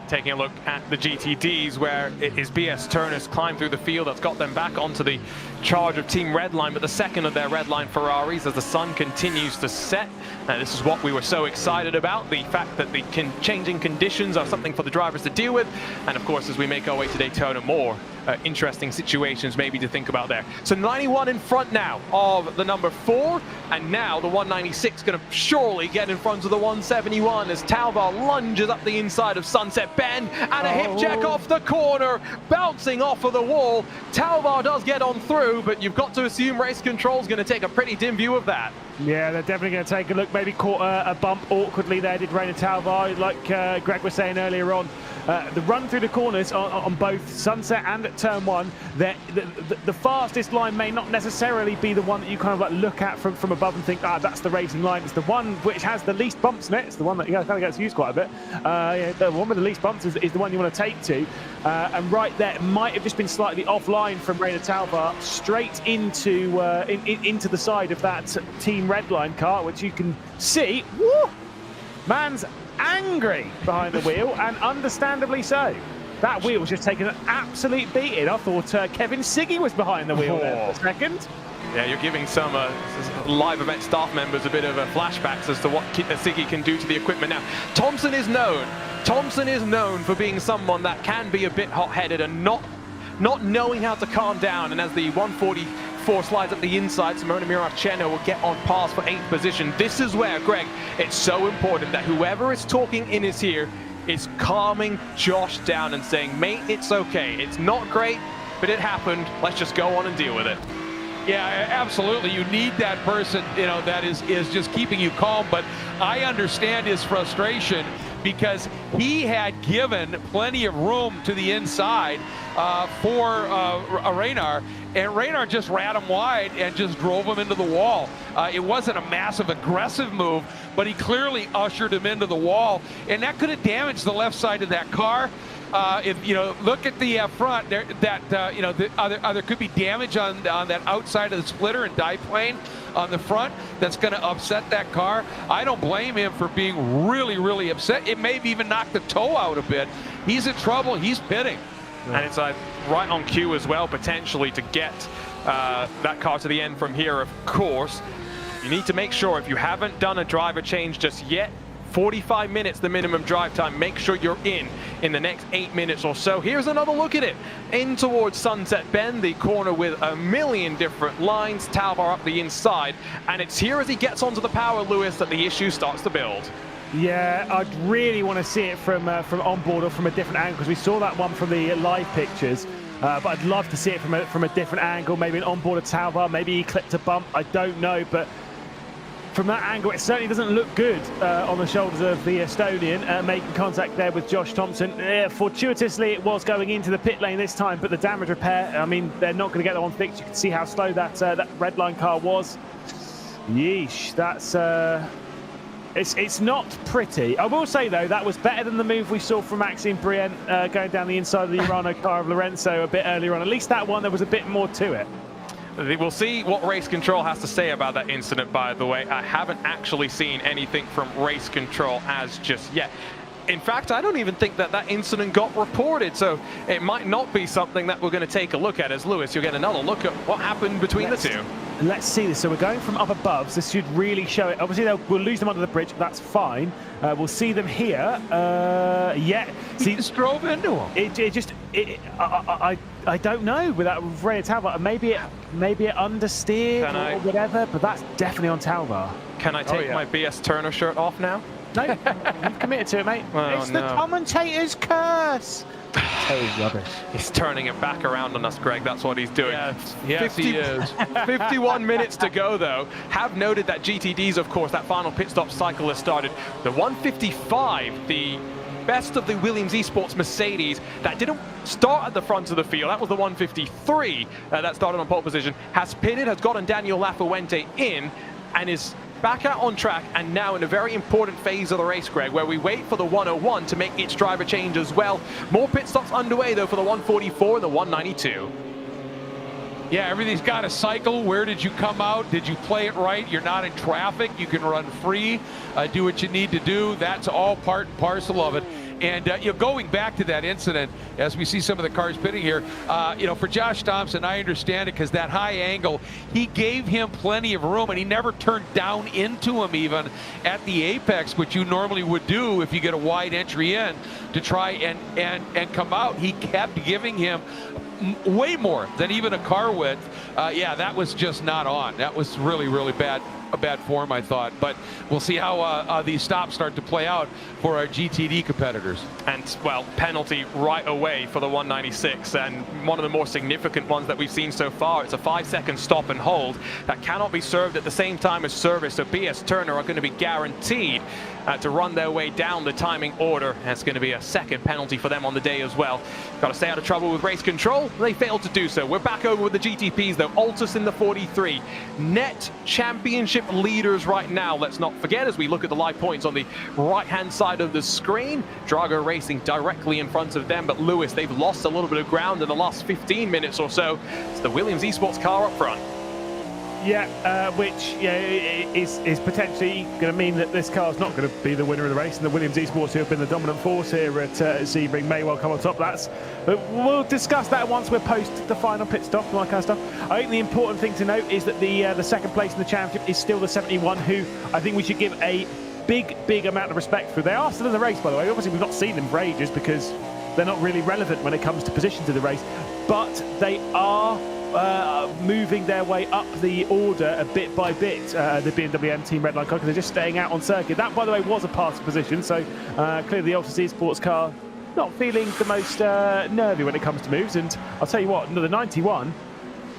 Taking a look at the GTDs, where it is BS Turner's climb through the field that's got them back onto the charge of Team Redline, but the second of their Redline Ferraris as the sun continues to set. Now, this is what we were so excited about, the fact that the changing conditions are something for the drivers to deal with, and of course, as we make our way to Daytona, more interesting situations maybe to think about there. So 91 in front now of the number 4, and now the 196 going to surely get in front of the 171 as Talvar lunges up the inside of Sunset Bend, and a hip check off the corner, bouncing off of the wall. Talvar does get on through, but you've got to assume race control is going to take a pretty dim view of that. Yeah, they're definitely going to take a look. Maybe caught a bump awkwardly there, did Rainer Talvar, like Greg was saying earlier on. The run through the corners on both Sunset and at Turn 1, the fastest line may not necessarily be the one that you kind of like look at from above and think, that's the racing line. It's the one which has the least bumps in it. It's the one that kind of gets used quite a bit. Yeah, the one with the least bumps is the one you want to take to. And right there, it might have just been slightly offline from Rainer Talvar, straight into the side of that Team Redline car, which you can see. Woo! Man's angry behind the wheel, and understandably so. That wheel was just taking an absolute beating. I thought Kevin Siggy was behind the wheel there for a second. Yeah, you're giving some live event staff members a bit of flashbacks as to what Siggy can do to the equipment. Now, Thompson is known for being someone that can be a bit hot-headed and not knowing how to calm down. And as the 144 slides up the inside, Simona Miraceno will get on pass for 8th position. This is where, Greg, it's so important that whoever is talking in his ear is calming Josh down and saying, mate, it's okay. It's not great, but it happened. Let's just go on and deal with it. Yeah, absolutely. You need that person, you know, that is just keeping you calm. But I understand his frustration because he had given plenty of room to the inside for Raynar, and Raynar just ran him wide and just drove him into the wall. It wasn't a massive aggressive move, but he clearly ushered him into the wall, and that could have damaged the left side of that car. If you know, look at the front there, that you know, there could be damage on that outside of the splitter and diplane on the front that's going to upset that car. I don't blame him for being really upset. It may have even knocked the toe out a bit. He's in trouble. He's pitting. And it's right on cue as well, potentially, to get that car to the end from here, of course. You need to make sure, if you haven't done a driver change just yet, 45 minutes the minimum drive time. Make sure you're in the next 8 minutes or so. Here's another look at it. In towards Sunset Bend, the corner with a million different lines. Talvar up the inside. And it's here as he gets onto the power, Lewis, that the issue starts to build. Yeah, I'd really want to see it from onboard or from a different angle, because we saw that one from the live pictures. But I'd love to see it from a different angle, maybe an onboard of Talvar, maybe he clipped a bump, I don't know. But from that angle, it certainly doesn't look good on the shoulders of the Estonian, making contact there with Josh Thompson. Fortuitously, it was going into the pit lane this time, but the damage repair, I mean, they're not going to get that one fixed. You can see how slow that red line car was. Yeesh, that's... It's not pretty. I will say, though, that was better than the move we saw from Maxime Brien going down the inside of the Urano car of Lorenzo a bit earlier on. At least that one, there was a bit more to it. We'll see what Race Control has to say about that incident, by the way. I haven't actually seen anything from Race Control as just yet. In fact, I don't even think that incident got reported, so it might not be something that we're going to take a look at. As Lewis, you'll get another look at what happened between the two. Let's see this. So we're going from up above. So this should really show it. Obviously, we'll lose them under the bridge. That's fine. We'll see them here. Yeah. See, he just drove into him. I don't know without Ray Talvar. Maybe it understeered or whatever, but that's definitely on Talvar. Can I take my BS Turner shirt off now? No, you've committed to it, mate. Oh, it's the commentator's curse. Totally rubbish. He's turning it back around on us, Greg. That's what he's doing. Yes, he is. 51 minutes to go, though. Have noted that GTDs, of course, that final pit stop cycle has started. The 155, the best of the Williams Esports Mercedes, that didn't start at the front of the field. That was the 153 that started on pole position. Has pitted, has gotten Daniel Lafuente in, and is back out on track, and now in a very important phase of the race, Greg, where we wait for the 101 to make its driver change as well. More pit stops underway, though, for the 144 and the 192. Yeah, everything's got a cycle. Where did you come out? Did you play it right? You're not in traffic. You can run free, do what you need to do. That's all part and parcel of it. And you know, going back to that incident, as we see some of the cars pitting here, you know, for Josh Thompson, I understand it because that high angle, he gave him plenty of room, and he never turned down into him even at the apex, which you normally would do if you get a wide entry in to try and come out. He kept giving him way more than even a car width. Yeah, that was just not on. That was really bad form, I thought. But we'll see how these stops start to play out for our GTD competitors. And, well, penalty right away for the 196, and one of the more significant ones that we've seen so far. It's a 5-second stop and hold that cannot be served at the same time as service, so BS Turner are going to be guaranteed to run their way down the timing order. And it's going to be a second penalty for them on the day as well. Got to stay out of trouble with race control. They failed to do so. We're back over with the GTPs, though. Altus in the 43. Net championship leaders right now. Let's not forget, as we look at the live points on the right-hand side of the screen, Drago Racing directly in front of them. But Lewis, they've lost a little bit of ground in the last 15 minutes or so. It's the Williams Esports car up front. Yeah, which is potentially going to mean that this car is not going to be the winner of the race, and the Williams Esports, who have been the dominant force here at Sebring, may well come on top. But we'll discuss that once we're post the final pit stop and that kind of stuff. I think the important thing to note is that the second place in the championship is still the 71, who I think we should give a big amount of respect for. They are still in the race, by the way. Obviously, we've not seen them for ages because they're not really relevant when it comes to positions in the race, but they are moving their way up the order a bit by bit, the BMW team Redline car, because they're just staying out on circuit. That, by the way, was a passing position, so clearly the Altus Esports car not feeling the most nervy when it comes to moves. And I'll tell you what, the 91,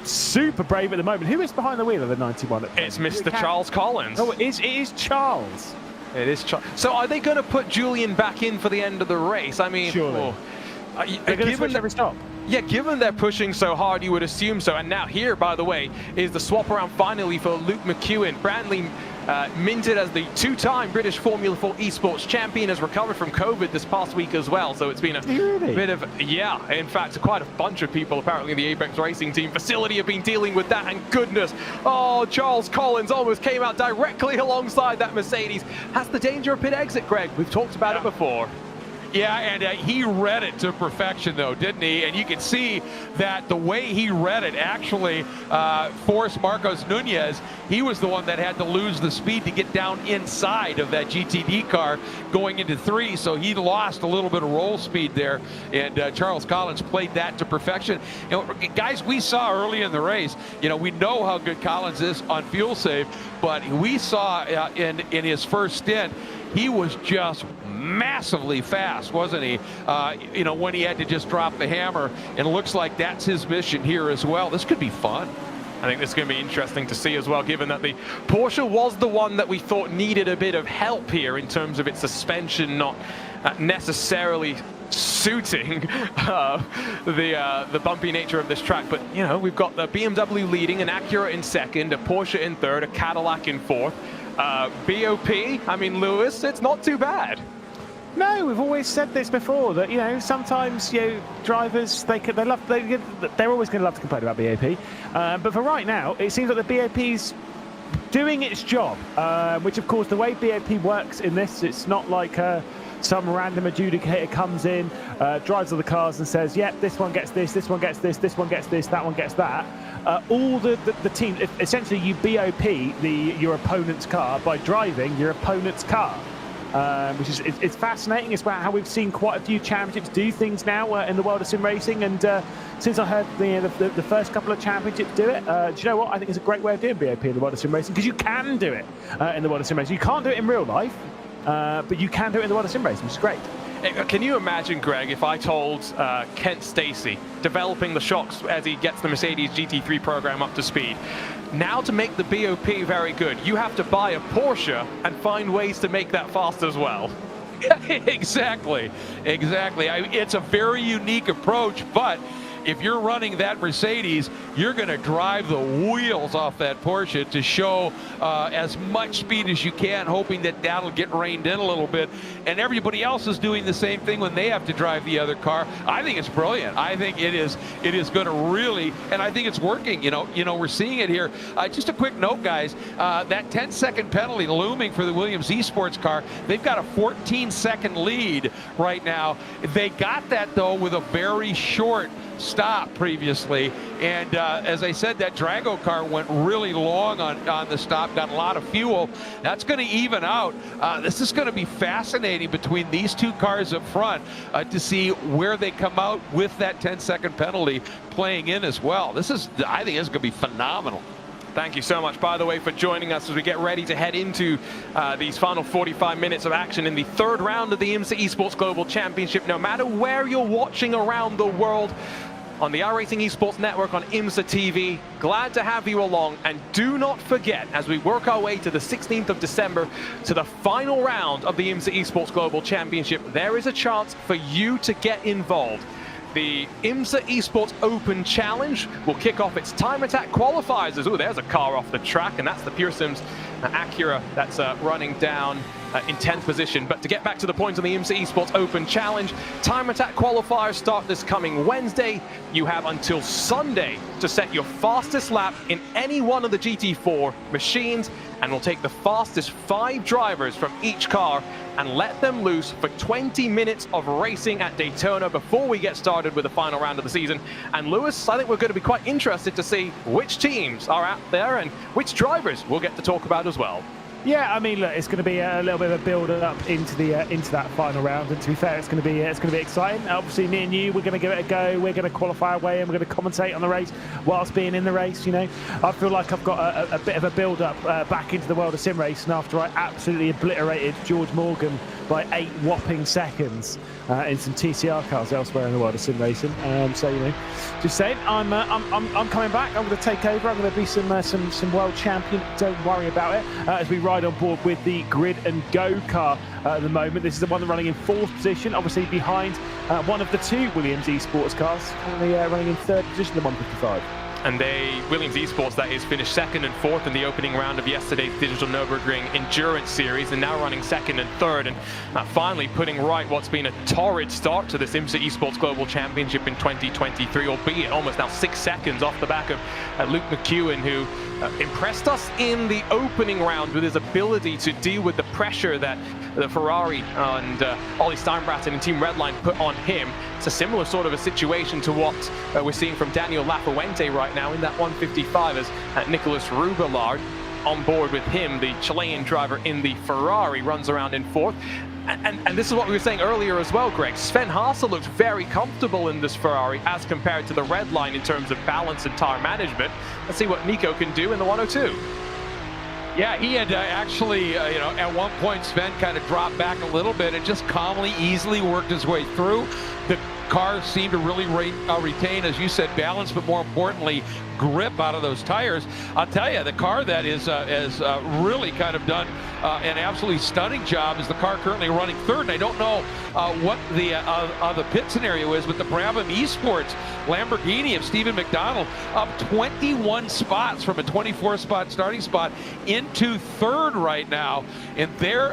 super brave at the moment. Who is behind the wheel of the 91? It's Mr. Charles Collins. Oh, it is Charles. It is Charles. So are they going to put Julian back in for the end of the race? I mean, surely. They're going to switch every stop. Yeah, given they're pushing so hard, you would assume so. And now here, by the way, is the swap around finally for Luke McEwen. Brantley, minted as the two-time British Formula 4 Esports champion, has recovered from COVID this past week as well. So it's been a bit of, yeah, in fact, quite a bunch of people apparently in the Apex Racing team facility have been dealing with that. And goodness, oh, Charles Collins almost came out directly alongside that Mercedes. Has the danger of pit exit, Greg. We've talked about it before. Yeah, and he read it to perfection, though, didn't he? And you can see that the way he read it actually forced Marcos Nunez. He was the one that had to lose the speed to get down inside of that GTD car going into 3, so he lost a little bit of roll speed there, and Charles Collins played that to perfection. You know, guys, we saw early in the race, you know, we know how good Collins is on fuel save, but we saw in his first stint, he was just massively fast, wasn't he? You know, when he had to just drop the hammer, and it looks like that's his mission here as well. This could be fun. I think this is going to be interesting to see as well, given that the Porsche was the one that we thought needed a bit of help here in terms of its suspension not necessarily suiting the bumpy nature of this track. But, you know, we've got the BMW leading, an Acura in second, a Porsche in third, a Cadillac in fourth. BOP, I mean, Lewis, it's not too bad. No, we've always said this before, that, you know, sometimes, you know, drivers, they're always going to love to complain about BOP. But for right now, it seems like the BOP's doing its job, which, of course, the way BOP works in this, it's not like some random adjudicator comes in, drives all the cars and says, yep, this one gets this one gets this, this one gets this, that one gets that. All the team, essentially you BOP your opponent's car by driving your opponent's car, which is it's fascinating. It's about how we've seen quite a few championships do things now in the world of sim racing, and since I heard the first couple of championships do it, do you know what? I think it's a great way of doing BOP in the world of sim racing, because you can do it in the world of sim racing. You can't do it in real life, but you can do it in the world of sim racing, which is great. Can you imagine, Greg, if I told Kent Stacey, developing the shocks as he gets the Mercedes GT3 program up to speed, now to make the BOP very good, you have to buy a Porsche and find ways to make that fast as well. Exactly. It's a very unique approach, but if you're running that Mercedes, you're going to drive the wheels off that Porsche to show as much speed as you can, hoping that that'll get reined in a little bit. And everybody else is doing the same thing when they have to drive the other car. I think it's brilliant. I think it is going to really, and I think it's working. You know, we're seeing it here. Just a quick note, guys. That 10-second penalty looming for the Williams Esports car. They've got a 14-second lead right now. They got that though with a very short stop previously, and as I said, that Drago car went really long on the stop, got a lot of fuel. That's going to even out. This is going to be fascinating between these two cars up front to see where they come out with that 10-second penalty playing in as well. I think this is going to be phenomenal. Thank you so much, by the way, for joining us as we get ready to head into these final 45 minutes of action in the third round of the IMSA Esports Global Championship. No matter where you're watching around the world, on the iRacing Esports Network on IMSA TV. Glad to have you along, and do not forget, as we work our way to the 16th of December, to the final round of the IMSA Esports Global Championship, there is a chance for you to get involved. The IMSA Esports Open Challenge will kick off its time attack qualifiers. Oh, there's a car off the track, and that's the Pure Sims Acura that's running down in 10th position. But to get back to the point on the IMSA Esports Open Challenge, time attack qualifiers start this coming Wednesday. You have until Sunday to set your fastest lap in any one of the GT4 machines, and we'll take the fastest 5 drivers from each car and let them loose for 20 minutes of racing at Daytona before we get started with the final round of the season. And Lewis, I think we're going to be quite interested to see which teams are out there and which drivers we'll get to talk about as well. Yeah, I mean, look, it's going to be a little bit of a build-up into that final round, and to be fair, it's going to be exciting. Obviously, me and you, we're going to give it a go. We're going to qualify our way, and we're going to commentate on the race whilst being in the race. You know, I feel like I've got a bit of a build-up back into the world of sim racing after I absolutely obliterated George Morgan by 8 whopping seconds in some TCR cars elsewhere in the world of sim racing. So, you know, just saying, I'm coming back. I'm going to take over. I'm going to be some world champion. Don't worry about it. As we ride on board with the Grid and Go car at the moment. This is the one running in 4th position, obviously behind one of the 2 Williams Esports cars, currently running in 3rd position, the 155. And Williams Esports, that is, finished 2nd and 4th in the opening round of yesterday's Digital Nürburgring Endurance Series, and now running 2nd and 3rd, and finally putting right what's been a torrid start to this IMSA Esports Global Championship in 2023, albeit almost now 6 seconds off the back of Luke McEwen, who impressed us in the opening round with his ability to deal with the pressure that the Ferrari and Ollie Steinbraten and Team Redline put on him. It's a similar sort of a situation to what we're seeing from Daniel Lafuente right now in that 155, as Nicolas Rubillard on board with him, the Chilean driver in the Ferrari, runs around in 4th. And this is what we were saying earlier as well, Greg. Sven Haase looks very comfortable in this Ferrari as compared to the Red Line in terms of balance and tire management. Let's see what Nico can do in the 102. Yeah, he had actually, at one point, Sven kind of dropped back a little bit and just calmly, easily worked his way through. The car seemed to really retain, as you said, balance, but more importantly, grip out of those tires. I'll tell you, the car that has really kind of done an absolutely stunning job is the car currently running 3rd. And I don't know what the pit scenario is, but the Brabham Esports Lamborghini of Stephen McDonald up 21 spots from a 24-spot starting spot into 3rd right now, and they're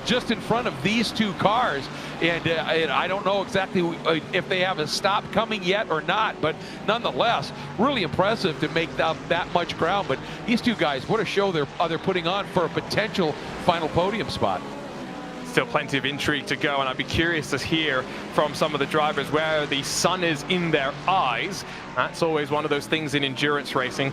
just in front of these 2 cars. And I don't know exactly if they have a stop coming yet or not, but nonetheless, really impressive to make that much ground. But these 2 guys, what a show they're putting on for a potential final podium spot. Still plenty of intrigue to go, and I'd be curious to hear from some of the drivers where the sun is in their eyes. That's always one of those things in endurance racing.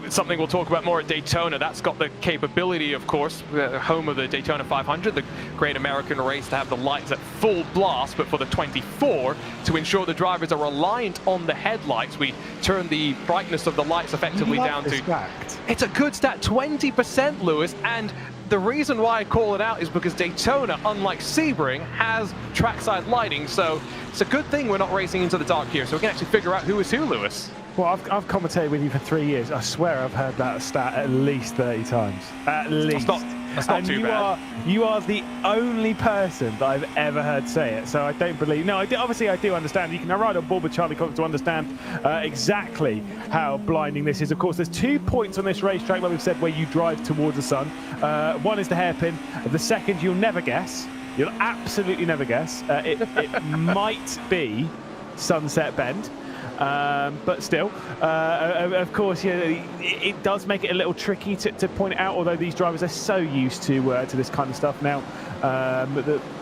It's something we'll talk about more at Daytona. That's got the capability, of course, home of the Daytona 500, the great American race, to have the lights at full blast, but for the 24, to ensure the drivers are reliant on the headlights, we turn the brightness of the lights effectively down to... It's a good stat, 20%, Lewis, and the reason why I call it out is because Daytona, unlike Sebring, has trackside lighting, so it's a good thing we're not racing into the dark here, so we can actually figure out who is who, Lewis. Well, I've commentated with you for 3 years. I swear I've heard that stat at least 30 times. At least. That's not too bad. You are the only person that I've ever heard say it, so I don't believe... No, obviously I do understand. You can ride on board with Charlie Cox to understand exactly how blinding this is. Of course, there's 2 points on this racetrack where we've said where you drive towards the sun. One is the hairpin. The second, you'll never guess. You'll absolutely never guess. It might be Sunset Bend. But still, of course, it does make it a little tricky to point out, although these drivers are so used to this kind of stuff now.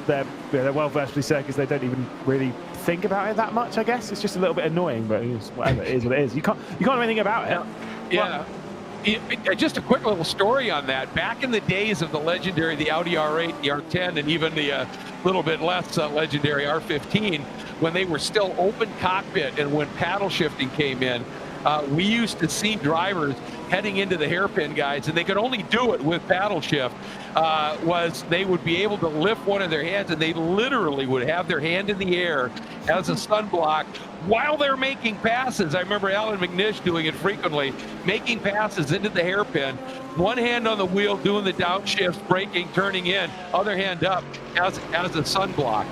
They're well versed with circuits, they don't even really think about it that much, I guess. It's just a little bit annoying, but whatever, it is what it is. You can't do anything about it. Yeah. Just a quick little story on that. Back in the days of the legendary, the Audi R8, the R10, and even the little bit less legendary R15, when they were still open cockpit and when paddle shifting came in, we used to see drivers heading into the hairpin guides, and they could only do it with paddle shift, was they would be able to lift one of their hands, and they literally would have their hand in the air as a sunblock while they're making passes. I remember Alan McNish doing it frequently, making passes into the hairpin, one hand on the wheel doing the downshifts, braking, turning in, other hand up as a sunblock.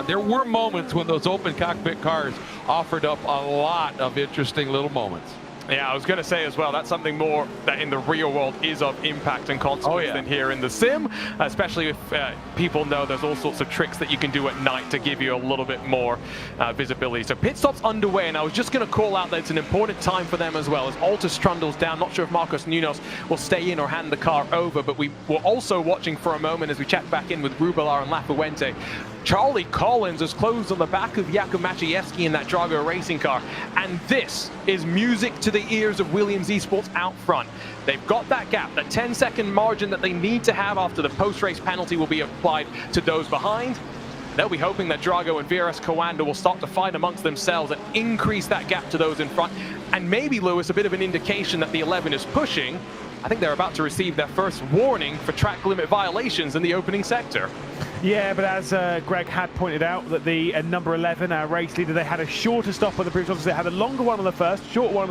There were moments when those open cockpit cars offered up a lot of interesting little moments. Yeah, I was going to say as well, that's something more that in the real world is of impact and consequence than here in the sim, especially if people know there's all sorts of tricks that you can do at night to give you a little bit more visibility. So pit stop's underway, and I was just going to call out that it's an important time for them as well, as Altus Trundle's down. Not sure if Marcos Nunes will stay in or hand the car over, but we were also watching for a moment as we checked back in with Rubilar and Lafuente. Charlie Collins has closed on the back of Jakub Maciejewski in that Drago racing car, and this is music to the ears of Williams Esports out front. They've got that gap, that 10-second margin that they need to have after the post-race penalty will be applied to those behind. They'll be hoping that Drago and VRS Coanda will start to fight amongst themselves and increase that gap to those in front, and maybe, Lewis, a bit of an indication that the 11 is pushing I think they're about to receive their first warning for track limit violations in the opening sector. Yeah, but as Greg had pointed out, that the number 11, our race leader, they had a shorter stop on the previous. Obviously, they had a longer one on the first, short one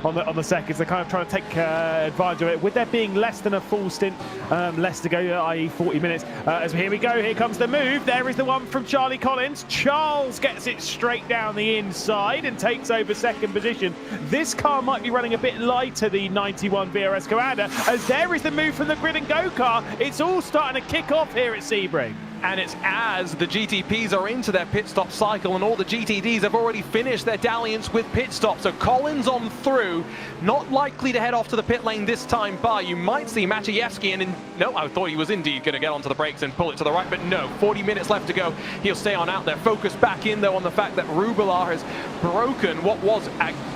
on the seconds. They're kind of trying to take advantage of it. With there being less than a full stint, less to go, i.e. 40 minutes. As here we go, here comes the move. There is the one from Charlie Collins. Charles gets it straight down the inside and takes over second position. This car might be running a bit lighter, the 91 VRS Commander, as there is the move from the Grid and Go car. It's all starting to kick off here at Sebring. And it's as the GTPs are into their pit stop cycle, and all the GTDs have already finished their dalliance with pit stops. So Collins on through, not likely to head off to the pit lane this time by. You might see Maciejewski, and no, I thought he was indeed going to get onto the brakes and pull it to the right, but no, 40 minutes left to go. He'll stay on out there. Focus back in, though, on the fact that Rubelar has broken what was,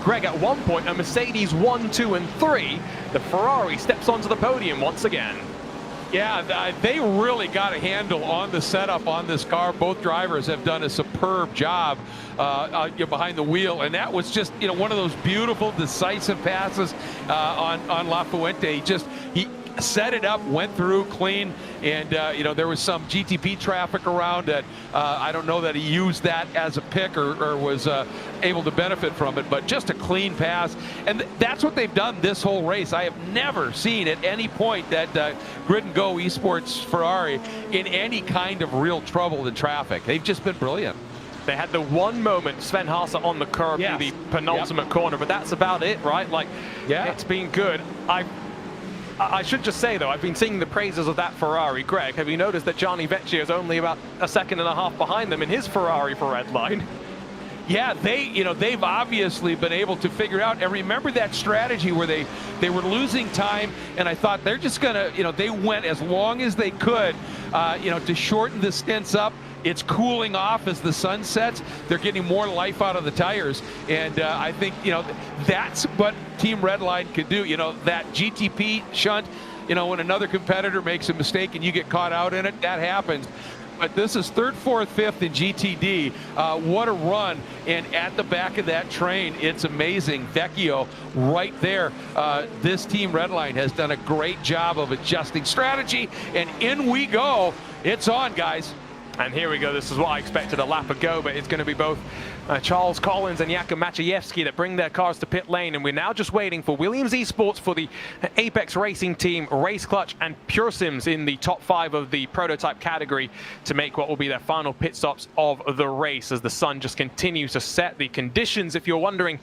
Greg, at one point, a Mercedes 1, 2, and 3. The Ferrari steps onto the podium once again. Yeah, they really got a handle on the setup on this car. Both drivers have done a superb job behind the wheel, and that was just one of those beautiful, decisive passes on La Fuente. He set it up, went through clean, and there was some GTP traffic around that. I don't know that he used that as a pick or was able to benefit from it, but just a clean pass. And that's what they've done this whole race. I have never seen at any point that Grid and Go Esports Ferrari in any kind of real trouble in traffic. They've just been brilliant. They had the one moment, Sven Haase on the curb to the penultimate corner, but that's about it, right? It's been good. I should just say, though, I've been singing the praises of that Ferrari. Greg, have you noticed that Gianni Vecchio is only about a second and a half behind them in his Ferrari for red line? Yeah, they've obviously been able to figure out, and remember that strategy where they were losing time, and I thought they're just gonna, they went as long as they could, to shorten the stints up. It's cooling off as the sun sets. They're getting more life out of the tires, and I think that's what Team Redline can do. That GTP shunt, when another competitor makes a mistake and you get caught out in it, that happens. But this is third, fourth, fifth in GTD. What a run. And at the back of that train, it's amazing. Vecchio right there. This Team Redline has done a great job of adjusting strategy. And in we go. It's on, guys. And here we go. This is what I expected a lap ago, but it's going to be both Charles Collins and Jakub Maciejewski that bring their cars to pit lane. And we're now just waiting for Williams Esports for the Apex Racing team, Race Clutch, and Pure Sims in the top 5 of the prototype category to make what will be their final pit stops of the race as the sun just continues to set. The conditions, if you're wondering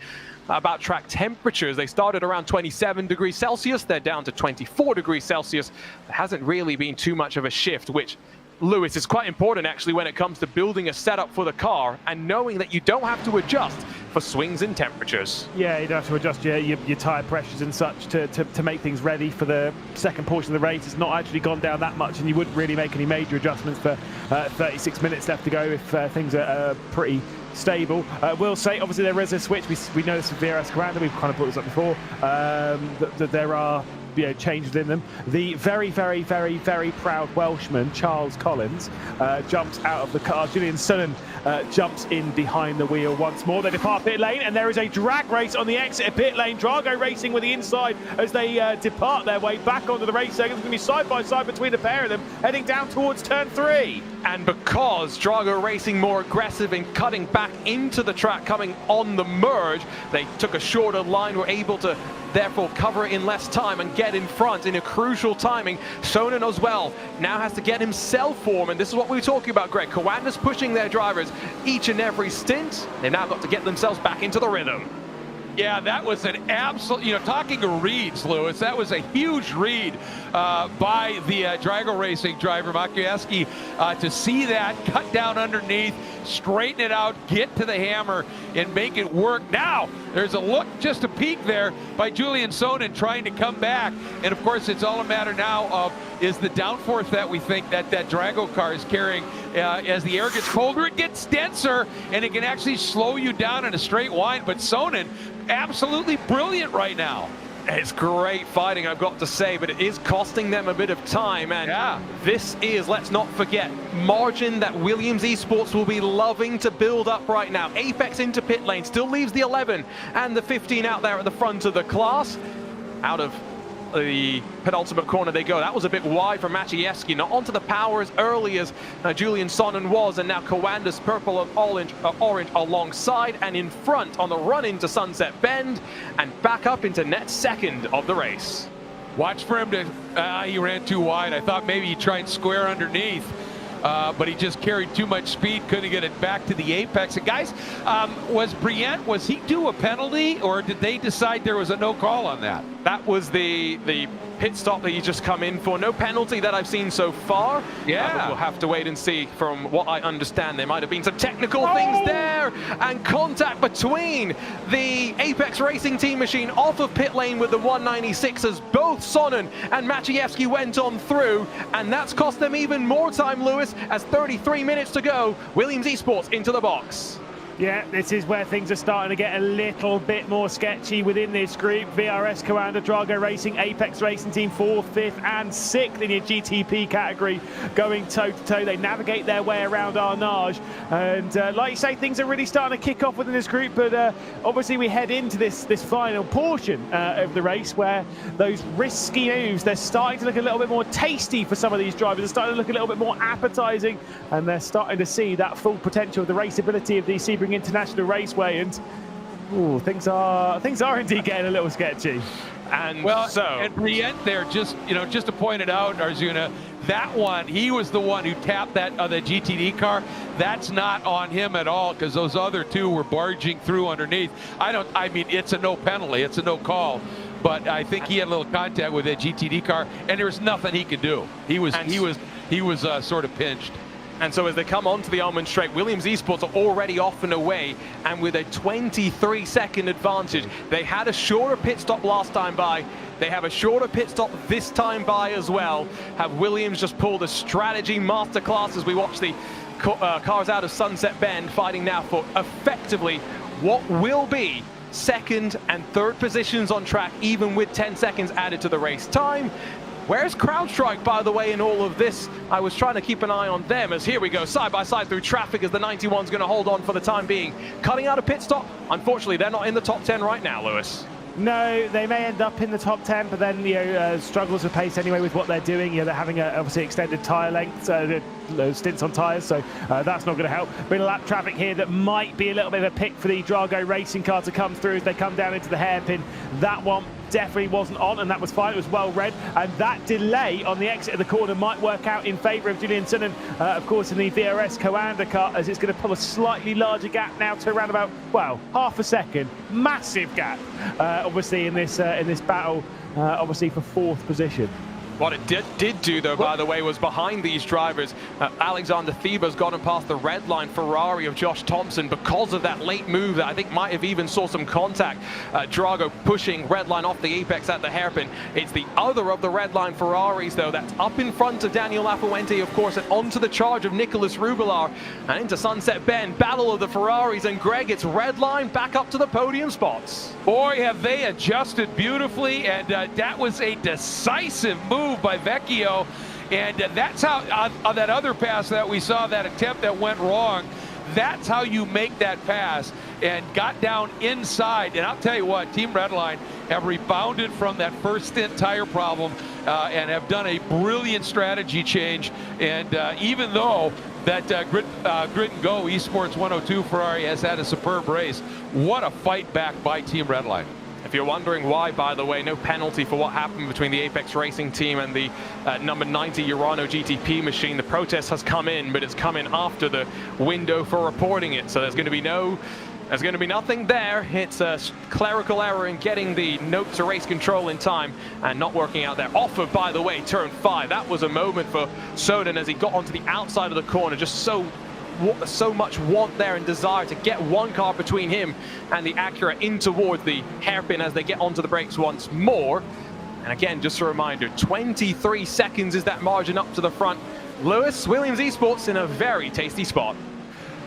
about track temperatures, they started around 27 degrees Celsius. They're down to 24 degrees Celsius. There hasn't really been too much of a shift, which, Lewis, is quite important actually when it comes to building a setup for the car and knowing that you don't have to adjust for swings in temperatures. Yeah, you don't have to adjust your tyre pressures and such to make things ready for the second portion of the race. It's not actually gone down that much, and you wouldn't really make any major adjustments for 36 minutes left to go if things are pretty stable. We'll say, obviously, there is a switch. We know this with VRS Commander. We've kind of brought this up before, that there are changes in them. The very, very, very, very proud Welshman, Charles Collins, jumps out of the car. Julian Sunnan jumps in behind the wheel once more. They depart pit lane, and there is a drag race on the exit of pit lane. Drago Racing with the inside as they depart their way back onto the race circuit. It's going to be side by side between the pair of them, heading down towards turn 3. And because Drago Racing more aggressive in cutting back into the track, coming on the merge, they took a shorter line, were able to therefore cover it in less time and get in front in a crucial timing. Sonnen as well now has to get himself form, and this is what we were talking about, Greg. Coanda's pushing their drivers each and every stint. They've now got to get themselves back into the rhythm. Yeah, that was an absolute, talking of reads, Lewis, that was a huge read by the Drago Racing driver, Maciejewski, to see that, cut down underneath, straighten it out, get to the hammer, and make it work. Now, there's a look, just a peek there by Julian Sonnen trying to come back. And, of course, it's all a matter now of is the downforce that we think that Drago car is carrying. As the air gets colder, it gets denser, and it can actually slow you down in a straight line. But Sonnen, absolutely brilliant right now. It's great fighting, I've got to say, but it is costing them a bit of time. And this is, let's not forget, margin that Williams Esports will be loving to build up right now. Apex into pit lane, still leaves the 11 and the 15 out there at the front of the class. Out of the penultimate corner they go. That was a bit wide for Maciejewski. Not onto the power as early as Julian Sonnen was, and now Coanda's purple and orange alongside and in front on the run into Sunset Bend and back up into net second of the race. Watch for him to, he ran too wide. I thought maybe he'd try and square underneath. But he just carried too much speed, couldn't get it back to the apex. And guys, was he due a penalty, or did they decide there was a no call on that? That was the pit stop that he's just come in for. No penalty that I've seen so far. Yeah. We'll have to wait and see. From what I understand, there might have been some technical things there, and contact between the Apex Racing Team machine off of pit lane with the 196 as both Sonnen and Maciejewski went on through, and that's cost them even more time, Lewis, as 33 minutes to go. Williams Esports into the box. Yeah, this is where things are starting to get a little bit more sketchy within this group. VRS, Coanda, Drago Racing, Apex Racing Team 4th, 5th and 6th in your GTP category going toe-to-toe. They navigate their way around Arnage. And like you say, things are really starting to kick off within this group. But obviously we head into this final portion of the race where those risky moves, they're starting to look a little bit more tasty for some of these drivers. They're starting to look a little bit more appetizing. And they're starting to see that full potential of the raceability of the Sebring International Raceway, and things are indeed getting a little sketchy. And and Brienne there, just to point it out, Arzuna, that one, he was the one who tapped that GTD car. That's not on him at all, because those other two were barging through underneath. I mean, it's a no penalty, it's a no call. But I think he had a little contact with that GTD car, and there was nothing he could do. He was sort of pinched. And so as they come onto the Almond Straight, Williams Esports are already off and away, and with a 23-second advantage. They had a shorter pit stop last time by. They have a shorter pit stop this time by as well. Have Williams just pulled a strategy masterclass as we watch the cars out of Sunset Bend, fighting now for effectively what will be second and third positions on track, even with 10 seconds added to the race time. Where's CrowdStrike, by the way, in all of this? I was trying to keep an eye on them, as here we go, side by side through traffic as the 91's going to hold on for the time being. Cutting out a pit stop. Unfortunately, they're not in the top 10 right now, Lewis. No, they may end up in the top 10, but then struggles with pace anyway with what they're doing. They're having obviously extended tyre lengths, stints on tyres, so that's not going to help. Bit of lap traffic here that might be a little bit of a pick for the Drago Racing car to come through as they come down into the hairpin. That one definitely wasn't on, and that was fine. It was well read, and that delay on the exit of the corner might work out in favour of Julian Sonnen, of course, in the VRS Coanda car, as it's going to pull a slightly larger gap now to around about, well, half a second. Massive gap, obviously, in this battle, obviously for 4th position. What it did do, though, by the way, was behind these drivers, Alexander Theba's gotten past the red line Ferrari of Josh Thompson because of that late move that I think might have even saw some contact. Drago pushing red line off the apex at the hairpin. It's the other of the red line Ferraris, though, that's up in front of Daniel Lafuente, of course, and onto the charge of Nicholas Rubilar and into Sunset Bend. Battle of the Ferraris, and Greg, it's red line back up to the podium spots. Boy, have they adjusted beautifully, and that was a decisive move by Vecchio, and that's how on that other pass that we saw, that attempt that went wrong, that's how you make that pass, and got down inside. And I'll tell you what, Team Redline have rebounded from that first stint tire problem and have done a brilliant strategy change. And even though that Grit and Go Esports 102 Ferrari has had a superb race, what a fight back by Team Redline. If you're wondering why, by the way, no penalty for what happened between the Apex Racing Team and the number 90 Urano GTP machine. The protest has come in, but it's come in after the window for reporting it. So there's going to be nothing there. It's a clerical error in getting the note to race control in time and not working out there. Off of, by the way, turn 5. That was a moment for Sonnen as he got onto the outside of the corner. Just so much want there and desire to get one car between him and the Acura in towards the hairpin as they get onto the brakes once more. And again, just a reminder, 23 seconds is that margin up to the front. Lewis, Williams Esports in a very tasty spot.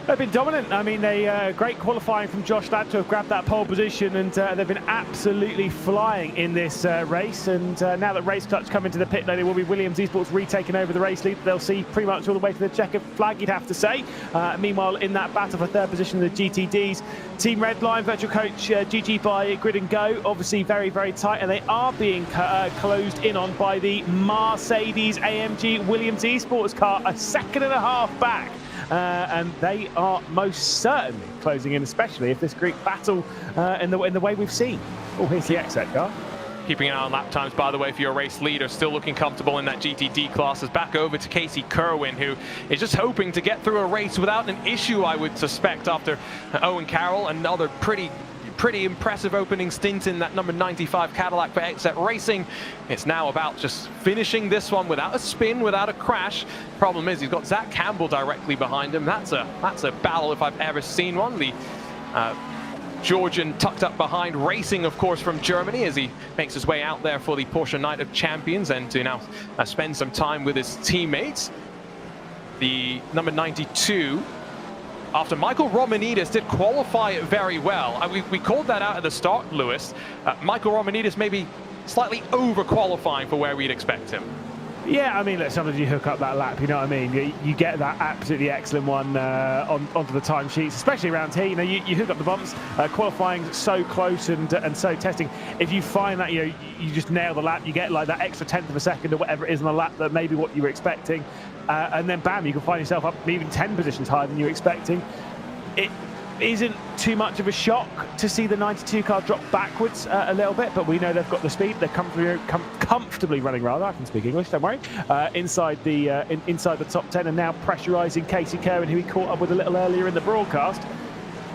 They've been dominant. I mean, they great qualifying from Josh Ladd to have grabbed that pole position, and they've been absolutely flying in this race. And now that Race Clutch come into the pit lane, it will be Williams Esports retaking over the race lead. They'll see pretty much all the way to the checkered flag, you'd have to say. Meanwhile, in that battle for third position, the GTDs, Team Redline, Virtual Coach GG by Grid and Go, obviously very, very tight, and they are being closed in on by the Mercedes AMG Williams Esports car, a second and a half back. And they are most certainly closing in, especially if this Greek battle in the way we've seen. Oh, here's the exit car. Keeping an eye on lap times, by the way, for your race leader, still looking comfortable in that GTD class. Is back over to Casey Kerwin, who is just hoping to get through a race without an issue, I would suspect, after Owen Carroll, another pretty impressive opening stint in that number 95 Cadillac for XZ Racing. It's now about just finishing this one without a spin, without a crash. Problem is, he's got Zach Campbell directly behind him. That's a battle if I've ever seen one. The Georgian tucked up behind, racing, of course, from Germany as he makes his way out there for the Porsche Night of Champions and to now spend some time with his teammates. The number 92, after Michael Romanidis did qualify very well. We called that out at the start, Lewis. Michael Romanidis maybe slightly over-qualifying for where we'd expect him. Yeah, I mean, look, sometimes you hook up that lap, you know what I mean? You get that absolutely excellent one onto the timesheets, especially around here. You know, you hook up the bumps, qualifying so close and so testing. If you find that, you know, you just nail the lap, you get like that extra tenth of a second or whatever it is on the lap that maybe what you were expecting. And then bam, you can find yourself up even 10 positions higher than you were expecting. It isn't too much of a shock to see the 92 car drop backwards a little bit, but we know they've got the speed. They're comfortably running, rather. I can speak English, don't worry. Inside the top 10, and now pressurising Casey Kerwin, who he caught up with a little earlier in the broadcast.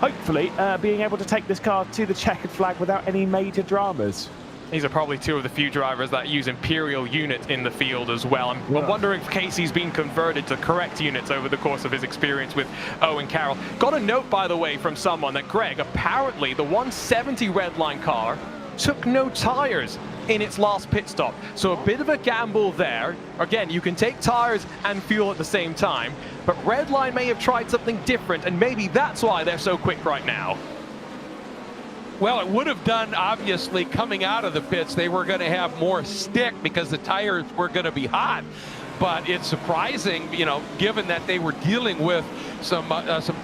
Hopefully being able to take this car to the checkered flag without any major dramas. These are probably two of the few drivers that use Imperial units in the field as well. I'm wondering if Casey's been converted to correct units over the course of his experience with Owen Carroll. Got a note, by the way, from someone that, Greg, apparently the 170 Redline car took no tires in its last pit stop. So a bit of a gamble there. Again, you can take tires and fuel at the same time, but Redline may have tried something different, and maybe that's why they're so quick right now. Well, it would have done, obviously, coming out of the pits, they were going to have more stick because the tires were going to be hot. But it's surprising, you know, given that they were dealing with some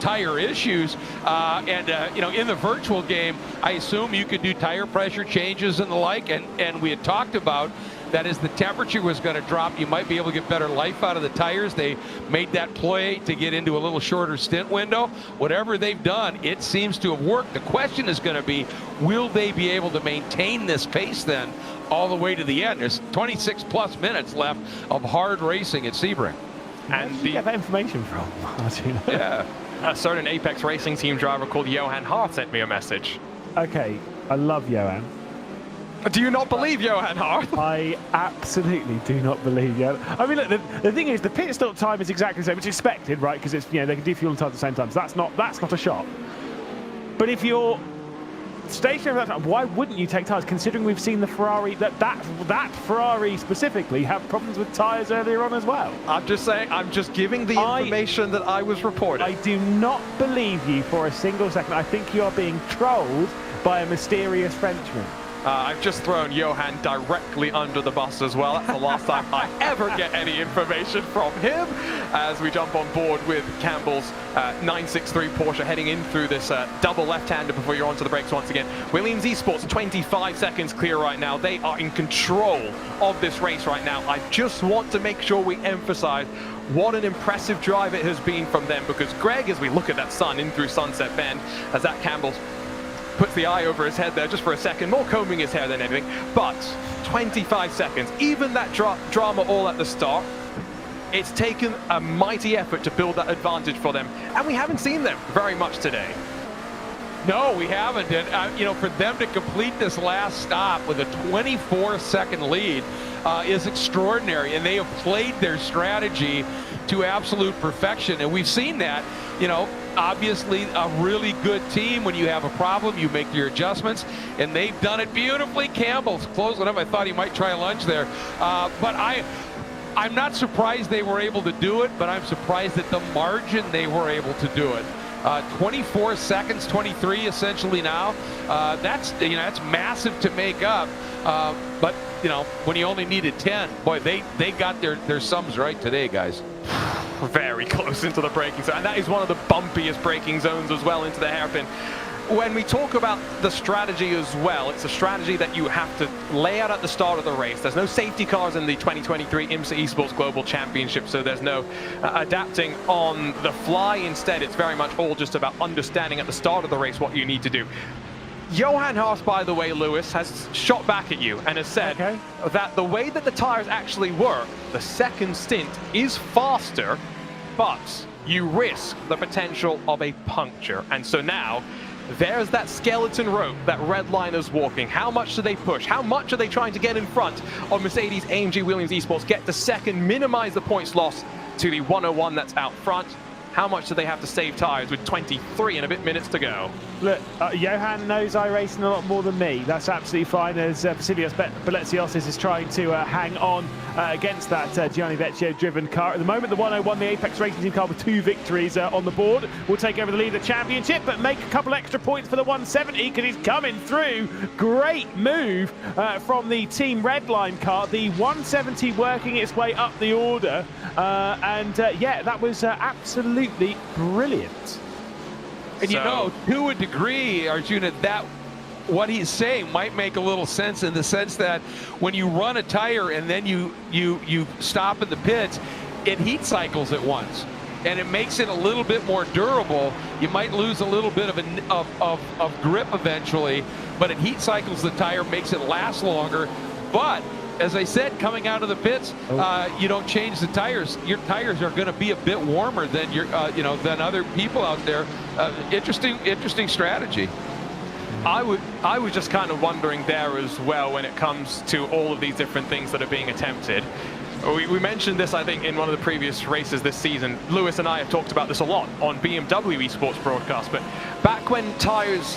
tire issues. You know, in the virtual game, I assume you could do tire pressure changes and the like. And we had talked about that as the temperature was going to drop, you might be able to get better life out of the tires. They made that play to get into a little shorter stint window. Whatever they've done, it seems to have worked. The question is going to be, will they be able to maintain this pace then all the way to the end? There's 26 plus minutes left of hard racing at Sebring. And where did you get that information from, Martin? Yeah. A certain Apex Racing team driver called Johan Hart sent me a message. Okay, I love Johan. Do you not believe Johan Hart? I absolutely do not believe Johan. I mean, look, the thing is, the pit stop time is exactly the same. It's expected, right? Because it's, you know, they can do fuel and tires at the same time. So that's not a shock. But if you're stationary at that time, why wouldn't you take tires? Considering we've seen the Ferrari, that Ferrari specifically, have problems with tires earlier on as well. I'm just saying. I'm just giving the information that I was reporting. I do not believe you for a single second. I think you are being trolled by a mysterious Frenchman. I've just thrown Johan directly under the bus as well. That's the last time I ever get any information from him. As we jump on board with Campbell's 963 Porsche heading in through this double left-hander before you're onto the brakes once again. Williams Esports 25 seconds clear right now. They are in control of this race right now. I just want to make sure we emphasize what an impressive drive it has been from them, because Greg, as we look at that sun in through Sunset Bend, as that Campbell's puts the eye over his head there just for a second, more combing his hair than anything, but 25 seconds, even that drama all at the start, it's taken a mighty effort to build that advantage for them, and we haven't seen them very much today. No, we haven't. And, you know, for them to complete this last stop with a 24-second lead is extraordinary, and they have played their strategy to absolute perfection, and we've seen that. You know, obviously a really good team, when you have a problem, you make your adjustments, and they've done it beautifully. Campbell's closing up. I thought he might try lunch there. But I'm not surprised they were able to do it, but I'm surprised at the margin they were able to do it. 24 seconds, 23 essentially now. That's massive to make up. But when you only needed 10, boy, they got their sums right today, guys. Very close into the braking zone, and that is one of the bumpiest braking zones as well, into the hairpin. When we talk about the strategy as well, it's a strategy that you have to lay out at the start of the race. There's no safety cars in the 2023 IMSA Esports Global Championship, so there's no adapting on the fly. Instead, it's very much all just about understanding at the start of the race what you need to do. Johan Haas, by the way, Lewis, has shot back at you and has said that the way that the tires actually work, the second stint is faster, but you risk the potential of a puncture. And so now, there's that skeleton rope that Redline is walking. How much do they push? How much are they trying to get in front of Mercedes AMG Williams Esports, get to second, minimize the points lost to the 101 that's out front? How much do they have to save tires with 23 and a bit minutes to go? Look, Johan knows iRacing a lot more than me. That's absolutely fine, as Vasilios Beletsios is trying to hang on against that Gianni Vecchio-driven car. At the moment, the 101, the Apex Racing Team car with 2 victories on the board, will take over the lead of the championship, but make a couple extra points for the 170 because he's coming through. Great move from the Team Redline car. The 170 working its way up the order, yeah, that was absolutely brilliant. And to a degree, Arjuna, that what he's saying might make a little sense, in the sense that when you run a tire and then you stop in the pits, it heat cycles at once, and it makes it a little bit more durable. You might lose a little bit of grip eventually, but it heat cycles the tire, makes it last longer. But as I said, coming out of the pits, you don't change the tires. Your tires are going to be a bit warmer than than other people out there. Interesting strategy. I was just kind of wondering there as well when it comes to all of these different things that are being attempted. We mentioned this, I think, in one of the previous races this season. Lewis and I have talked about this a lot on BMW Esports broadcast, but back when tires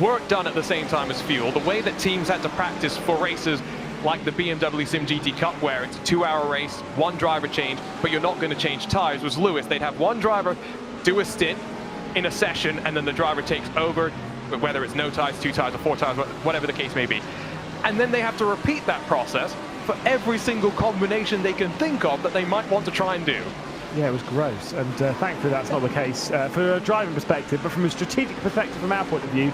weren't done at the same time as fuel, the way that teams had to practice for races like the BMW Sim GT Cup, where it's a 2-hour race, 1 driver change, but you're not going to change tires, was Lewis. They'd have 1 driver do a stint in a session, and then the driver takes over, whether it's no tires, 2 tires, or 4 tires, whatever the case may be. And then they have to repeat that process for every single combination they can think of that they might want to try and do. Yeah, it was gross, and thankfully that's not the case from a driving perspective, but from a strategic perspective, from our point of view,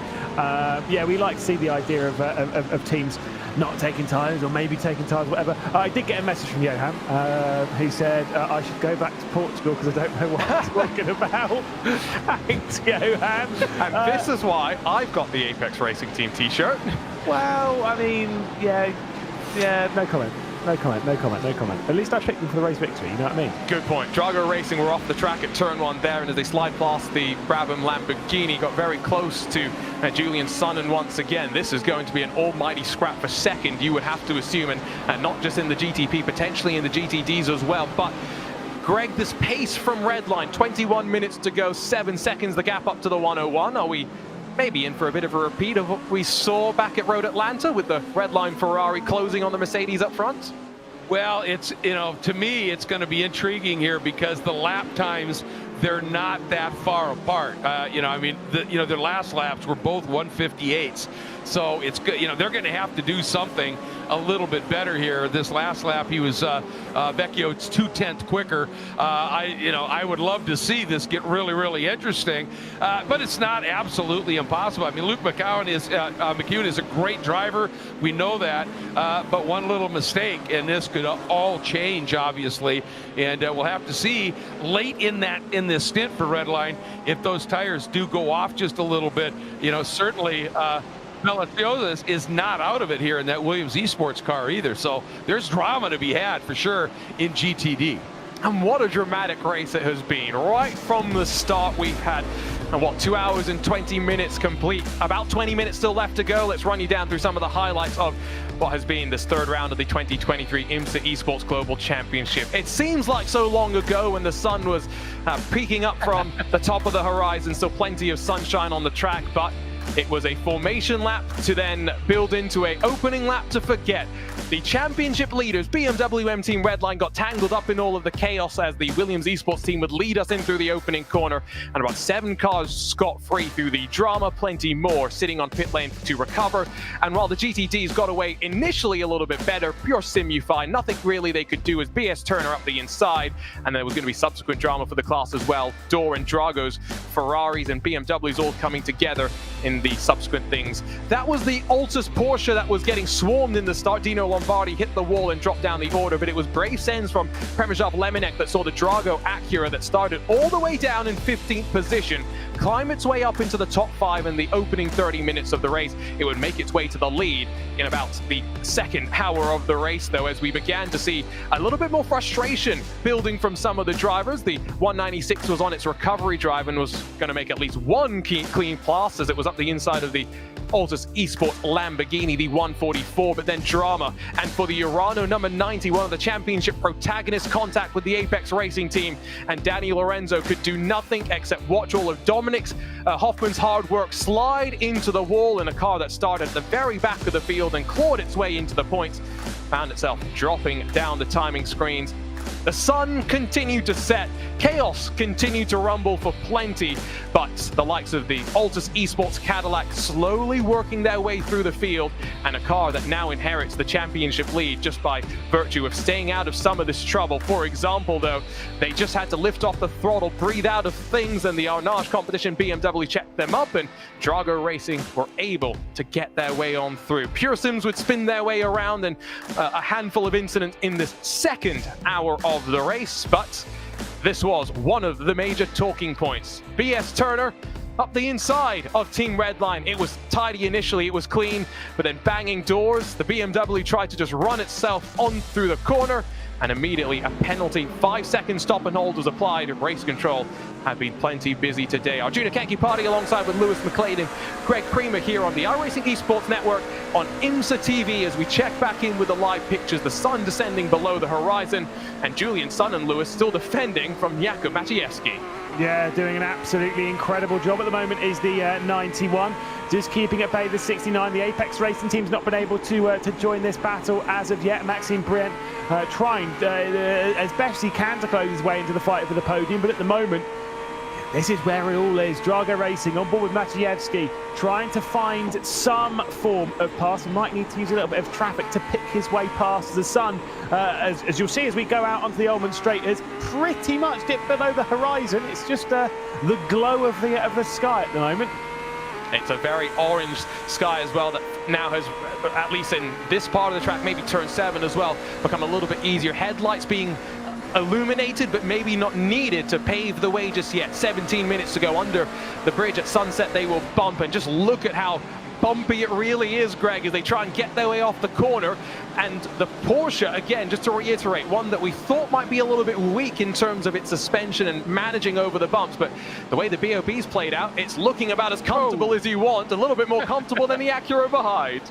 yeah, we like to see the idea of teams not taking tires, or maybe taking tires, whatever. I did get a message from Johan. He said I should go back to Portugal because I don't know what I'm talking about. Thanks, Johan. And this is why I've got the Apex Racing Team t-shirt. Well, I mean, yeah, no comment. No comment. At least I picked them for the race victory, you know what I mean? Good point. Drago Racing were off the track at turn 1 there, and as they slide past the Brabham Lamborghini, got very close to Julian Sonnen once again. This is going to be an almighty scrap for second, you would have to assume, and not just in the GTP, potentially in the GTDs as well. But Greg, this pace from Redline, 21 minutes to go, 7 seconds the gap up to the 101. Are we maybe in for a bit of a repeat of what we saw back at Road Atlanta with the Redline Ferrari closing on the Mercedes up front? Well, it's, to me, it's going to be intriguing here because the lap times, they're not that far apart. I mean, their last laps were both 158s. So it's good. They're going to have to do something a little bit better here. This last lap, he was Vecchio's 2/10 quicker. I would love to see this get really, really interesting, but it's not absolutely impossible. I mean, Luke McCune is a great driver. We know that, but one little mistake, and this could all change, obviously. And we'll have to see late in this stint for Redline if those tires do go off just a little bit. Certainly. Beletsios is not out of it here in that Williams Esports car either. So there's drama to be had for sure in GTD. And what a dramatic race it has been. Right from the start, we've had, 2 hours and 20 minutes complete. About 20 minutes still left to go. Let's run you down through some of the highlights of what has been this 3rd round of the 2023 IMSA Esports Global Championship. It seems like so long ago when the sun was peeking up from the top of the horizon, so plenty of sunshine on the track, but It was a formation lap to then build into a opening lap to forget. The championship leaders, BMW M Team Redline, got tangled up in all of the chaos as the Williams Esports team would lead us in through the opening corner, and about 7 cars scot-free through the drama, plenty more sitting on pit lane to recover. And while the GTDs got away initially a little bit better, pure simu-fine, nothing really they could do as BS Turner up the inside, and there was going to be subsequent drama for the class as well. Door and Drago's, Ferraris and BMWs all coming together in the subsequent things. That was the Altus Porsche that was getting swarmed in the start. Dino Lombardi hit the wall and dropped down the order, but it was Brave Sens from Premysław Lemonek that saw the Drago Acura that started all the way down in 15th position climb its way up into the top 5 in the opening 30 minutes of the race. It would make its way to the lead in about the second hour of the race, though, as we began to see a little bit more frustration building from some of the drivers. The 196 was on its recovery drive and was going to make at least one clean pass as it was up the inside of the Altus Esports Lamborghini, the 144, but then drama. And for the Urano number 90, one of the championship protagonists, contact with the Apex Racing team, and Danny Lorenzo could do nothing except watch all of Dominic's Hoffman's hard work slide into the wall in a car that started at the very back of the field and clawed its way into the points, found itself dropping down the timing screens. The sun continued to set, chaos continued to rumble for plenty, but the likes of the Altus Esports Cadillac slowly working their way through the field, and a car that now inherits the championship lead just by virtue of staying out of some of this trouble. For example, though, they just had to lift off the throttle, breathe out of things, and the Arnage competition BMW checked them up, and Drago Racing were able to get their way on through. Pure Sims would spin their way around, and a handful of incidents in this second hour of the race, but this was one of the major talking points. BS Turner up the inside of Team Redline. It was tidy initially, it was clean, but then banging doors. The BMW tried to just run itself on through the corner, and immediately a penalty. 5-second stop and hold was applied. Race control had been plenty busy today. Arjuna Kanki party alongside with Lewis McLeod and Greg Creamer here on the iRacing Esports Network on IMSA TV as we check back in with the live pictures. The sun descending below the horizon, and Julian Sun and Lewis still defending from Jakub Maciejewski. Yeah, doing an absolutely incredible job at the moment is the 91. Just keeping at bay the 69. The Apex Racing team's not been able to join this battle as of yet. Maxime Brient trying as best he can to close his way into the fight for the podium, but at the moment, this is where it all is. Drago Racing on board with Maciejewski, trying to find some form of pass. He might need to use a little bit of traffic to pick his way past. The sun, as you'll see as we go out onto the Ullman Straight, has pretty much dipped below the horizon. It's just the glow of the sky at the moment. It's a very orange sky as well that now has, at least in this part of the track, maybe turn 7 as well, become a little bit easier. Headlights being illuminated, but maybe not needed to pave the way just yet. 17 minutes to go under the bridge at sunset. They will bump, and just look at how bumpy it really is, Greg, as they try and get their way off the corner. And the Porsche, again, just to reiterate, one that we thought might be a little bit weak in terms of its suspension and managing over the bumps, but the way the BOP's played out, it's looking about as comfortable as you want, a little bit more comfortable than the Acura behind.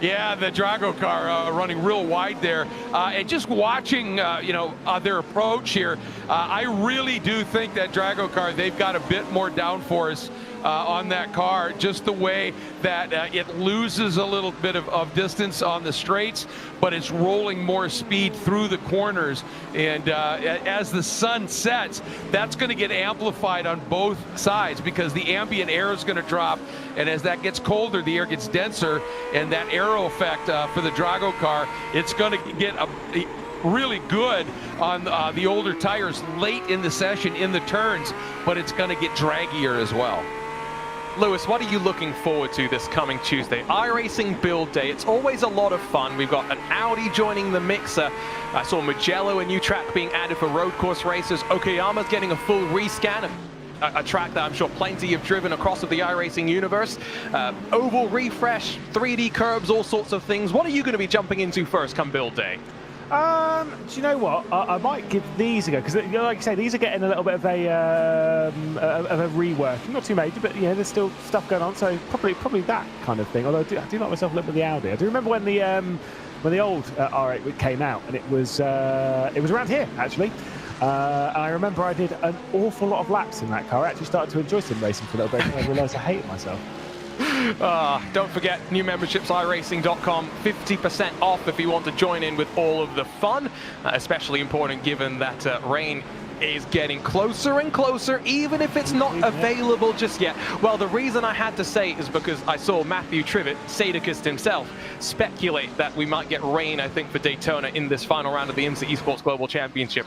Yeah, the Drago car running real wide there. And just watching, their approach here, I really do think that Drago car, they've got a bit more downforce on that car, just the way that it loses a little bit of distance on the straights, but it's rolling more speed through the corners. And as the sun sets, that's going to get amplified on both sides because the ambient air is going to drop. And as that gets colder, the air gets denser, and that aero effect for the Drago car, it's going to get really good on the older tires late in the session in the turns, but it's going to get draggier as well. Lewis, what are you looking forward to this coming Tuesday? iRacing Build Day. It's always a lot of fun. We've got an Audi joining the mixer. I saw Mugello, a new track being added for road course racers. Okayama's getting a full rescan, a track that I'm sure plenty have driven across of the iRacing universe. Oval refresh, 3D curbs, all sorts of things. What are you going to be jumping into first come Build Day? Do you know what? I might give these a go because, like I say, these are getting a little bit of a rework. Not too major, but there's still stuff going on. So probably that kind of thing. Although I do like myself a little bit of the Audi. I do remember when the old R8 came out, and it was around here actually. And I remember I did an awful lot of laps in that car. I actually started to enjoy sim racing for a little bit, and I realised I hated myself. Don't forget, new memberships, iRacing.com, 50% off if you want to join in with all of the fun. Especially important given that rain is getting closer and closer, even if it's not available just yet. Well, the reason I had to say is because I saw Matthew Trivett, Sadicist himself, speculate that we might get rain, I think, for Daytona in this final round of the IMSA Esports Global Championship.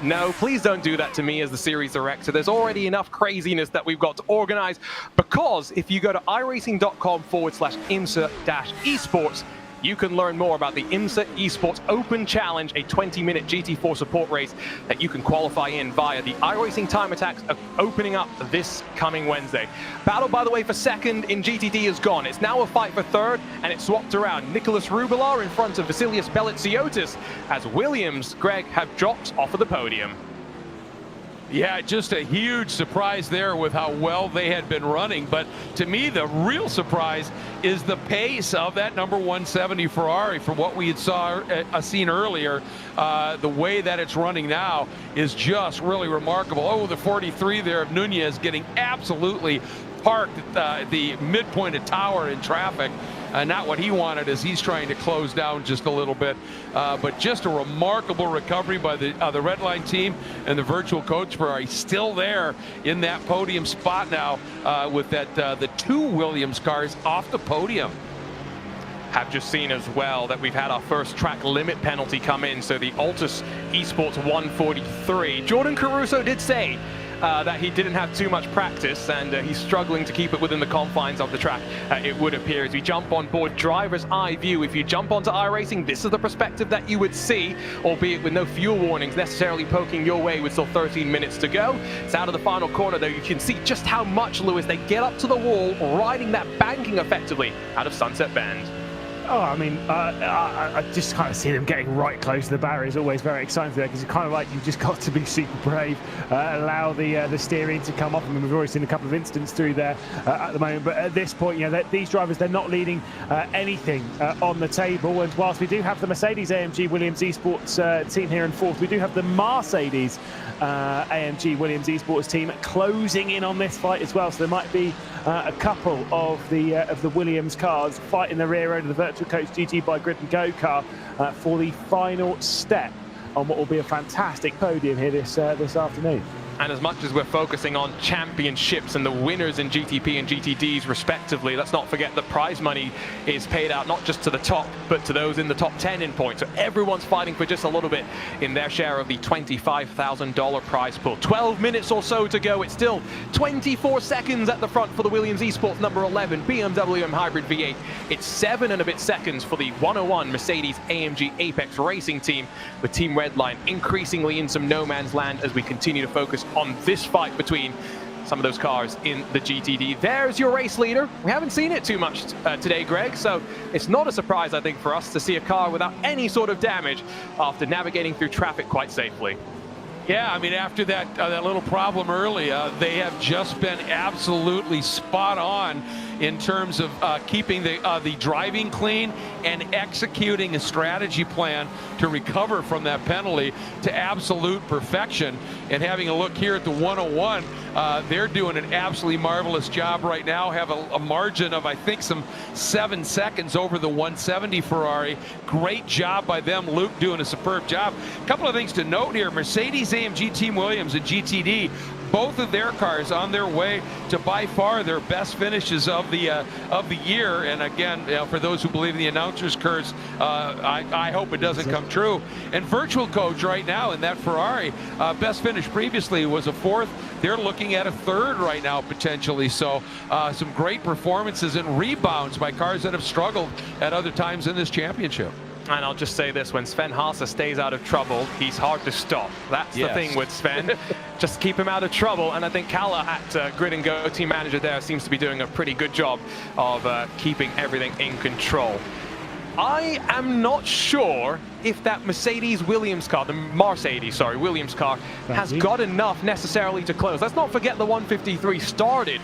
No, please don't do that to me as the series director. There's already enough craziness that we've got to organize, because if you go to iRacing.com/IMSA-esports, you can learn more about the IMSA Esports Open Challenge, a 20-minute GT4 support race that you can qualify in via the iRacing Time Attacks opening up this coming Wednesday. Battle, by the way, for second in GTD is gone. It's now a fight for third, and it's swapped around. Nicholas Rubilar in front of Vasilius Belitsiotis, as Williams, Greg, have dropped off of the podium. Yeah, just a huge surprise there with how well they had been running. But to me, the real surprise is the pace of that number 170 Ferrari from what we had seen earlier. The way that it's running now is just really remarkable. Oh, the 43 there of Nunez getting absolutely parked at the midpoint of Tower in traffic. Not what he wanted, as he's trying to close down just a little bit. But just a remarkable recovery by the Redline team, and the virtual coach Ferrari still there in that podium spot now with that the two Williams cars off the podium. Have just seen as well that we've had our first track limit penalty come in. So the Altus Esports 143. Jordan Caruso did say that he didn't have too much practice, and he's struggling to keep it within the confines of the track, it would appear. As we jump on board driver's eye view, if you jump onto iRacing, this is the perspective that you would see, albeit with no fuel warnings necessarily poking your way with still 13 minutes to go. It's out of the final corner, though. You can see just how much, Lewis, they get up to the wall, riding that banking effectively out of Sunset Bend. Oh, I mean, I just kind of see them getting right close to the barrier. Is always very exciting there, because it's kind of like you've just got to be super brave, allow the steering to come off. I mean, we've already seen a couple of incidents through there at the moment, but at this point, you know, these drivers, they're not leading anything on the table. And whilst we do have the Mercedes AMG Williams Esports team here in fourth, we do have the Mercedes AMG Williams Esports team closing in on this fight as well. So there might be a couple of the Williams cars fighting the rear end of the Virtual Coach GT by Grid and Go car for the final step on what will be a fantastic podium here this afternoon. And as much as we're focusing on championships and the winners in GTP and GTDs respectively, let's not forget that prize money is paid out not just to the top, but to those in the top 10 in points. So everyone's fighting for just a little bit in their share of the $25,000 prize pool. 12 minutes or so to go. It's still 24 seconds at the front for the Williams Esports number 11 BMW M Hybrid V8. It's 7 and a bit seconds for the 101 Mercedes AMG Apex Racing team, with Team Redline increasingly in some no man's land as we continue to focus on this fight between some of those cars in the GTD. There's your race leader. We haven't seen it too much today, Greg, so it's not a surprise, I think, for us to see a car without any sort of damage after navigating through traffic quite safely. Yeah, I mean, after that little problem early, they have just been absolutely spot on in terms of keeping the driving clean and executing a strategy plan to recover from that penalty to absolute perfection. And having a look here at the 101, they're doing an absolutely marvelous job right now. Have a margin of, I think, some 7 seconds over the 170 Ferrari. Great job by them. Luke doing a superb job. A couple of things to note here. Mercedes AMG Team Williams and GTD, both of their cars on their way to by far their best finishes of the year. And again, you know, for those who believe in the announcer's curse, I hope it doesn't come true. And Virtual Coach right now in that Ferrari, best finish previously was a 4th. They're looking at a 3rd right now potentially. So some great performances and rebounds by cars that have struggled at other times in this championship. And I'll just say this, when Sven Haase stays out of trouble, he's hard to stop. That's the thing with Sven. Just keep him out of trouble. And I think Kalla at Grid and Go, team manager there, seems to be doing a pretty good job of keeping everything in control. I am not sure if that Williams car has got enough necessarily to close. Let's not forget the 153 started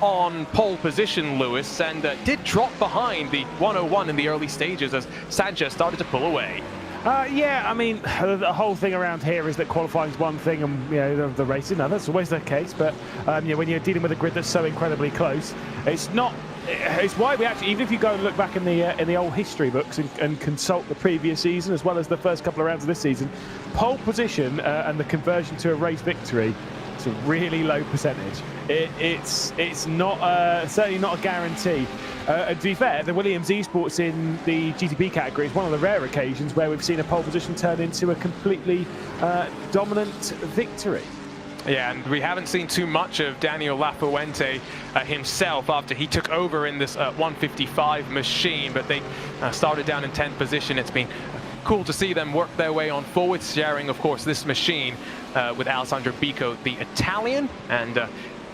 on pole position, Lewis, and did drop behind the 101 in the early stages as Sanchez started to pull away. Yeah, I mean, the whole thing around here is that qualifying is one thing, and you know, the racing, no, that's always the case. But you know, when you're dealing with a grid that's so incredibly close, it's not it's why we actually, even if you go and look back in the old history books and consult the previous season as well as the first couple of rounds of this season, pole position and the conversion to a race victory, it's a really low percentage. It's not certainly not a guarantee. And to be fair, the Williams Esports in the GTP category is one of the rare occasions where we've seen a pole position turn into a completely dominant victory. Yeah, and we haven't seen too much of Daniel Lafuente himself after he took over in this 155 machine, but they started down in 10th position. It's been cool to see them work their way on forward, sharing, of course, this machine with Alessandro Bico, the Italian, and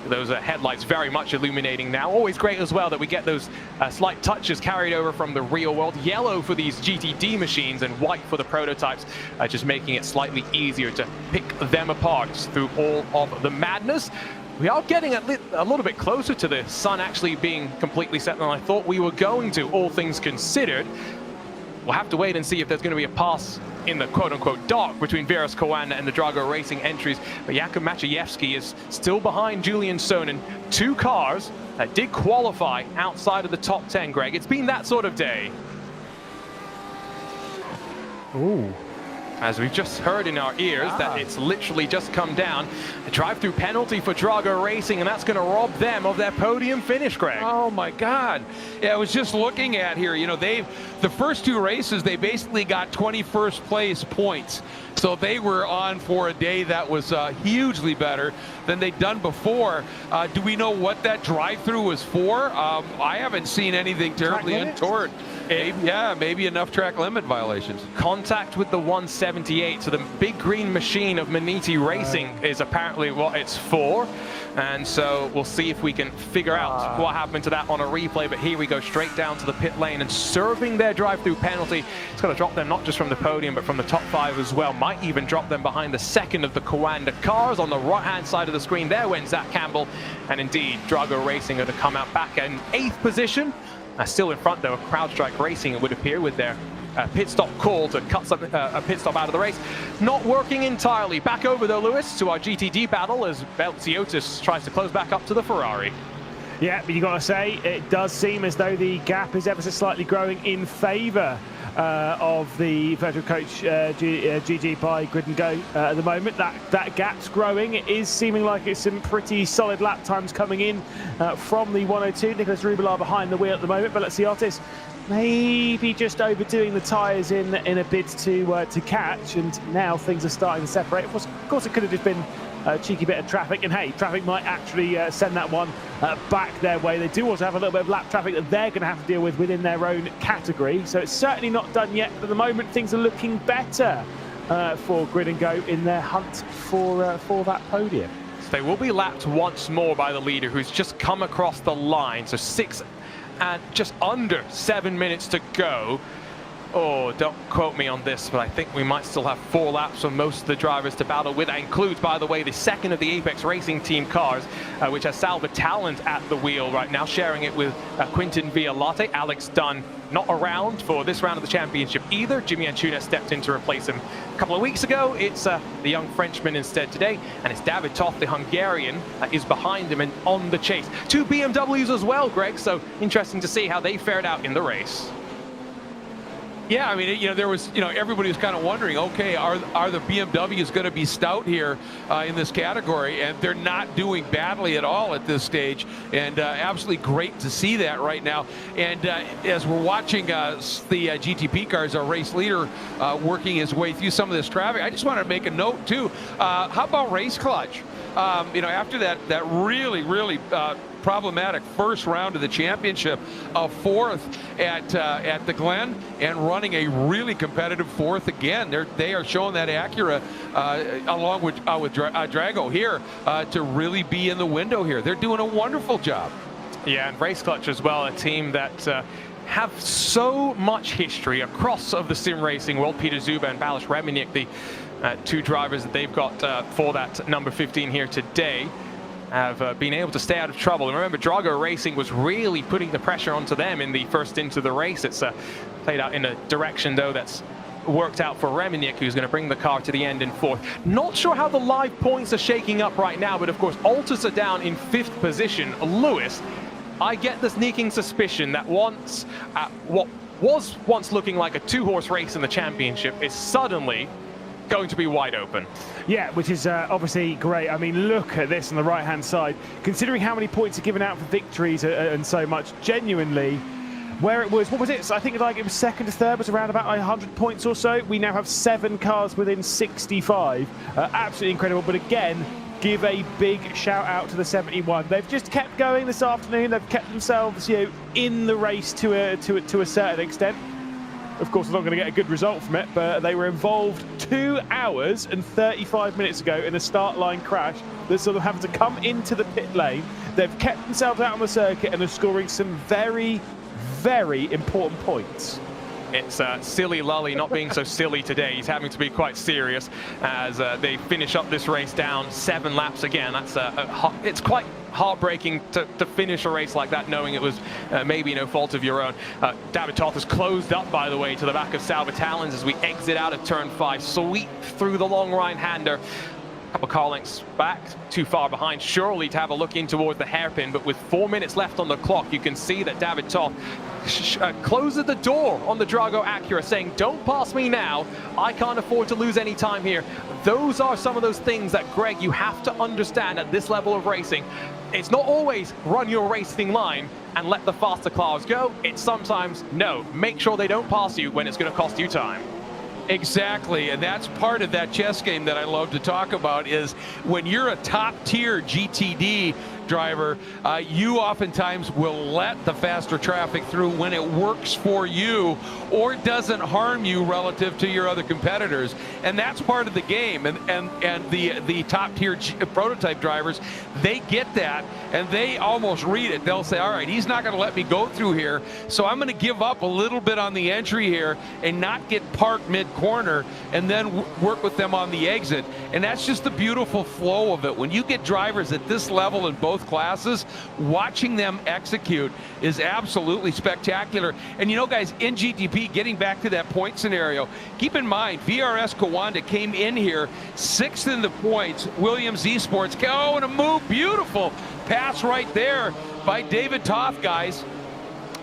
those headlights very much illuminating now. Always great as well that we get those slight touches carried over from the real world. Yellow for these GTD machines and white for the prototypes, just making it slightly easier to pick them apart through all of the madness. We are getting a little bit closer to the sun actually being completely set than I thought we were going to, all things considered. We'll have to wait and see if there's going to be a pass in the quote-unquote dark between Viras Kowanda and the Drago Racing entries. But Jakub Maciejewski is still behind Julian Sonnen. 2 cars that did qualify outside of the top 10, Greg. It's been that sort of day. Ooh. As we've just heard in our ears that it's literally just come down. A drive-through penalty for Drago Racing, and that's going to rob them of their podium finish, Greg. Oh my God. Yeah, I was just looking at here, you know, the first 2 races, they basically got 21st place points. So they were on for a day that was hugely better than they'd done before. Do we know what that drive-through was for? I haven't seen anything terribly untoward. Maybe enough track limit violations. Contact with the 178, so the big green machine of Maniti Racing is apparently what it's for. And so we'll see if we can figure out what happened to that on a replay. But here we go straight down to the pit lane and serving their drive-through penalty. It's going to drop them not just from the podium, but from the top 5 as well. Might even drop them behind the second of the Kowanda cars. On the right-hand side of the screen, there went Zach Campbell. And indeed, Drago Racing are to come out back in 8th position. Still in front, though, of CrowdStrike Racing, it would appear, with their pit stop call to cut a pit stop out of the race. Not working entirely. Back over, though, Lewis, to our GTD battle as Belziotis tries to close back up to the Ferrari. Yeah, but you got to say, it does seem as though the gap is ever so slightly growing in favour of the virtual coach GG by Grid and Go at the moment. That gap's growing. It is seeming like it's some pretty solid lap times coming in from the 102. Nicholas Rubelar behind the wheel at the moment, but let's see, Otis maybe just overdoing the tyres in a bid to catch, and now things are starting to separate. Of course, it could have just been a cheeky bit of traffic, and hey, traffic might actually send that one back their way. They do also have a little bit of lap traffic that they're going to have to deal with within their own category, so it's certainly not done yet, but at the moment things are looking better for Grid and Go in their hunt for that podium. So they will be lapped once more by the leader, who's just come across the line, so 6 and just under 7 minutes to go. Oh, don't quote me on this, but I think we might still have 4 laps for most of the drivers to battle with. That includes, by the way, the second of the Apex Racing Team cars, which has Salva Talent at the wheel right now, sharing it with Quintin Villalatte. Alex Dunn not around for this round of the championship either. Jimmy Antunes stepped in to replace him a couple of weeks ago. It's the young Frenchman instead today, and it's David Toth, the Hungarian, is behind him and on the chase. 2 BMWs as well, Greg, so interesting to see how they fared out in the race. Yeah, I mean, there was, everybody was kind of wondering, okay, are the BMWs going to be stout here in this category? And they're not doing badly at all at this stage, and absolutely great to see that right now. And as we're watching the GTP cars, our race leader working his way through some of this traffic, I just wanted to make a note too. How about Race Clutch? After that really problematic first round of the championship, a 4th at the Glen, and running a really competitive 4th again. They are showing that Acura along with Drago here to really be in the window here. They're doing a wonderful job. Yeah, and Race Clutch as well, a team that have so much history across of the sim racing world. Peter Zuba and Balish Reminick, the 2 drivers that they've got for that number 15 here today, have been able to stay out of trouble. And remember, Drago Racing was really putting the pressure onto them in the first stint of the race. It's played out in a direction, though, that's worked out for Reminick, who's going to bring the car to the end in 4th. Not sure how the live points are shaking up right now, but of course, Altus are down in 5th position. Lewis, I get the sneaking suspicion that once what was once looking like a two-horse race in the championship is suddenly going to be wide open. Yeah, which is obviously great. I mean, look at this on the right-hand side. Considering how many points are given out for victories and so much, genuinely, where it was, what was it? So I think like it was second to third, was around about 100 points or so. We now have 7 cars within 65. Absolutely incredible. But again, give a big shout out to the 71. They've just kept going this afternoon. They've kept themselves, you know, in the race to a certain extent. Of course, they're not going to get a good result from it, but they were involved 2 hours and 35 minutes ago in a start line crash. They're sort of having to come into the pit lane. They've kept themselves out on the circuit and are scoring some very, very important points. It's silly Lully not being so silly today. He's having to be quite serious as they finish up this race down 7 laps again. That's it's quite heartbreaking to finish a race like that, knowing it was maybe no fault of your own. David Toth has closed up, by the way, to the back of Sal Batalons as we exit out of turn 5, sweep through the long right-hander. Couple car lengths back, too far behind surely to have a look in towards the hairpin, but with 4 minutes left on the clock, you can see that David Toth closes the door on the Drago Acura, saying, don't pass me now, I can't afford to lose any time here. Those are some of those things that, Greg, you have to understand at this level of racing. It's not always run your racing line and let the faster cars go. It's sometimes, no, make sure they don't pass you when it's going to cost you time. Exactly, and that's part of that chess game that I love to talk about, is when you're a top-tier GTD driver, you oftentimes will let the faster traffic through when it works for you or doesn't harm you relative to your other competitors, and that's part of the game. And the top-tier prototype drivers, they get that, and they almost read it. They'll say, all right, he's not going to let me go through here, so I'm going to give up a little bit on the entry here and not get parked mid-corner and then work with them on the exit. And that's just the beautiful flow of it. When you get drivers at this level in both classes, watching them execute is absolutely spectacular. And you know, guys, in GTP, getting back to that point scenario, keep in mind, VRS Kawanda came in here 6th in the points. Williams Esports, oh, and a move, beautiful pass right there by David Toth, guys.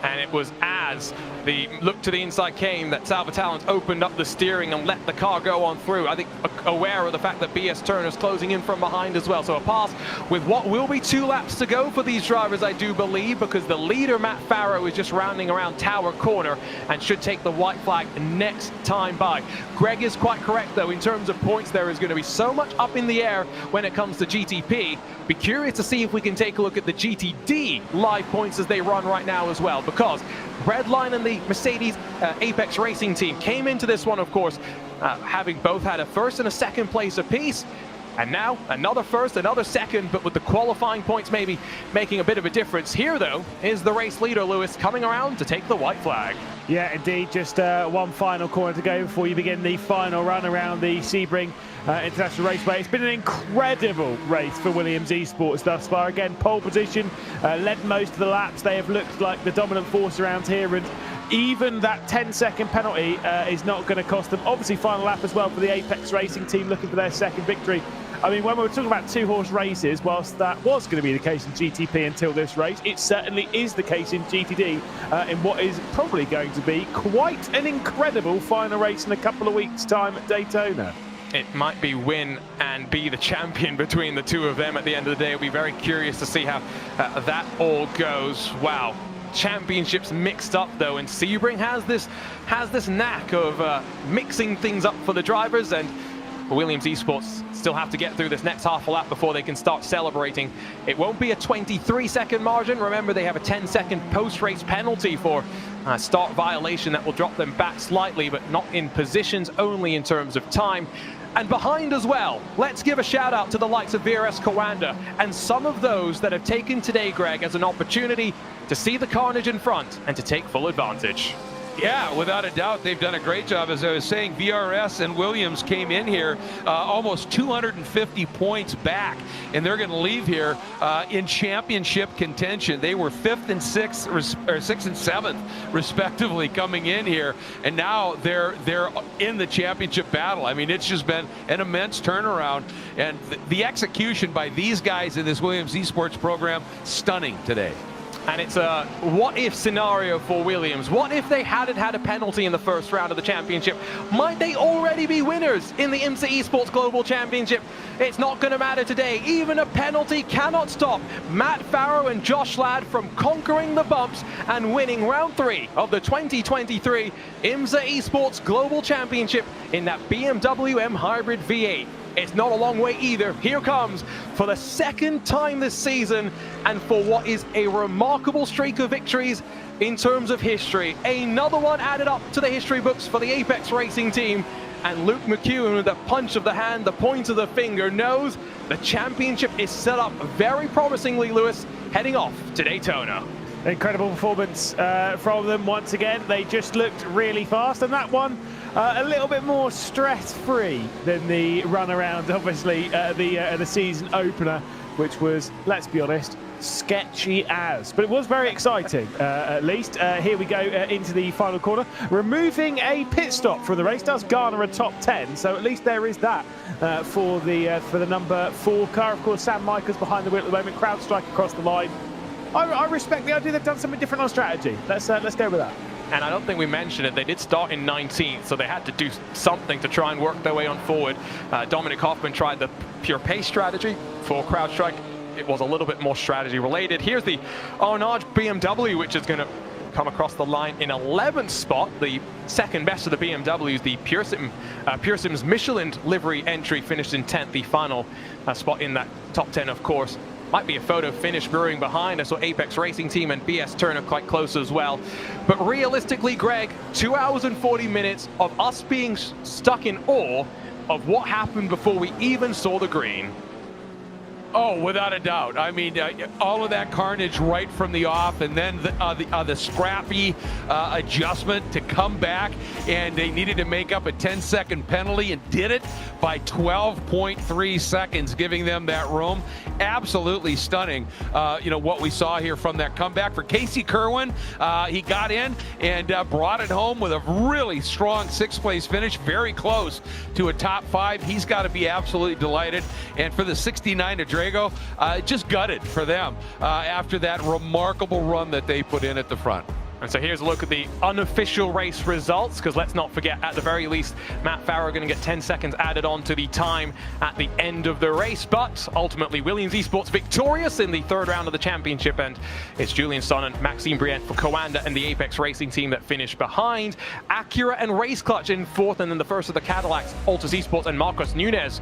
And it was as the look to the inside came that Sal Batalons opened up the steering and let the car go on through. I think aware of the fact that BS Turner's closing in from behind as well. So a pass with what will be 2 laps to go for these drivers, I do believe, because the leader, Matt Farrow, is just rounding around Tower Corner and should take the white flag next time by. Greg is quite correct, though, in terms of points. There is going to be so much up in the air when it comes to GTP. Be curious to see if we can take a look at the GTD live points as they run right now as well, because Redline and the Mercedes Apex Racing team came into this one, of course, having both had a first and a second place apiece. And now another first, another second, but with the qualifying points maybe making a bit of a difference. Here, though, is the race leader, Lewis, coming around to take the white flag. Yeah, indeed. Just one final corner to go before you begin the final run around the Sebring International Raceway. It's been an incredible race for Williams Esports thus far. Again, pole position, led most of the laps. They have looked like the dominant force around here, and even that 10-second penalty is not going to cost them. Obviously, final lap as well for the Apex Racing team, looking for their second victory. I mean, when we were talking about 2-horse races, whilst that was going to be the case in GTP until this race, it certainly is the case in GTD in what is probably going to be quite an incredible final race in a couple of weeks' time at Daytona. It might be win and be the champion between the two of them at the end of the day. It'll be very curious to see how that all goes. Wow. Championships mixed up, though, and Sebring has this knack of mixing things up for the drivers, and Williams Esports still have to get through this next half a lap before they can start celebrating. It won't be a 23-second margin. Remember, they have a 10-second post-race penalty for start violation that will drop them back slightly, but not in positions, only in terms of time. And behind as well, let's give a shout out to the likes of VRS Kawanda and some of those that have taken today, Greg, as an opportunity to see the carnage in front and to take full advantage. Yeah, without a doubt, they've done a great job. As I was saying, VRS and Williams came in here almost 250 points back, and they're going to leave here in championship contention. They were 5th and 6th, or 6th and 7th, respectively, coming in here, and now they're in the championship battle. I mean, it's just been an immense turnaround, and the execution by these guys in this Williams Esports program, stunning today. And it's a what-if scenario for Williams. What if they hadn't had a penalty in the first round of the championship? Might they already be winners in the IMSA Esports Global Championship? It's not going to matter today. Even a penalty cannot stop Matt Farrow and Josh Ladd from conquering the bumps and winning round 3 of the 2023 IMSA Esports Global Championship in that BMW M Hybrid V8. It's not a long way either. Here comes for the second time this season and for what is a remarkable streak of victories in terms of history. Another one added up to the history books for the Apex Racing team. And Luke McEwen, with the punch of the hand, the point of the finger, knows the championship is set up very promisingly, Lewis, heading off to Daytona. Incredible performance from them once again. They just looked really fast, and that one a little bit more stress-free than the run-around, obviously, the season opener, which was, let's be honest, sketchy as. But it was very exciting, at least. Here we go into the final corner. Removing a pit stop from the race does garner a top 10, so at least there is that for the number 4 car. Of course, Sam Michaels behind the wheel at the moment. CrowdStrike across the line. I respect the idea they've done something different on strategy. Let's go with that. And I don't think we mentioned it, they did start in 19th, so they had to do something to try and work their way on forward. Dominic Hoffman tried the pure pace strategy for CrowdStrike. It was a little bit more strategy related. Here's the Arnage BMW, which is going to come across the line in 11th spot. The second best of the BMWs, the Pure Sims Michelin livery entry finished in 10th, the final spot in that top 10, of course. Might be a photo finish brewing behind. I saw Apex Racing Team and BS Turner quite close as well. But realistically, Greg, 2 hours and 40 minutes of us being stuck in awe of what happened before we even saw the green. Oh, without a doubt. I mean, all of that carnage right from the off, and then the scrappy adjustment to come back, and they needed to make up a 10-second penalty and did it by 12.3 seconds, giving them that room. Absolutely stunning, what we saw here from that comeback. For Casey Kerwin, he got in and brought it home with a really strong 6th place finish, very close to a top 5. He's got to be absolutely delighted. And for the 69 to Drago, just gutted for them after that remarkable run that they put in at the front. And so here's a look at the unofficial race results, because let's not forget, at the very least, Matt Farrow going to get 10 seconds added on to the time at the end of the race. But ultimately, Williams Esports victorious in the 3rd round of the championship, and it's Julian Son and Maxime Brient for Coanda and the Apex Racing team that finished behind. Acura and Race Clutch in 4th, and then the first of the Cadillacs, Altus Esports and Marcos Nunez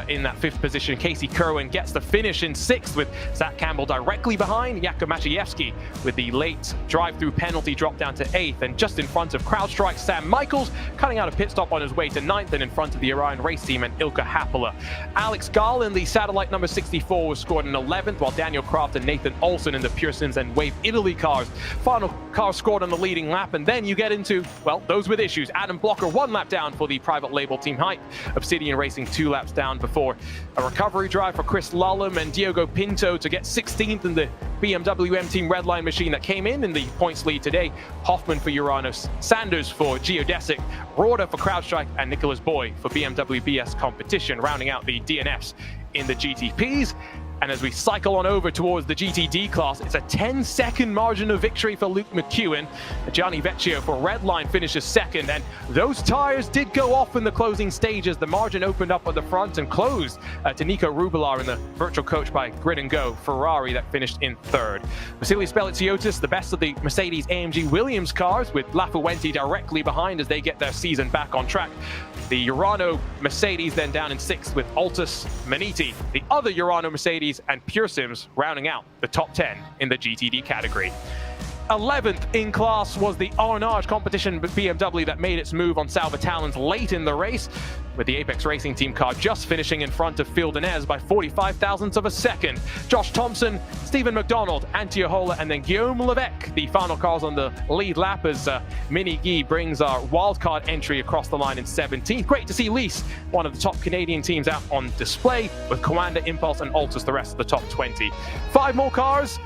in that 5th position. Casey Kerwin gets the finish in 6th, with Zach Campbell directly behind. Jakub Maciejewski with the late drive-through penalty dropped down to 8th, and just in front of CrowdStrike, Sam Michaels cutting out a pit stop on his way to 9th, and in front of the Orion Race Team and Ilka Happela. Alex Gall in the satellite number 64 was scored in 11th, while Daniel Kraft and Nathan Olsen in the Pure Sims and Wave Italy cars. Final car scored on the leading lap, and then you get into, well, those with issues. Adam Blocker 1 lap down for the private label Team Hype. Obsidian Racing 2 laps down before a recovery drive for Chris Lullum and Diogo Pinto to get 16th in the BMW M Team Redline machine that came in the points lead today. Hoffman for Uranus, Sanders for Geodesic, Roda for CrowdStrike, and Nicholas Boy for BMW BS Competition, rounding out the DNFs in the GTPs. And as we cycle on over towards the GTD class, it's a 10-second margin of victory for Luke McEwen. Gianni Vecchio for Redline finishes 2nd, and those tires did go off in the closing stages. The margin opened up at the front and closed to Nico Rubilar in the virtual coach by Grid and Go Ferrari that finished in 3rd. Vasilis Belitsiotis, the best of the Mercedes AMG Williams cars, with Lafuente directly behind as they get their season back on track. The Urano Mercedes then down in 6th with Altus Maniti, the other Urano Mercedes, and Pure Sims rounding out the top 10 in the GTD category. 11th in class was the Arnage competition BMW that made its move on Salva Talons late in the race, with the Apex Racing Team car just finishing in front of Phil Denez by 45 thousandths of a second. Josh Thompson, Stephen McDonald, Antje Hola, and then Guillaume Levesque, the final cars on the lead lap, as Mini Guy brings our wildcard entry across the line in 17th. Great to see Lease, one of the top Canadian teams, out on display, with Coanda, Impulse, and Altus the rest of the top 20. 5 more cars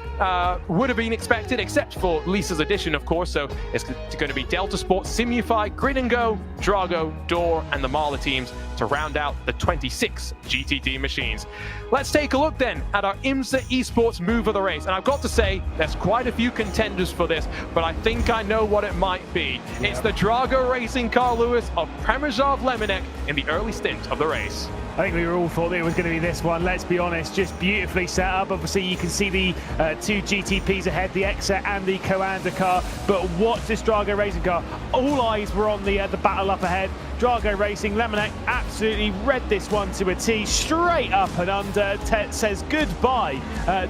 would have been expected, except for Lisa's addition, of course. So it's going to be Delta Sports, Simufy, Grid and Go, Drago, Door, and the Marla teams to round out the 26 GTD machines. Let's take a look then at our IMSA Esports move of the race. And I've got to say, there's quite a few contenders for this, but I think I know what it might be. Yeah. It's the Drago racing car, Lewis, of Premysław Lemonek in the early stint of the race. I think we all thought that it was going to be this one. Let's be honest, just beautifully set up. Obviously, you can see the two GTPs ahead, the Exa and the Coanda car. But what's this Drago racing car? All eyes were on the battle up ahead. Drago Racing, Lemonek absolutely read this one to a T, straight up and under. Says goodbye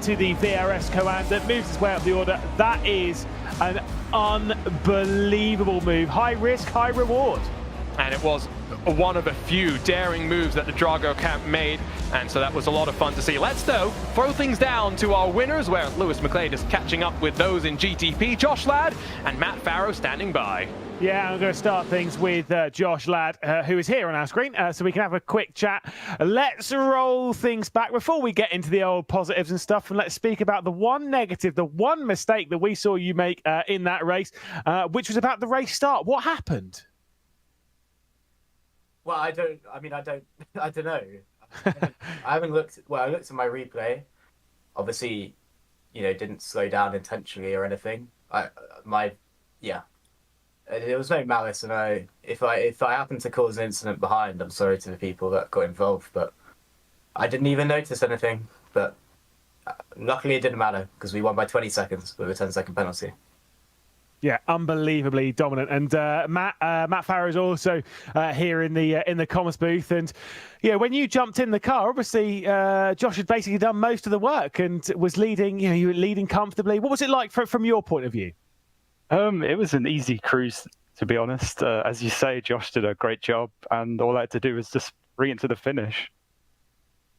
to the VRS Coanda, moves his way up the order. That is an unbelievable move. High risk, high reward. And it was one of a few daring moves that the Drago camp made, and so that was a lot of fun to see. Let's, though, throw things down to our winners, where Lewis McLeod is catching up with those in GTP, Josh Ladd and Matt Farrow standing by. Yeah, I'm going to start things with Josh Ladd, who is here on our screen, so we can have a quick chat. Let's roll things back before we get into the old positives and stuff, and let's speak about the one negative, the one mistake that we saw you make in that race, which was about the race start. What happened? Well, I don't know. I haven't looked. Well, I looked at my replay. Obviously, didn't slow down intentionally or anything. There was no malice, and if I happen to cause an incident behind, I'm sorry to the people that got involved, but I didn't even notice anything. But luckily, it didn't matter because we won by 20 seconds with a 10-second penalty. Yeah, unbelievably dominant. And Matt Farrow is also here in the comms booth. And yeah, when you jumped in the car, obviously Josh had basically done most of the work and was leading. You were leading comfortably. What was it like from your point of view? It was an easy cruise, to be honest. As you say, Josh did a great job, and all I had to do was just bring it to the finish.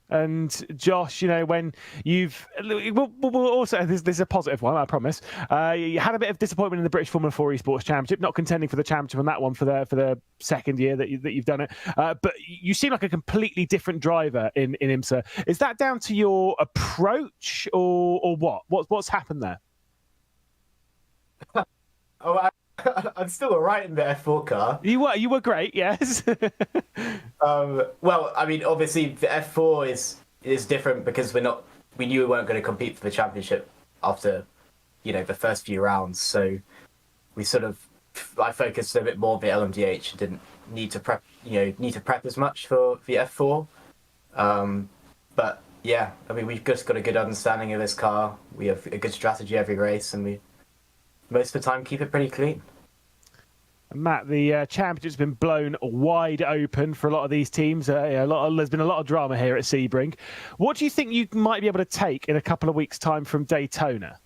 And Josh, when you've also there's a positive one, I promise. You had a bit of disappointment in the British Formula 4 Esports Championship, not contending for the championship on that one for the second year that you've done it. But you seem like a completely different driver in IMSA. Is that down to your approach or what? What's happened there? I'm still all right in the F4 car. You were great, yes. Well, I mean, obviously the F4 is different because we knew we weren't going to compete for the championship after, the first few rounds. So I focused a bit more on the LMDH and didn't need to prep as much for the F4. But yeah, I mean, we've just got a good understanding of this car. We have a good strategy every race, and we most of the time keep it pretty clean. Matt, the championship's been blown wide open for a lot of these teams. There's been a lot of drama here at Sebring. What do you think you might be able to take in a couple of weeks' time from Daytona?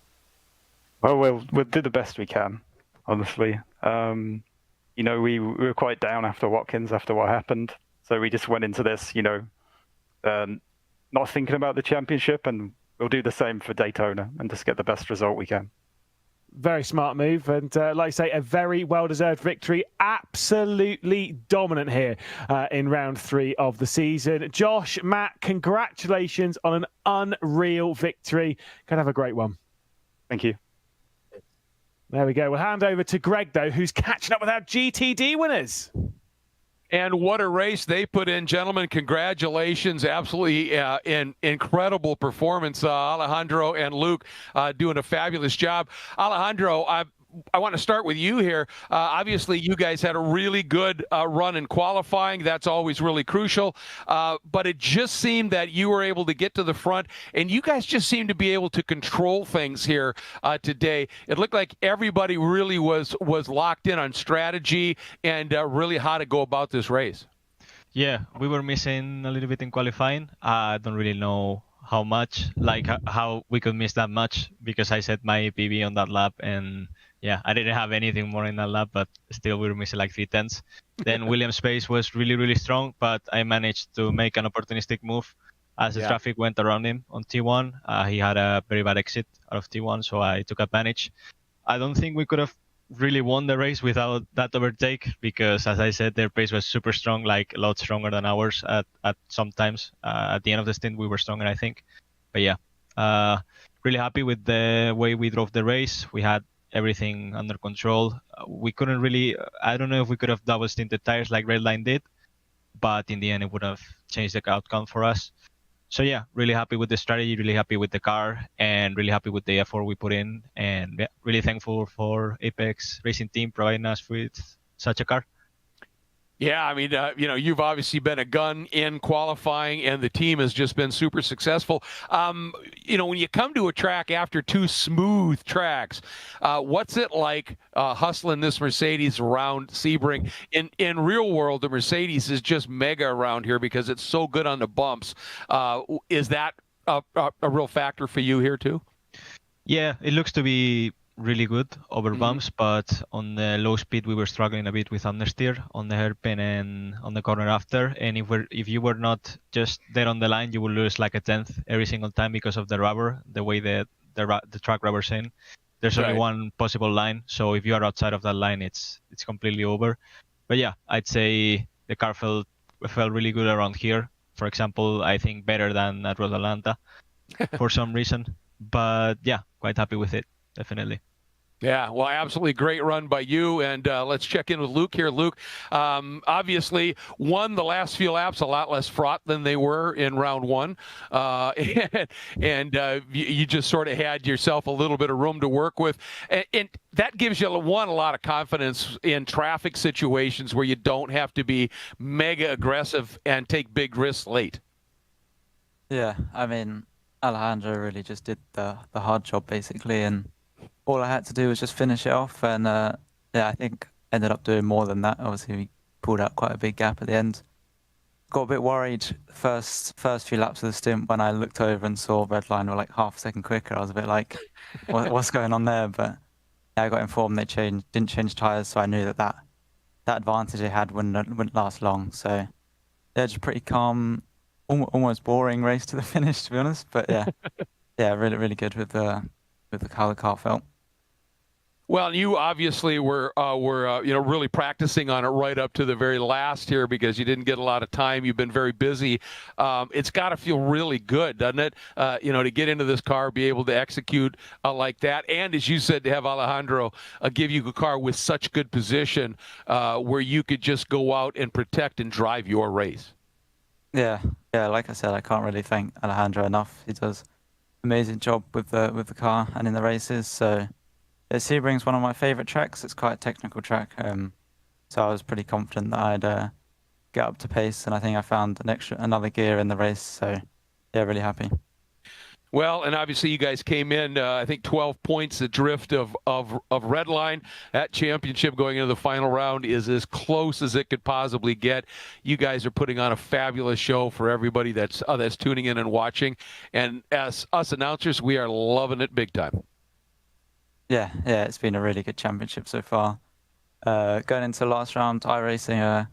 Well, we'll do the best we can, honestly. We were quite down after Watkins, after what happened. So we just went into this, not thinking about the championship, and we'll do the same for Daytona and just get the best result we can. Very smart move, and like I say, a very well-deserved victory. Absolutely dominant here in round 3 of the season. Josh, Matt, congratulations on an unreal victory. Gonna have a great one. Thank you. There we go. We'll hand over to Greg, though, who's catching up with our GTD winners. And what a race they put in, gentlemen. Congratulations. Absolutely incredible performance. Alejandro and Luke doing a fabulous job. Alejandro, I want to start with you here. Obviously, you guys had a really good run in qualifying. That's always really crucial. But it just seemed that you were able to get to the front, and you guys just seemed to be able to control things here today. It looked like everybody really was locked in on strategy and really how to go about this race. Yeah, we were missing a little bit in qualifying. I don't really know how much, how we could miss that much, because I set my PB on that lap, and yeah, I didn't have anything more in that lap, but still we were missing like 3/10. Then William's pace was really, really strong, but I managed to make an opportunistic move as the traffic went around him on T1. He had a very bad exit out of T1, so I took advantage. I don't think we could have really won the race without that overtake, because as I said, their pace was super strong, like a lot stronger than ours at some times. At the end of the stint, we were stronger, I think. But yeah, really happy with the way we drove the race. We had everything under control. We couldn't really, I don't know if we could have double stinted tires like Redline did, but in the end it would have changed the outcome for us. So yeah, really happy with the strategy, really happy with the car, and really happy with the effort we put in, and yeah, really thankful for Apex Racing Team providing us with such a car. Yeah, I mean, you've obviously been a gun in qualifying, and the team has just been super successful. When you come to a track after 2 smooth tracks, what's it like hustling this Mercedes around Sebring? In real world, the Mercedes is just mega around here because it's so good on the bumps. Is that a real factor for you here too? Yeah, it looks to be really good over bumps, but on the low speed we were struggling a bit with understeer on the hairpin and on the corner after. And if you were not just there on the line, you would lose like a tenth every single time because of the rubber, the way the track rubber's in. There's only one possible line, so if you are outside of that line, it's completely over. But yeah, I'd say the car felt really good around here. For example, I think better than at Road Atlanta for some reason. But yeah, quite happy with it. Definitely. Yeah, well, absolutely great run by you. And let's check in with Luke here. Luke, obviously won the last few laps a lot less fraught than they were in round 1. You just sort of had yourself a little bit of room to work with. And that gives you, a lot of confidence in traffic situations where you don't have to be mega aggressive and take big risks late. Yeah, I mean, Alejandro really just did the hard job, basically. And all I had to do was just finish it off, and yeah, I think ended up doing more than that. Obviously, we pulled out quite a big gap at the end. Got a bit worried first few laps of the stint when I looked over and saw Redline were like half a second quicker. I was a bit like, what's going on there? But yeah, I got informed they didn't change tires, so I knew that advantage they had wouldn't last long. So yeah, just pretty calm, almost boring race to the finish, to be honest. But yeah, yeah, really good with how the car felt. Well, you obviously were really practicing on it right up to the very last here because you didn't get a lot of time. You've been very busy. It's got to feel really good, doesn't it? To get into this car, be able to execute like that, and as you said, to have Alejandro give you a car with such good position where you could just go out and protect and drive your race. Yeah. Like I said, I can't really thank Alejandro enough. He does an amazing job with the car and in the races. So. Sebring's one of my favourite tracks. It's quite a technical track, so I was pretty confident that I'd get up to pace, and I think I found another gear in the race. So, yeah, really happy. Well, and obviously you guys came in, I think 12 points adrift of Redline. That championship going into the final round is as close as it could possibly get. You guys are putting on a fabulous show for everybody that's tuning in and watching. And as us announcers, we are loving it big time. Yeah, it's been a really good championship so far. Going into the last round, iRacing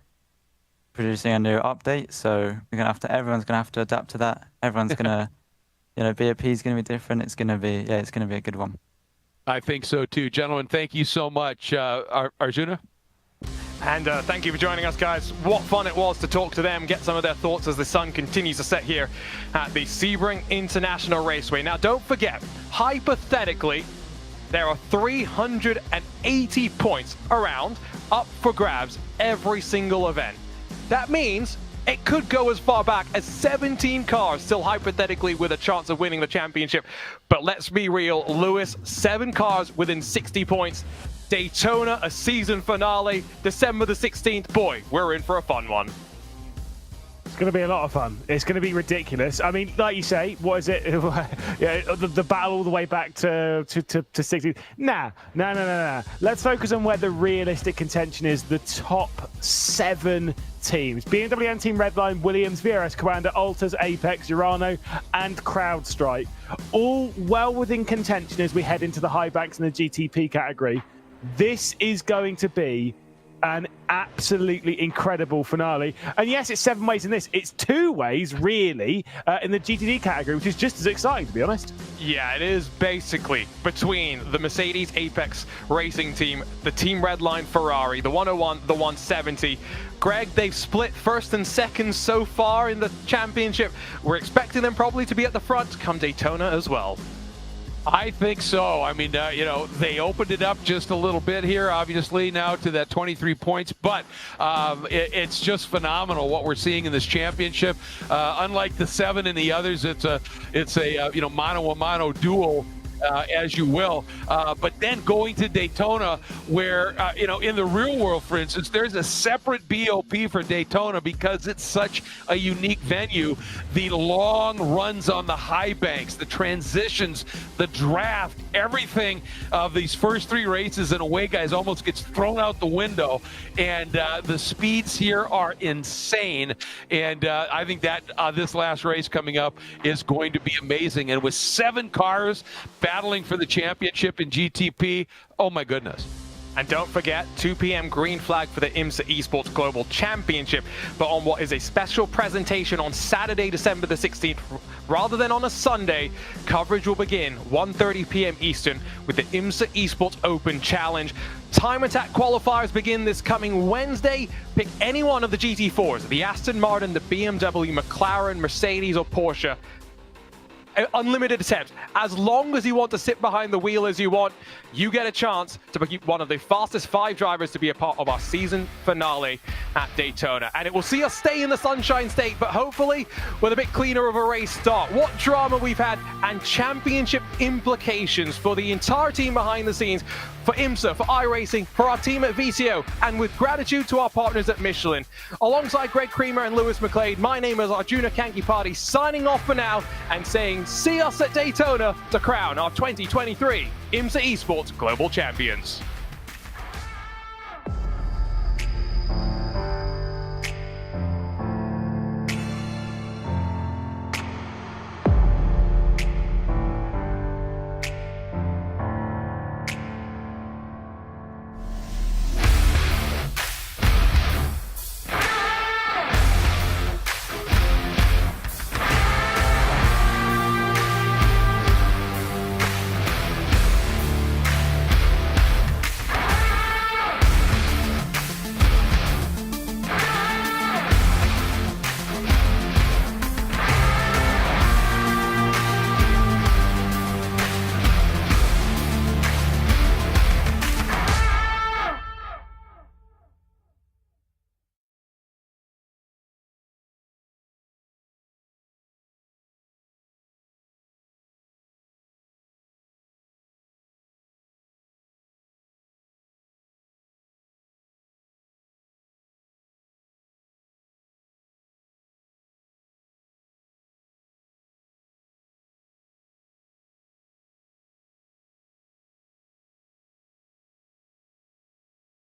producing a new update, so everyone's gonna have to adapt to that. Everyone's gonna, BOP is gonna be different. It's gonna be a good one. I think so too, gentlemen. Thank you so much, Arjuna. And thank you for joining us, guys. What fun it was to talk to them, get some of their thoughts as the sun continues to set here at the Sebring International Raceway. Now, don't forget, hypothetically, there are 380 points around, up for grabs every single event. That means it could go as far back as 17 cars still hypothetically with a chance of winning the championship. But let's be real, Lewis, 7 cars within 60 points. Daytona, a season finale, December the 16th. Boy, we're in for a fun one. It's going to be a lot of fun. It's going to be ridiculous. I mean, like you say, what is it? Yeah, the battle all the way back to 60. Nah. Let's focus on where the realistic contention is. The top 7 teams. BMW Team Redline, Williams, VRS Commander, Alters, Apex, Urano, and CrowdStrike. All well within contention as we head into the high banks in the GTP category. This is going to be an absolutely incredible finale. And yes, it's 7 ways in this. It's 2 ways, really, in the GTD category, which is just as exciting, to be honest. Yeah, it is basically between the Mercedes Apex Racing Team, the Team Redline Ferrari, the 101, the 170. Greg, they've split first and second so far in the championship. We're expecting them probably to be at the front come Daytona as well. I think so. I mean, you know, they opened it up just a little bit here, obviously, now to that 23 points, but it's just phenomenal what we're seeing in this championship. Unlike the 7 and the others, it's a you know, mano-a-mano duel. As you will, but then going to Daytona, where you know, in the real world, for instance, there's a separate BOP for Daytona because it's such a unique venue. The long runs on the high banks, the transitions, the draft, everything of these first 3 races in a way, guys, almost gets thrown out the window. And the speeds here are insane. And I think that this last race coming up is going to be amazing. And with 7 cars battling for the championship in GTP, oh my goodness. And don't forget, 2 p.m. green flag for the IMSA Esports Global Championship, but on what is a special presentation on Saturday, December the 16th, rather than on a Sunday. Coverage will begin 1:30 p.m. Eastern with the IMSA Esports Open Challenge. Time attack qualifiers begin this coming Wednesday. Pick any one of the GT4s, the Aston Martin, the BMW, McLaren, Mercedes, or Porsche. Unlimited attempts. As long as you want to sit behind the wheel as you want, you get a chance to be one of the fastest 5 drivers to be a part of our season finale at Daytona. And it will see us stay in the Sunshine State, but hopefully with a bit cleaner of a race start. What drama we've had, and championship implications for the entire team behind the scenes, for IMSA, for iRacing, for our team at VCO, and with gratitude to our partners at Michelin. Alongside Greg Creamer and Lewis McLeod, my name is Arjuna Kankipati, signing off for now and saying see us at Daytona to crown our 2023 IMSA Esports Global Champions.